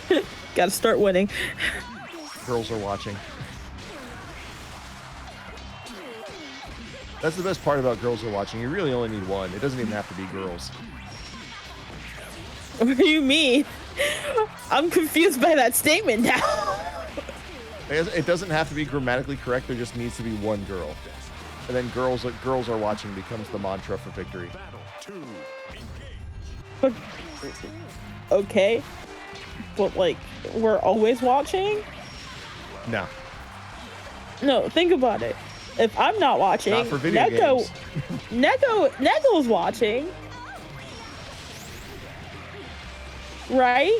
Gotta start winning. Girls are watching. That's the best part about girls are watching. You really only need one. It doesn't even have to be girls. What do you mean? I'm confused by that statement now. It doesn't have to be grammatically correct. There just needs to be one girl. And then girls are watching becomes the mantra for victory. Battle 2. But, okay. But, like, we're always watching? No. No, think about it. If I'm not watching, Not for video games. Neko's watching. Right?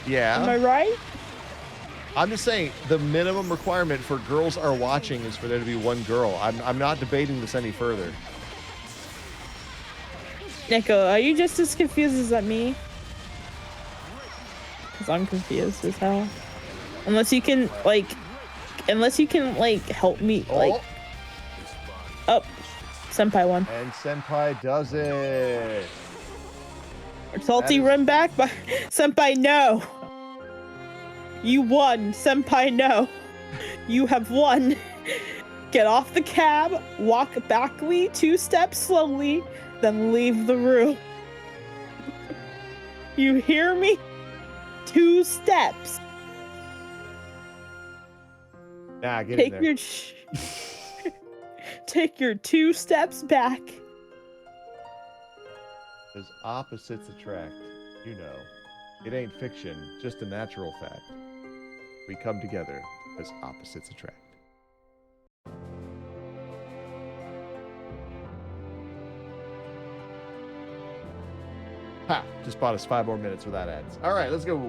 Yeah. Am I right? I'm just saying the minimum requirement for girls are watching is for there to be one girl. I'm not debating this any further. Neko, are you just as confused as me? Because I'm confused as hell. Unless you can help me, like. Oh, Senpai won. And Senpai does it. Salty run back, but Senpai, no. You won, Senpai, no. You have won. Get off the cab, walk backly 2 steps slowly, then leave the room. You hear me? 2 steps. Nah, get in there. Take your 2 steps back. As opposites attract, you know. It ain't fiction, just a natural fact. We come together as opposites attract. Ha! Just bought us 5 more minutes without ads. All right, let's go.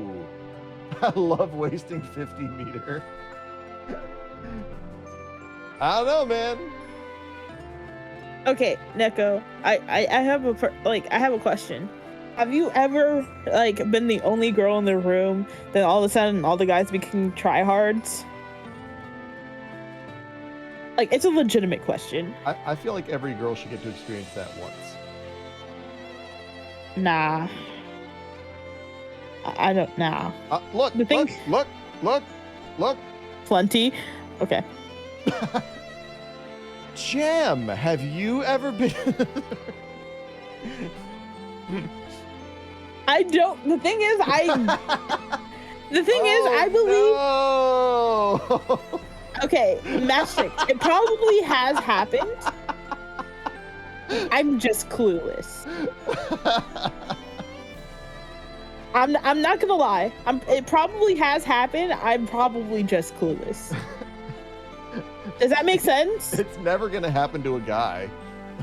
I love wasting 50 meter. I don't know, man. Okay, Neko, I have a question. Have you ever been the only girl in the room, then all of a sudden all the guys became tryhards? Like, it's a legitimate question. I feel like every girl should get to experience that once. Nah. I don't. Nah. Look, The thing- look. Plenty. Okay. Jam, have you ever been? I don't. The thing is, I believe. No. Okay, Matchstick. It probably has happened. I'm just clueless. I'm not gonna lie. It probably has happened. I'm probably just clueless. Does that make sense? It's never gonna happen to a guy.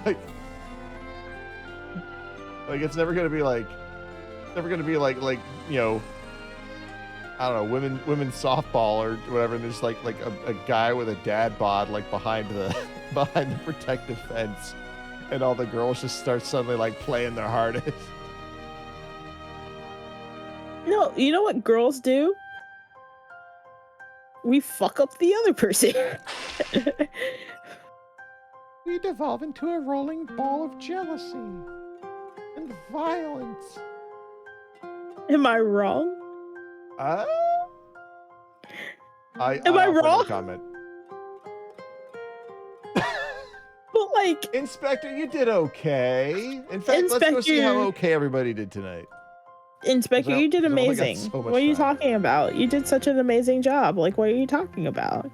Like it's never gonna be like you know, I don't know, women's softball or whatever. And there's like a guy with a dad bod like behind the protective fence, and all the girls just start suddenly like playing their hardest. No, you know what girls do? We fuck up the other person. We devolve into a rolling ball of jealousy and violence. Am I wrong? I Am I offer no wrong? comment. But like, Inspector, you did okay. In fact, let's go see how Inspector- okay everybody did tonight. Inspector, Well, you did we've only got amazing. so much What are you time. talking about? You did such an amazing job. Like, what are you talking about?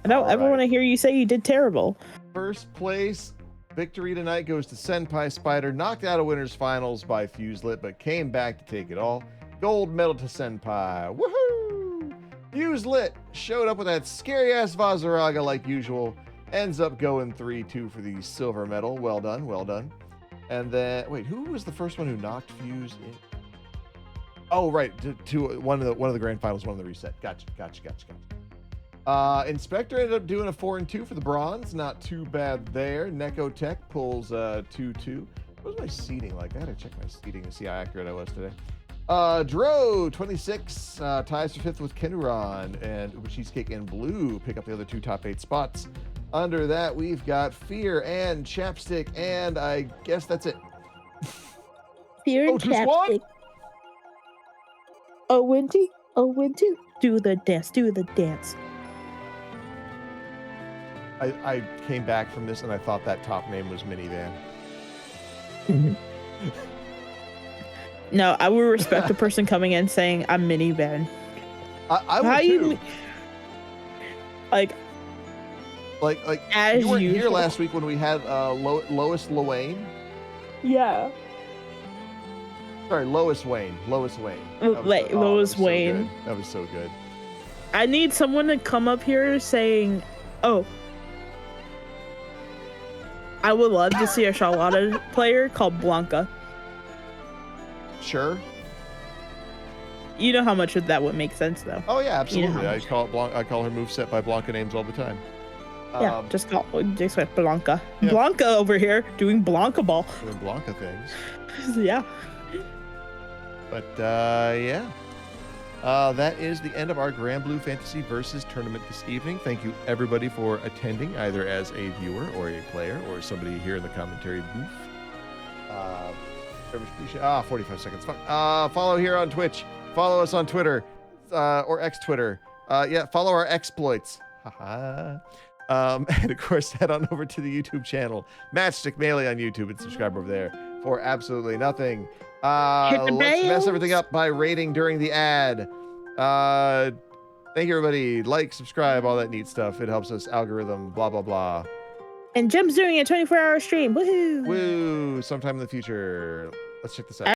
I don't All ever right. want to hear you say you did terrible. First place victory tonight goes to Senpai Spider, knocked out of winners finals by Fuselit, but came back to take it all. Gold medal to Senpai. Woohoo! Fuselit showed up with that scary ass Vazaraga like usual. Ends up going 3-2 for the silver medal. Well done, well done. And then wait, who was the first one who knocked Fuse in? Oh, right, to one of the grand finals, one of the reset. Gotcha. Inspector ended up doing a 4-2 for the bronze. Not too bad there. Nekotech pulls 2-2. What was my seating like? I had to check my seating to see how accurate I was today. Dro 26 ties for 5th with Kenuran, and UberCheesecake and Bloo pick up the other 2 top 8 spots. Under that, we've got Fear and Chappstic, and I guess that's it. Fear and just one? Chappstic. Oh, Winty. Oh, Winty. Do the dance. Do the dance. I came back from this and I thought that top name was Minivan. No, I would respect a person coming in saying, I'm Minivan. I would too. Like as you weren't here usual. last week when we had Lois Wayne. Yeah. Sorry, Lois Wayne. Lois Wayne. Lois Wayne. That was so good. I need someone to come up here saying, oh, I would love to see a Charlotta player called Blanca. Sure. You know how much of that would make sense, though. Oh yeah, absolutely. You know I call her moveset by Blanca names all the time. Yeah, just Blanca. Yeah. Blanca over here doing Blanca ball. Doing Blanca things. Yeah. But yeah. That is the end of our Grand Blue Fantasy Versus tournament this evening. Thank you everybody for attending, either as a viewer or a player or somebody here in the commentary booth. Very much appreciate 45 seconds. Follow here on Twitch. Follow us on Twitter or X-Twitter. Yeah, follow our exploits. Haha. And of course, head on over to the YouTube channel, Matchstick Melee on YouTube, and subscribe over there for absolutely nothing. Let's mess everything up by rating during the ad. Thank you, everybody. Like, subscribe, all that neat stuff. It helps us algorithm, blah, blah, blah. And Jim's doing a 24-hour stream. Woohoo! Woo! Sometime in the future. Let's check this out.